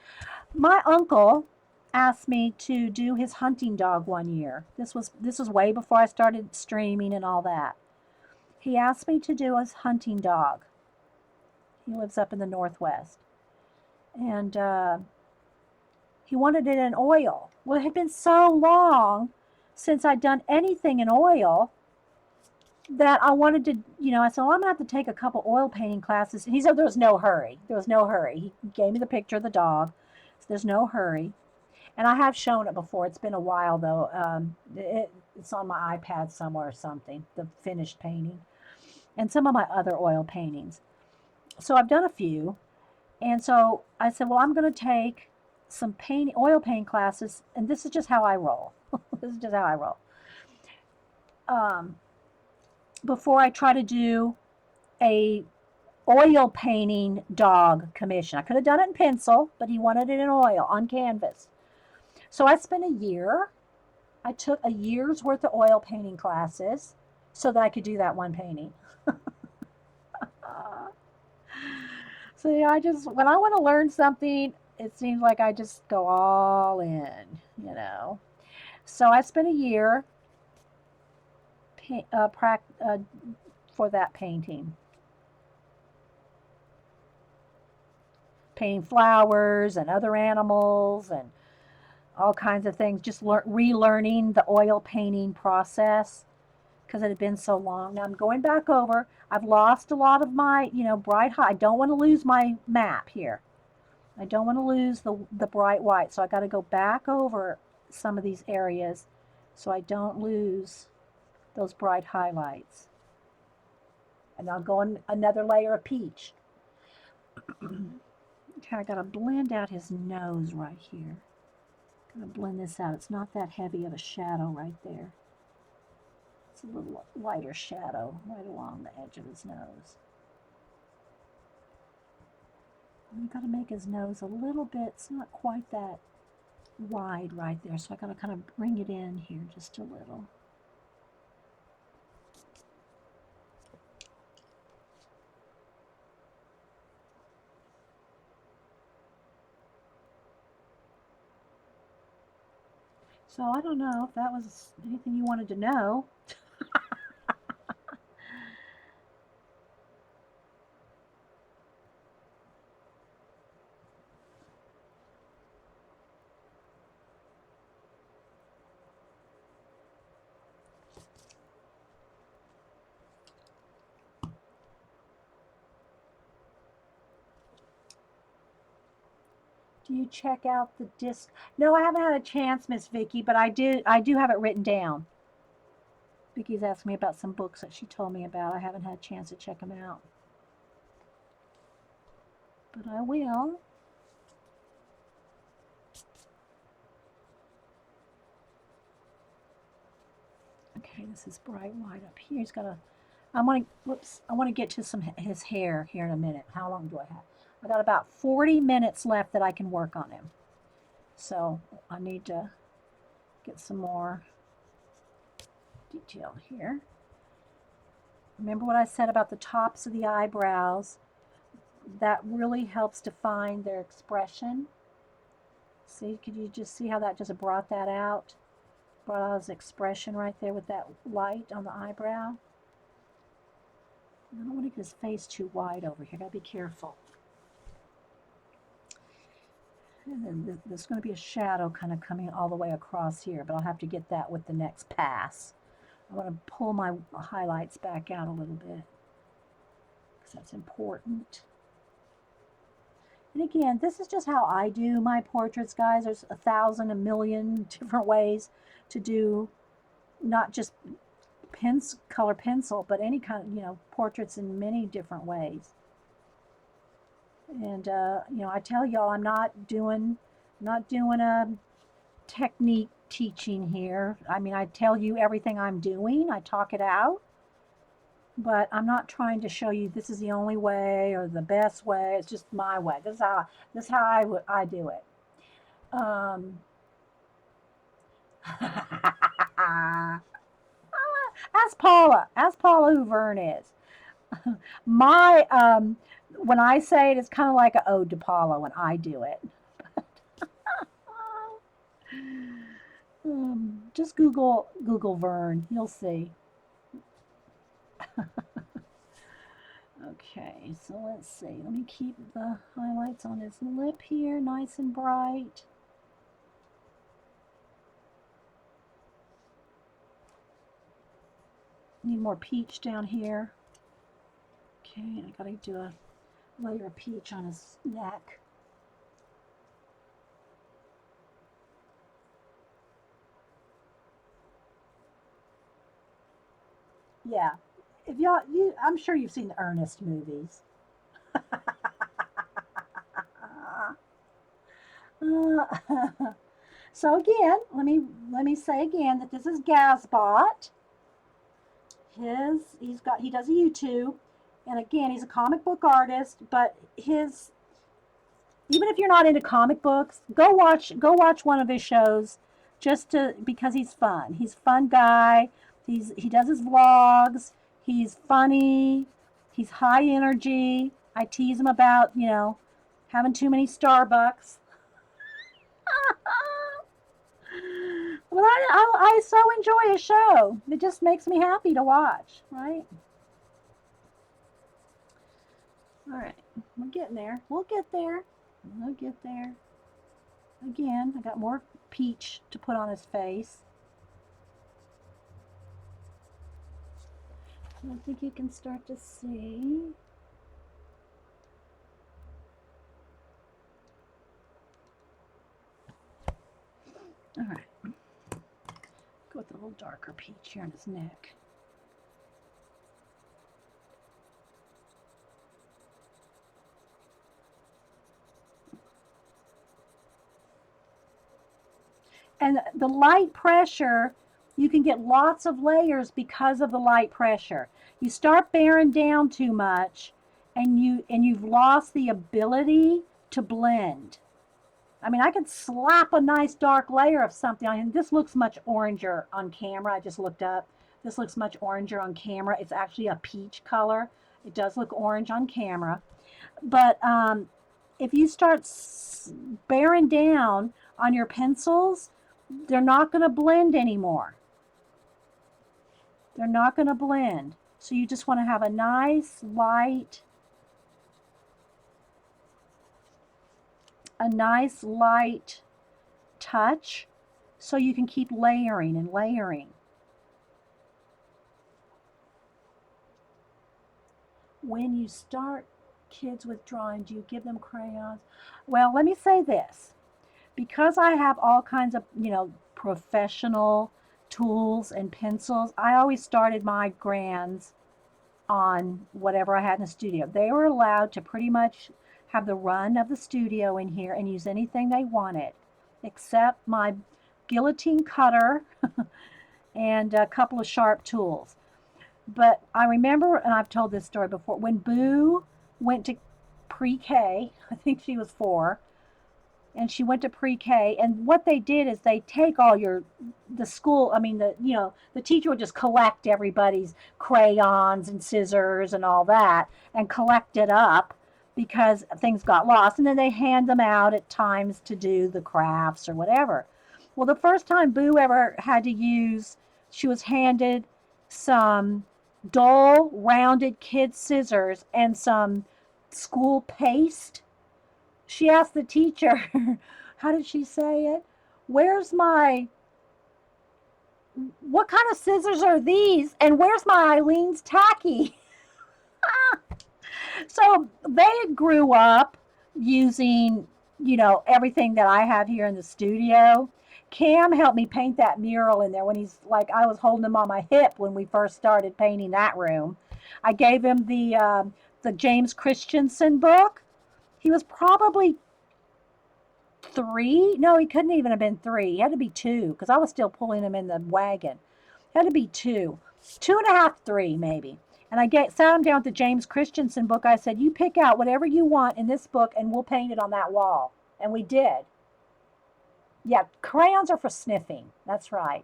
My uncle asked me to do his hunting dog one year. This was way before I started streaming and all that. He asked me to do his hunting dog. He lives up in the Northwest. And he wanted it in oil. Well, it had been so long since I'd done anything in oil that I wanted to, I said, well, I'm going to have to take a couple oil painting classes. And he said there was no hurry. There was no hurry. He gave me the picture of the dog. So there's no hurry. And I have shown it before. It's been a while, though. It's on my iPad somewhere or something, the finished painting. And some of my other oil paintings. So I've done a few. And so I said, well, I'm going to take some oil paint classes, and this is just how I roll. This is just how I roll. Um, Before I try to do a oil painting dog commission. I could have done it in pencil, but he wanted it in oil on canvas. So I spent a year. I took a year's worth of oil painting classes so that I could do that one painting. So yeah, when I want to learn something, it seems like I just go all in. So I spent a year for that painting flowers and other animals and all kinds of things, just relearning the oil painting process because it had been so long. Now I'm going back over. I've lost a lot of my, bright high. I don't want to lose my map here. I don't want to lose the bright white. So I got to go back over some of these areas so I don't lose those bright highlights. And I'll go on another layer of peach. Okay, I got to blend out his nose right here. Gonna blend this out. It's not that heavy of a shadow right there. It's a little lighter shadow right along the edge of his nose. I've got to make his nose a little bit, it's not quite that wide right there, so I got to kind of bring it in here just a little. So I don't know if that was anything you wanted to know. Do you check out the disc? No, I haven't had a chance, Miss Vicky, but I do have it written down. Vicky's asked me about some books that she told me about. I haven't had a chance to check them out. But I will. Okay, this is bright white up here. He's got I want to, whoops, I want to get to his hair here in a minute. How long do I have? I got about 40 minutes left that I can work on him. So I need to get some more detail here. Remember what I said about the tops of the eyebrows? That really helps define their expression. See, could you just see how that just brought that out? Brought out his expression right there with that light on the eyebrow. I don't want to get his face too wide over here. Gotta be careful. And then there's going to be a shadow kind of coming all the way across here, but I'll have to get that with the next pass. I want to pull my highlights back out a little bit because that's important. And again, this is just how I do my portraits, guys. There's 1,000, a million different ways to do not just color pencil, but any kind of, portraits in many different ways. And, I tell y'all, I'm not doing a technique teaching here. I mean, I tell you everything I'm doing. I talk it out. But I'm not trying to show you this is the only way or the best way. It's just my way. This is how I do it. Ask Paula. Ask Paula who Vern is. My when I say it, it's kind of like an ode to Paula when I do it. Just Google Vern. You'll see. Okay, so let's see. Let me keep the highlights on his lip here nice and bright. Need more peach down here. Okay, I gotta do a layer of peach on his neck. Yeah. If y'all, I'm sure you've seen the Ernest movies. So again, let me say again that this is Gazbot. He does a YouTube, and again, he's a comic book artist. But even if you're not into comic books, go watch one of his shows, because he's fun. He's a fun guy. He does his vlogs. He's funny. He's high energy. I tease him about, having too many Starbucks. Well, I so enjoy his show. It just makes me happy to watch, right? All right. We're getting there. We'll get there. We'll get there. Again, I got more peach to put on his face. I think you can start to see. All right. Go with a little darker peach here on his neck. And the light pressure, you can get lots of layers because of the light pressure. You start bearing down too much, and you've lost the ability to blend. I mean, I could slap a nice dark layer of something on, and this looks much oranger on camera. I just looked up. This looks much oranger on camera. It's actually a peach color. It does look orange on camera. But if you start bearing down on your pencils, they're not going to blend anymore. They're not going to blend. So you just want to have a nice light touch so you can keep layering and layering. When you start kids with drawing, do you give them crayons? Well, let me say this. Because I have all kinds of, professional tools and pencils, I always started my grands on whatever I had in the studio. They were allowed to pretty much have the run of the studio in here and use anything they wanted, except my guillotine cutter and a couple of sharp tools. But I remember, and I've told this story before, when Boo went to pre-K, I think she was 4, and she went to pre-K, and what they did is they take all the school, I mean, the teacher would just collect everybody's crayons and scissors and all that and collect it up because things got lost, and then they hand them out at times to do the crafts or whatever. Well, the first time Boo ever had to use, she was handed some dull rounded kid scissors and some school paste. She asked the teacher, how did she say it? Where's my, what kind of scissors are these? And where's my Eileen's tacky? So they grew up using, everything that I have here in the studio. Cam helped me paint that mural in there when he's like, I was holding him on my hip when we first started painting that room. I gave him the James Christensen book. He was probably 3. No, he couldn't even have been 3. He had to be 2 because I was still pulling him in the wagon. He had to be 2, 2.5, 3 maybe. And sat him down with the James Christensen book. I said, "You pick out whatever you want in this book, and we'll paint it on that wall." And we did. Yeah, crayons are for sniffing. That's right.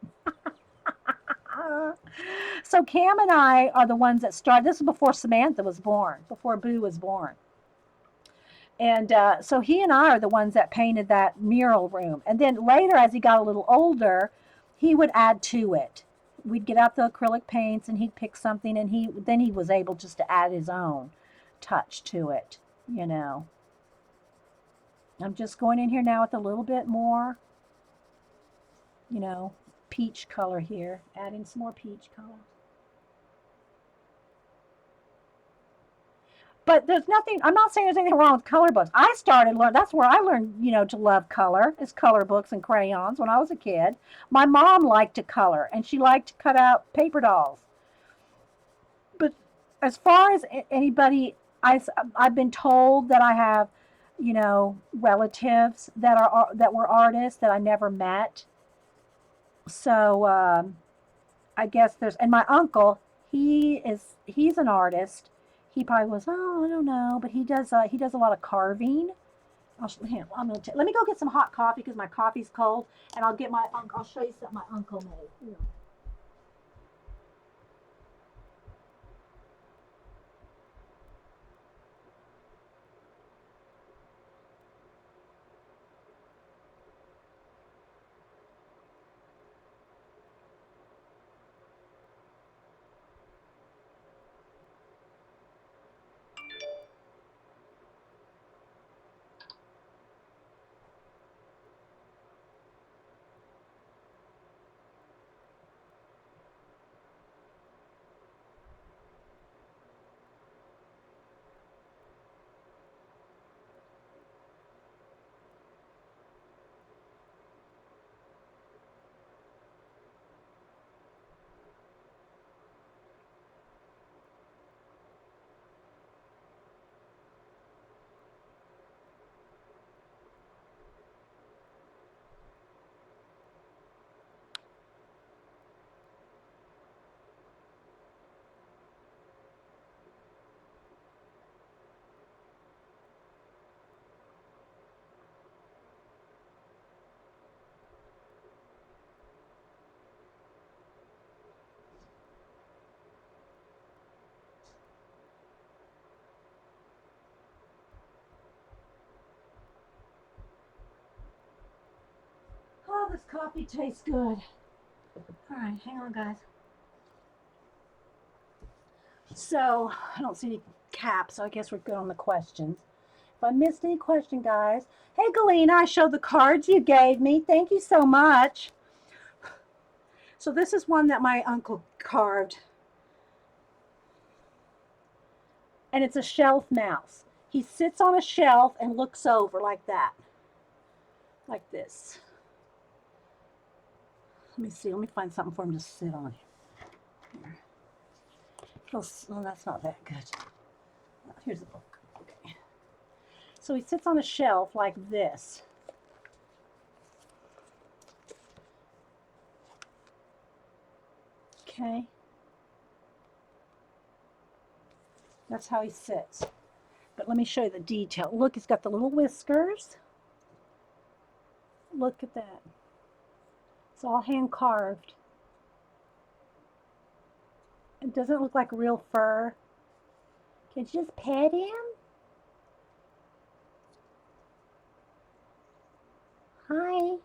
So Cam and I are the ones that started. This is before Samantha was born, before Boo was born. And so he and I are the ones that painted that mural room. And then later, as he got a little older, he would add to it. We'd get out the acrylic paints and he'd pick something, and then he was able just to add his own touch to it, you know. I'm just going in here now with a little bit more, you know, peach color here, adding some more peach color. But there's nothing, I'm not saying there's anything wrong with color books. I started learn that's where I learned, to love color, is color books and crayons when I was a kid. My mom liked to color and she liked to cut out paper dolls. But as far as anybody, I've been told that I have, relatives that were artists that I never met. So I guess and my uncle, he's an artist. He probably was, oh, I don't know, but he does a lot of carving. Let me go get some hot coffee because my coffee's cold, and I'll show you something my uncle made. Yeah. Oh, this coffee tastes good. All right, hang on, guys. So I don't see any caps, so I guess we're good on the questions. If I missed any question, guys. Hey, Galena, I showed the cards you gave me. Thank you so much. So this is one that my uncle carved, and it's a shelf mouse. He sits on a shelf and looks over like that, like this. Let me see. Let me find something for him to sit on. Here. Oh, that's not that good. Here's the book. Okay. So he sits on a shelf like this. Okay. That's how he sits. But let me show you the detail. Look, he's got the little whiskers. Look at that. It's all hand carved. It doesn't look like real fur. Can you just pet him? Hi.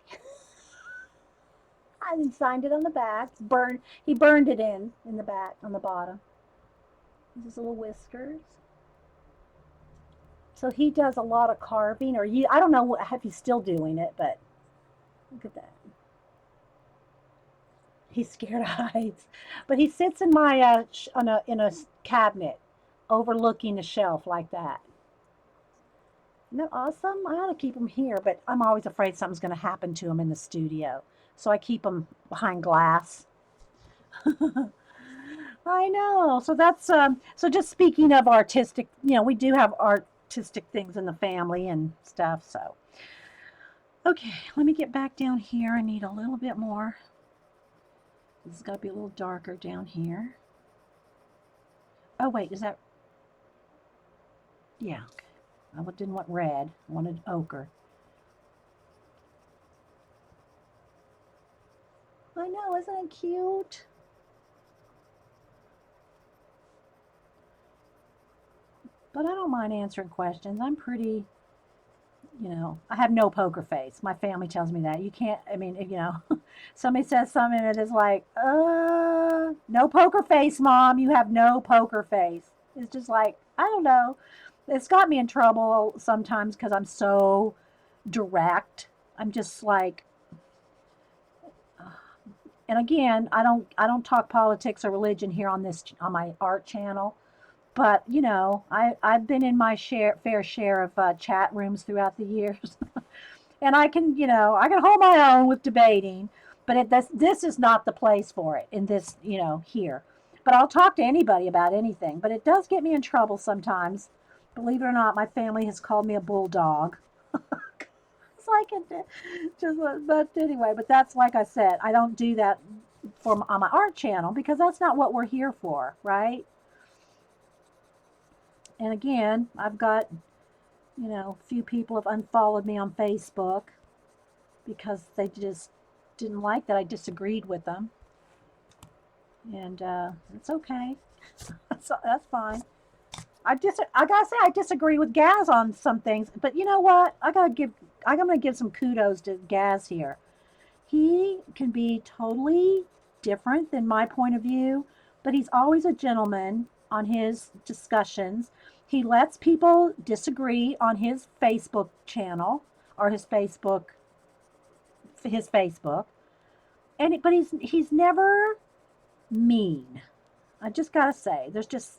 I signed it on the back. He burned it in the back, on the bottom. His little whiskers. So he does a lot of carving, or I don't know if he's still doing it, but look at that. He's scared of heights, but he sits in my in a cabinet, overlooking the shelf like that. Isn't that awesome? I ought to keep him here, but I'm always afraid something's going to happen to him in the studio, so I keep him behind glass. I know. So that's so just speaking of artistic, we do have artistic things in the family and stuff. So okay, let me get back down here. I need a little bit more. This has got to be a little darker down here. Oh wait, is that? Yeah. Okay. I didn't want red. I wanted ochre. I know, isn't it cute? But I don't mind answering questions. I'm pretty, I have no poker face. My family tells me that. You can't, somebody says something that is like, no poker face, Mom. You have no poker face. It's just like, I don't know. It's got me in trouble sometimes because I'm so direct. I'm just like, and again, I don't talk politics or religion here on my art channel. But I've been in my fair share of chat rooms throughout the years, and I can hold my own with debating. But this is not the place for it in this here. But I'll talk to anybody about anything. But it does get me in trouble sometimes. Believe it or not, my family has called me a bulldog. It's like but anyway. But that's, like I said, I don't do that on my art channel because that's not what we're here for, right? And again, I've got, a few people have unfollowed me on Facebook because they just didn't like that I disagreed with them. And it's okay. That's fine. I gotta say I disagree with Gaz on some things, but you know what? I'm gonna give some kudos to Gaz here. He can be totally different than my point of view, but he's always a gentleman on his discussions. He lets people disagree on his Facebook channel or his Facebook, but he's never mean. I just gotta say,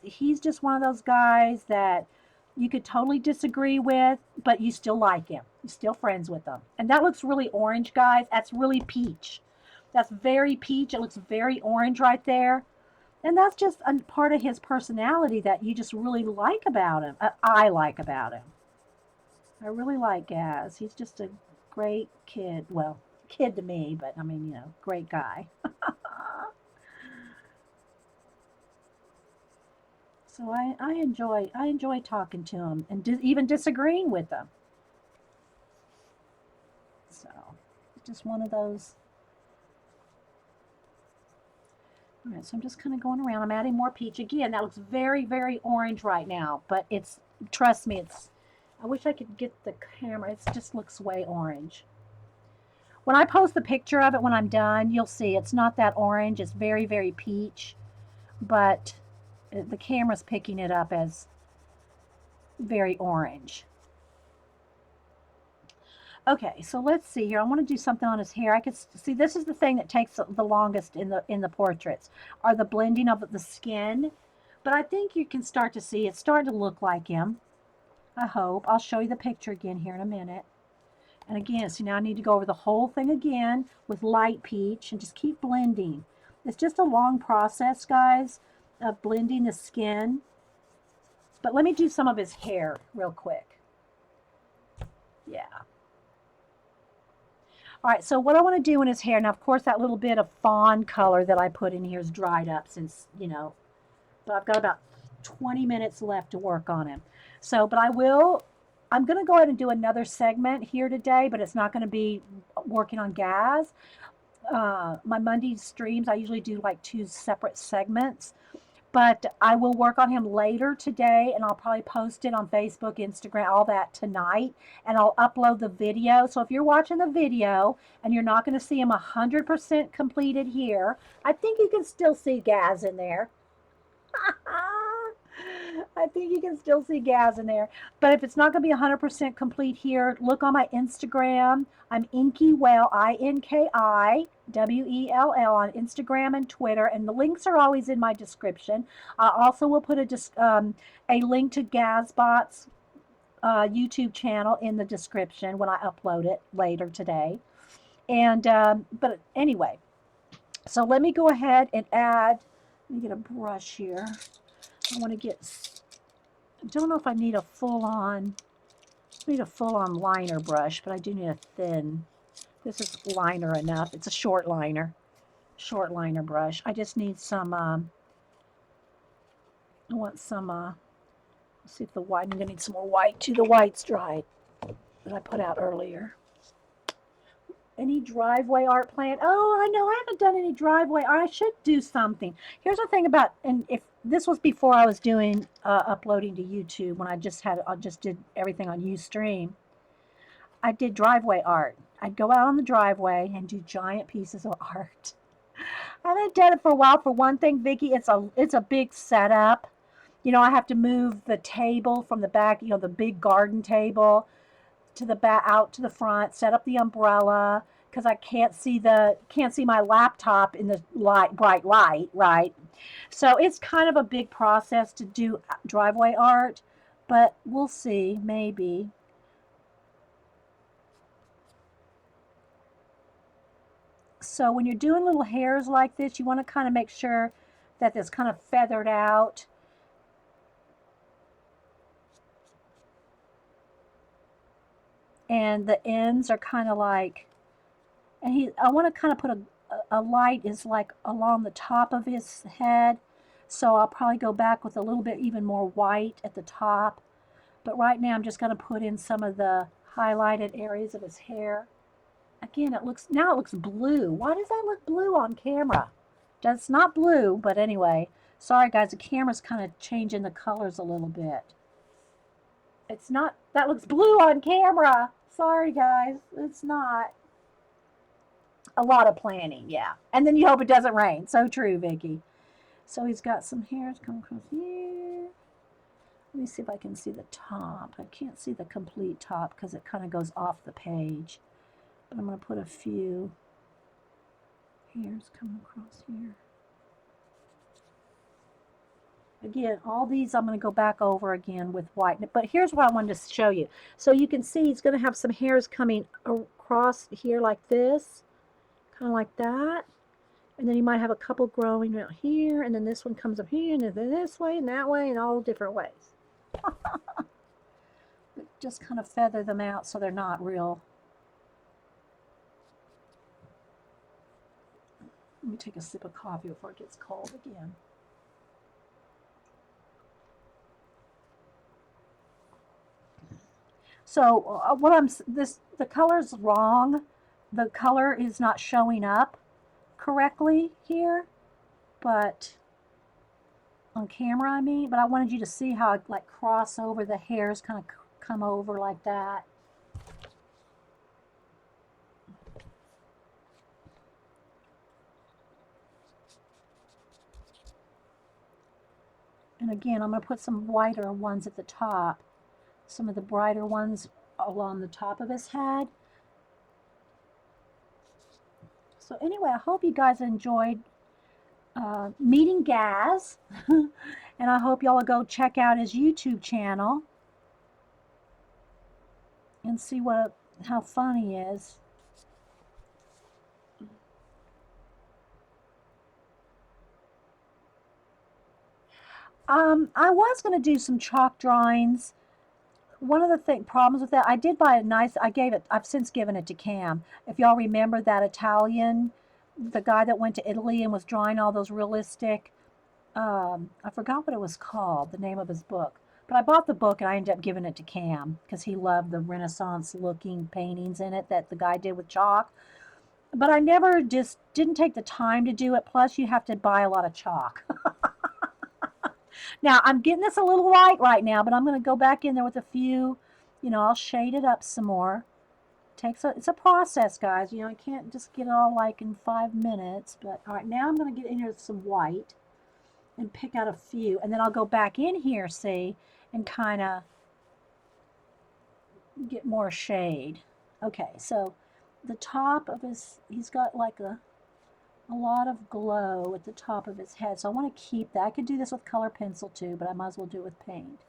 he's just one of those guys that you could totally disagree with, but you still like him. You're still friends with him. And that looks really orange, guys. That's really peach. That's very peach. It looks very orange right there. And that's just a part of his personality that you just really like about him. I like about him. I really like Gaz. He's just a great kid. Well, kid to me, but great guy. So I enjoy talking to him and even disagreeing with him. So it's just one of those. All right, so I'm just kind of going around. I'm adding more peach. Again, that looks very, very orange right now, but trust me, I wish I could get the camera. It just looks way orange. When I post the picture of it when I'm done, you'll see it's not that orange. It's very, very peach, but the camera's picking it up as very orange. Okay, so let's see here. I want to do something on his hair. I can see this is the thing that takes the longest in the portraits, are the blending of the skin. But I think you can start to see it's starting to look like him. I hope. I'll show you the picture again here in a minute. And again, so now I need to go over the whole thing again with light peach and just keep blending. It's just a long process, guys, of blending the skin. But let me do some of his hair real quick. Yeah. All right, so what I want to do in his hair, now of course that little bit of fawn color that I put in here is dried up since, but I've got about 20 minutes left to work on him. So, but I'm going to go ahead and do another segment here today, but it's not going to be working on Gaz. My Monday streams, I usually do like 2 separate segments, but I will work on him later today, and I'll probably post it on Facebook, Instagram, all that tonight, and I'll upload the video. So if you're watching the video and you're not going to see him 100% completed here, I think you can still see Gaz in there. I think you can still see Gaz in there. But if it's not going to be 100% complete here, look on my Instagram. I'm inkiwell, INKIWELL on Instagram and Twitter. And the links are always in my description. I also will put a link to Gazbot's YouTube channel in the description when I upload it later today. And but anyway, so let me go ahead and add, let me get a brush here. I want to get, I don't know if I need a full-on liner brush, but I do need a thin. This is liner enough. It's a short liner brush. I just need some, I want some, let's see if the white, I'm going to need some more white too. The white's dried that I put out earlier. Any driveway art plan? Oh, I know I haven't done any driveway art. I should do something. Here's the thing about, and if this was before I was doing uploading to YouTube, when I just did everything on Ustream. I did driveway art. I'd go out on the driveway and do giant pieces of art. I haven't done it for a while. For one thing, Vicki, it's a big setup. You know, I have to move the table from the back, you know, the big garden table to the back, out to the front, set up the umbrella, because I can't see my laptop in the bright light, right? So it's kind of a big process to do driveway art, but we'll see, maybe. So when you're doing little hairs like this, you want to kind of make sure that it's kind of feathered out. And the ends are kind of like, and I want to kind of put a light is like along the top of his head. So I'll probably go back with a little bit even more white at the top. But right now I'm just going to put in some of the highlighted areas of his hair. Again, now it looks blue. Why does that look blue on camera? It's not blue, but anyway. Sorry guys, the camera's kind of changing the colors a little bit. It's not, that looks blue on camera. Sorry guys, it's not. A lot of planning, yeah. And then you hope it doesn't rain. So true, Vicki. So he's got some hairs coming across here. Let me see if I can see the top. I can't see the complete top because it kind of goes off the page. But I'm going to put a few hairs coming across here. Again, all these I'm going to go back over again with white. But here's what I wanted to show you. So you can see he's going to have some hairs coming across here like this. Kind of like that. And then you might have a couple growing out here. And then this one comes up here. And then this way and that way and all different ways. Just kind of feather them out so they're not real. Let me take a sip of coffee before it gets cold again. So the color's wrong. The color is not showing up correctly here, but on camera I mean, but I wanted you to see how I like cross over the hairs, kind of come over like that. And again, I'm going to put some whiter ones at the top, some of the brighter ones along the top of his head. So anyway, I hope you guys enjoyed meeting Gaz, and I hope y'all will go check out his YouTube channel and see how fun he is. I was going to do some chalk drawings. One of the problems with that, I did buy a nice, I've since given it to Cam. If y'all remember that Italian, the guy that went to Italy and was drawing all those realistic I forgot what it was called, the name of his book. But I bought the book and I ended up giving it to Cam because he loved the Renaissance looking paintings in it that the guy did with chalk. But I never just didn't take the time to do it. Plus, you have to buy a lot of chalk. Now, I'm getting this a little light right now, but I'm going to go back in there with a few, I'll shade it up some more. It's a process, guys. I can't just get it all like in 5 minutes. But all right, now I'm going to get in here with some white and pick out a few, and then I'll go back in here, see, and kind of get more shade. Okay, so the top of he's got like a lot of glow at the top of his head, so I want to keep that. I could do this with color pencil too, but I might as well do it with paint.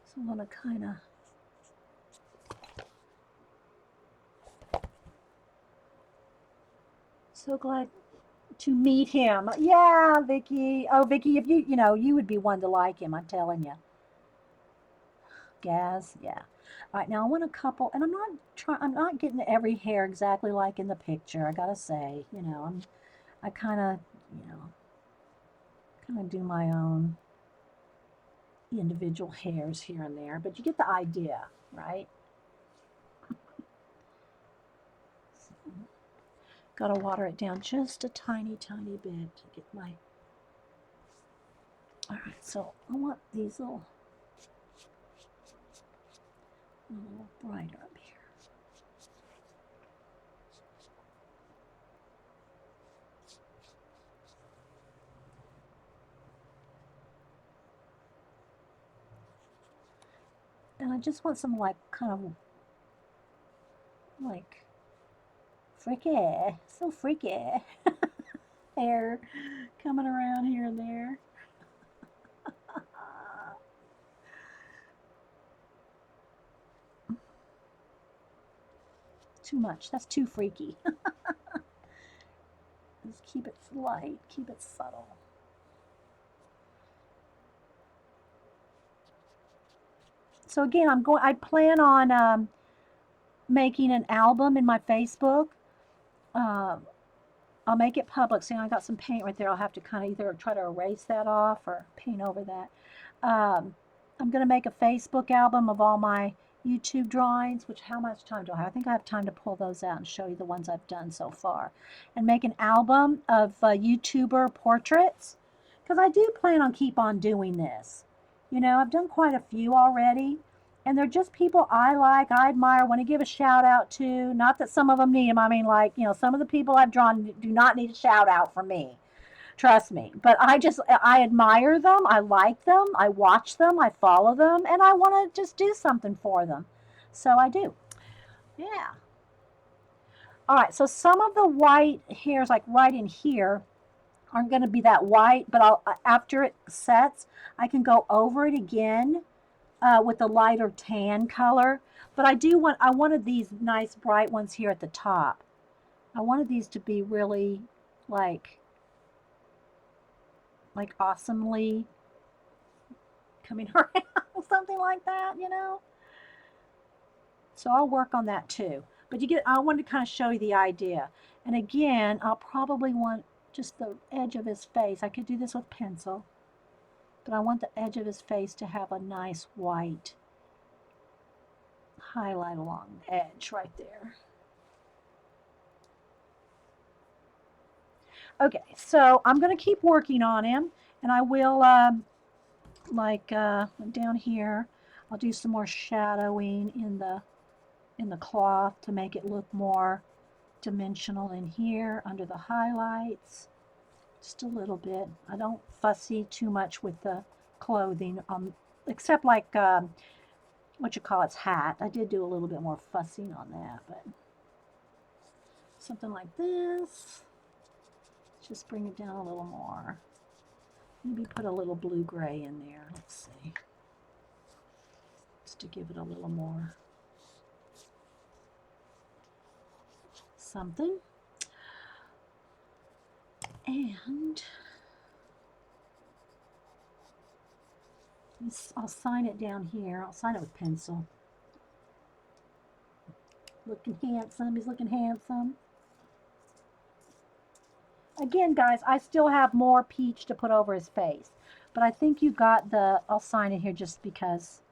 So I'm going to kind of so glad to meet him. Yeah, Vicky. Oh, Vicky, if you would be one to like him, I'm telling you. Gaz, yeah. All right, now I want a couple, and I'm not getting every hair exactly like in the picture. I gotta say, I kind of, do my own individual hairs here and there, but you get the idea, right? So, gotta water it down just a tiny, tiny bit to get my. All right, so I want these a little brighter up here. And I just want some like kind of like freaky, so freaky hair coming around here and there. Too much. That's too freaky. Just keep it light, keep it subtle. So again, I plan on making an album in my Facebook. Uh, I'll make it public. See, I got some paint right there. I'll have to kind of either try to erase that off or paint over that. I'm going to make a Facebook album of all my YouTube drawings, which how much time do I have? I think I have time to pull those out and show you the ones I've done so far. And make an album of YouTuber portraits, because I do plan on keep on doing this. I've done quite a few already, and they're just people I like, I admire, want to give a shout out to. Not that some of them need them. I mean, like, some of the people I've drawn do not need a shout out from me. Trust me. But I admire them. I like them. I watch them. I follow them. And I want to just do something for them. So I do. Yeah. All right. So some of the white hairs, like right in here, aren't going to be that white. But after it sets, I can go over it again with a lighter tan color. But I wanted these nice bright ones here at the top. I wanted these to be really like awesomely coming around, something like that. So I'll work on that too. But I wanted to kind of show you the idea. And again, I'll probably want just the edge of his face. I could do this with pencil, but I want the edge of his face to have a nice white highlight along the edge right there. Okay, so I'm going to keep working on him, and I will, down here, I'll do some more shadowing in the cloth to make it look more dimensional in here under the highlights. Just a little bit. I don't fussy too much with the clothing, except like its hat. I did do a little bit more fussing on that, but something like this. Just bring it down a little more. Maybe put a little blue-gray in there. Let's see. Just to give it a little more something. And I'll sign it down here. I'll sign it with pencil. Looking handsome. He's looking handsome. Again, guys, I still have more peach to put over his face. But I think you got the, I'll sign it here just because.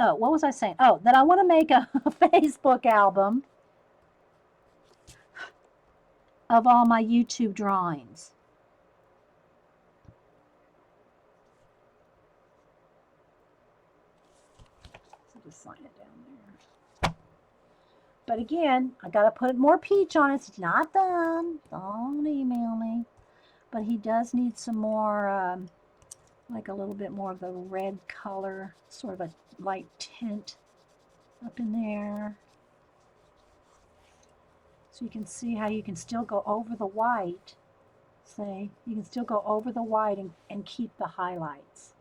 Oh, what was I saying? Oh, that I want to make a Facebook album of all my YouTube drawings. So just sign it down there. But again, I got to put more peach on it. It's not done. Don't email me. But he does need some more, like a little bit more of the red color, sort of a light tint up in there. So you can see how you can still go over the white. See, you can still go over the white and keep the highlights.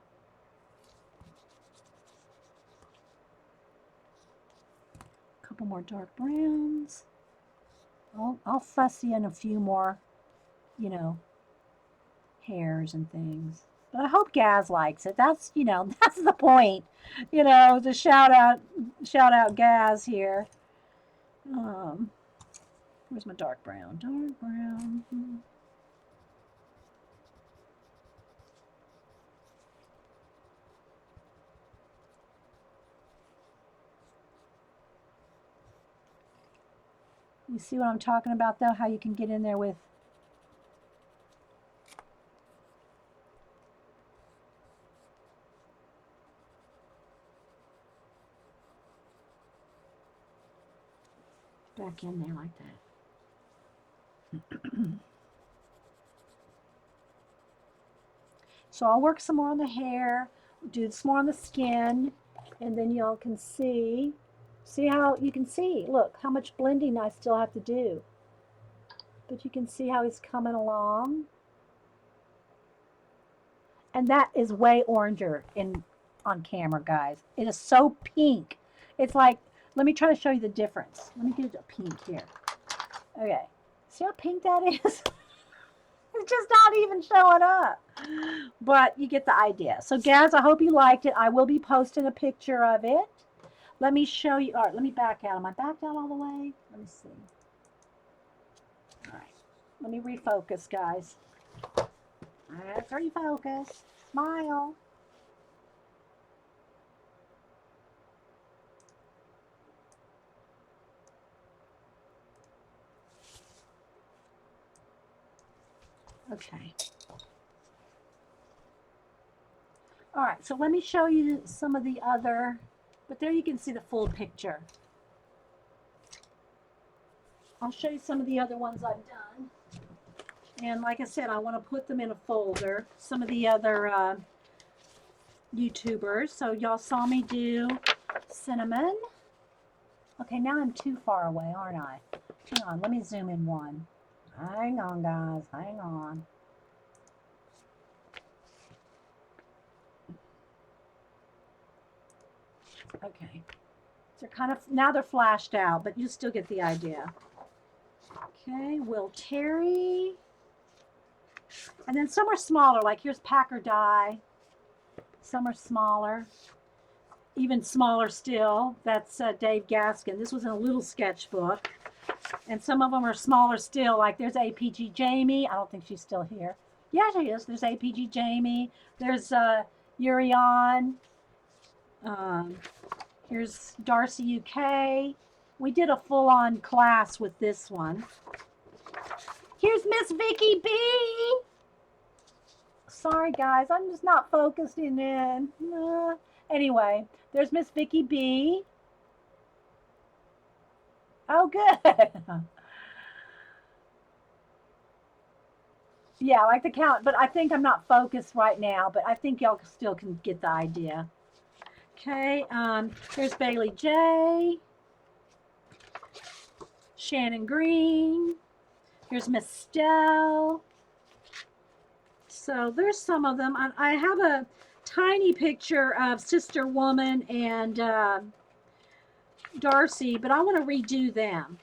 A couple more dark browns. I'll fussy in a few more, you know, hairs and things. But I hope Gaz likes it. That's, you know, that's the point. You know, to shout out Gaz here. Where's my dark brown? Dark brown. You see what I'm talking about, though? How you can get in there with back in there like that. So I'll work some more on the hair, do some more on the skin, and then y'all can see how you can see, look, how much blending I still have to do. But you can see how he's coming along. And that is way oranger on camera, guys. It is so pink. It's like, let me try to show you the difference. Let me get a pink here. Okay. See how pink that is? It's just not even showing up. But you get the idea. So, Gaz, I hope you liked it. I will be posting a picture of it. Let me show you. All right, let me back out. Am I backed out all the way? Let me see. All right. Let me refocus, guys. Let's refocus. Smile. Okay. All right, so let me show you some of the other, but there you can see the full picture. I'll show you some of the other ones I've done. And like I said, I want to put them in a folder, some of the other YouTubers. So y'all saw me do cinnamon. Okay, now I'm too far away, aren't I? Hang on, let me zoom in one. Hang on, guys, hang on. Okay, they're kind of, now they're flashed out, but you still get the idea. Okay, Will Terry. And then some are smaller, like here's Packer Die. Some are smaller, even smaller still. That's Dave Gaskin. This was in a little sketchbook. And some of them are smaller still, like there's APG Jamie. I don't think she's still here. Yeah, she is. There's APG Jamie. There's Urion. Here's Darcy UK. We did a full-on class with this one. Here's Miss Vicky B. Sorry, guys. I'm just not focusing in. Anyway, there's Miss Vicky B. Oh, good. Yeah, I like the count, but I think I'm not focused right now, but I think y'all still can get the idea. Okay, here's Bailey J. Shannon Green. Here's Miss Stell. So there's some of them. I have a tiny picture of Sister Woman and Darcy, but I want to redo them.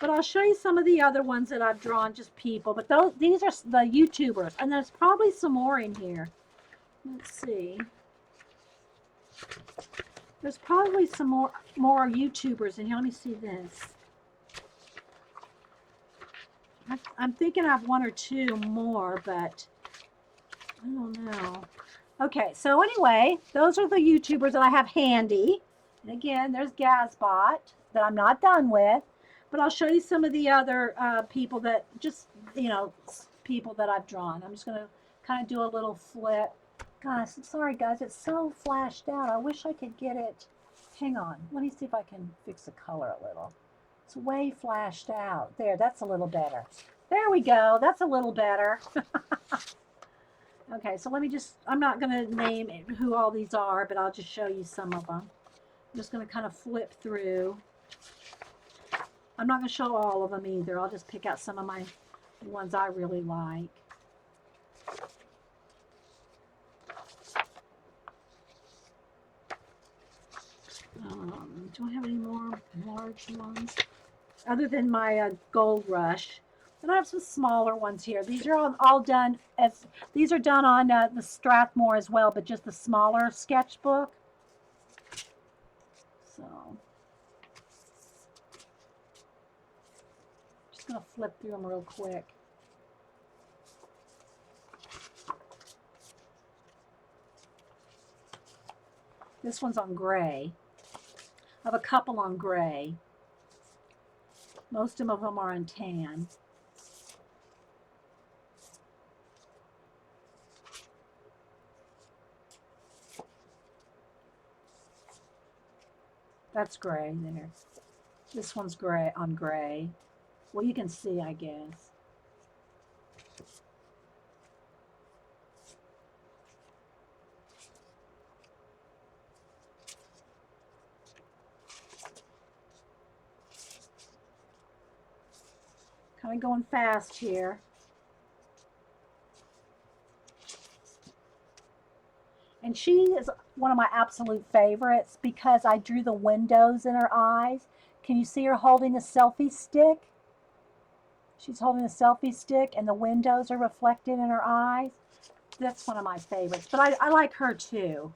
But I'll show you some of the other ones that I've drawn, just people. But these are the YouTubers, and there's probably some more in here. Let's see. There's probably some more YouTubers in here. Let me see this. I'm thinking I have one or two more, but I don't know. Okay, so anyway, those are the YouTubers that I have handy. And again, there's Gazbot that I'm not done with, but I'll show you some of the other people that just, people that I've drawn. I'm just going to kind of do a little flip. Gosh, sorry guys, it's so flashed out. I wish I could get it. Hang on, let me see if I can fix the color a little. It's way flashed out. There, that's a little better. There we go, that's a little better. Okay, so let me just, I'm not going to name who all these are, but I'll just show you some of them. I'm just going to kind of flip through. I'm not going to show all of them either. I'll just pick out some of my ones I really like. Do I have any more large ones? Other than my Gold Rush. And I have some smaller ones here. These are all done as, these are done on the Strathmore as well, but just the smaller sketchbook. So, just going to flip through them real quick. This one's on gray. I have a couple on gray. Most of them are on tan. That's gray there. This one's gray on gray. Well, you can see, I guess. Kind of going fast here. And she is one of my absolute favorites because I drew the windows in her eyes. Can you see her holding the selfie stick? She's holding a selfie stick and the windows are reflected in her eyes. That's one of my favorites. But I like her too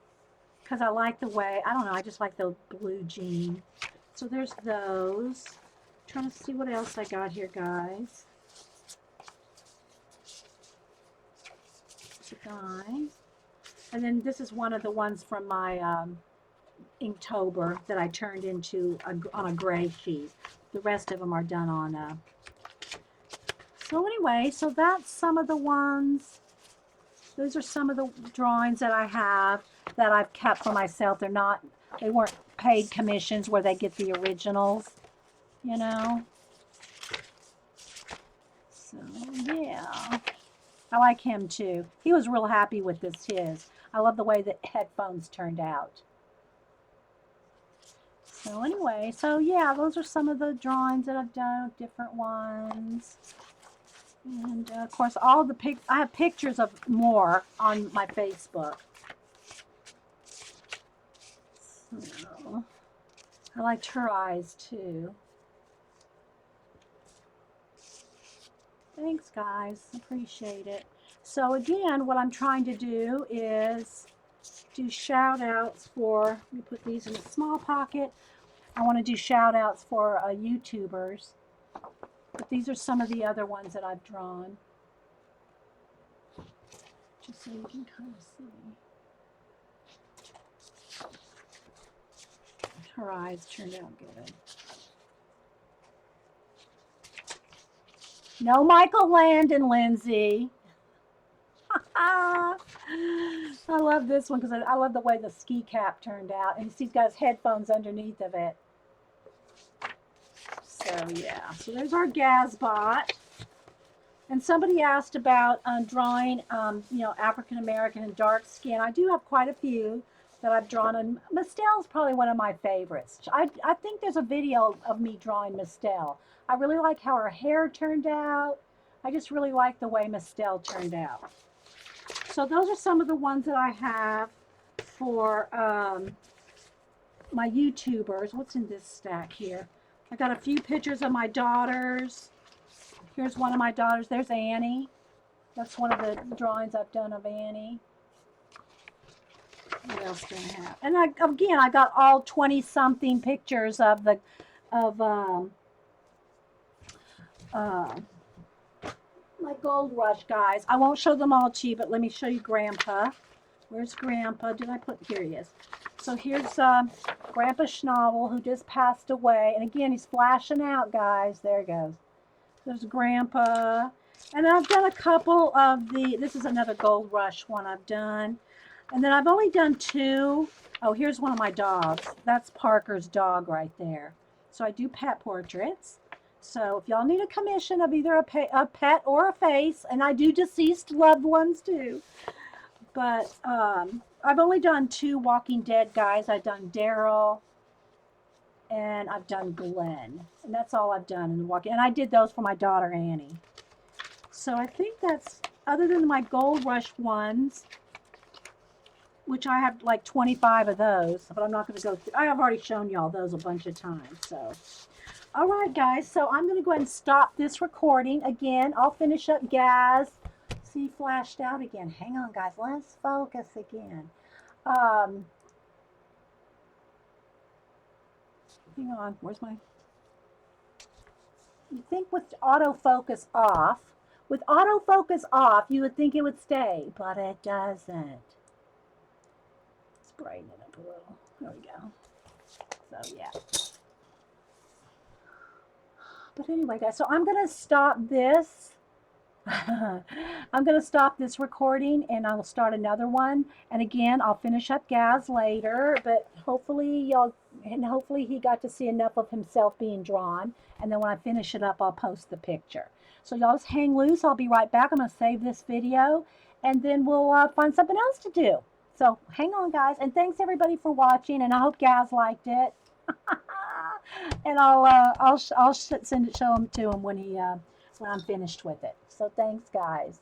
because I like the way, I don't know, I just like the blue jean. So there's those. I'm trying to see what else I got here, guys. Guys. And then this is one of the ones from my Inktober that I turned into on a gray sheet. The rest of them are done on so anyway, so that's some of the ones. Those are some of the drawings that I have that I've kept for myself. They weren't paid commissions where they get the originals, you know. So yeah. I like him too. He was real happy with his. I love the way the headphones turned out. So anyway, so yeah, those are some of the drawings that I've done, different ones. And of course, I have pictures of more on my Facebook. So, I liked her eyes too. Thanks, guys. Appreciate it. So again, what I'm trying to do is do shout outs for, let me put these in a small pocket. I want to do shout outs for YouTubers. But these are some of the other ones that I've drawn. Just so you can kind of see. Her eyes turned out good. No Michael Landon, Lindsay. I love this one because I love the way the ski cap turned out. And he's got his headphones underneath of it. So yeah, so there's our Gazbot. And somebody asked about drawing, African American and dark skin. I do have quite a few that I've drawn, and Mistel is probably one of my favorites. I think there's a video of me drawing Mistel. I really like how her hair turned out. I just really like the way Mistel turned out. So those are some of the ones that I have for my YouTubers. What's in this stack here? I got a few pictures of my daughters. Here's one of my daughters. There's Annie. That's one of the drawings I've done of Annie. What else do I have? And I got all 20-something pictures of my Gold Rush, guys. I won't show them all to you, but let me show you Grandpa. Where's Grandpa? Did I put, here he is. So here's Grandpa Schnabel, who just passed away. And again, he's flashing out, guys. There he goes. There's Grandpa. And I've done a couple of this is another Gold Rush one I've done. And then I've only done 2. Oh, here's one of my dogs. That's Parker's dog right there. So I do pet portraits. So if y'all need a commission of either a pet or a face, and I do deceased loved ones too. But I've only done 2 Walking Dead guys. I've done Daryl and I've done Glenn. And that's all I've done in the Walking. And I did those for my daughter Annie. So I think that's, other than my Gold Rush ones, which I have like 25 of those, but I'm not going to go through. I have already shown y'all those a bunch of times. So, all right, guys. So I'm going to go ahead and stop this recording. Again, I'll finish up Gaz. See, flashed out again. Hang on, guys. Let's focus again. Hang on. Where's my... You think with autofocus off, you would think it would stay, but it doesn't. Brighten it up a little. There we go. So yeah. But anyway, guys, so I'm going to stop this. I'm going to stop this recording and I'll start another one. And again, I'll finish up Gaz later, but hopefully hopefully he got to see enough of himself being drawn. And then when I finish it up, I'll post the picture. So y'all just hang loose. I'll be right back. I'm going to save this video and then we'll find something else to do. So hang on, guys, and thanks everybody for watching, and I hope Gaz liked it. And I'll send it, show him to him when I'm finished with it. So thanks, guys.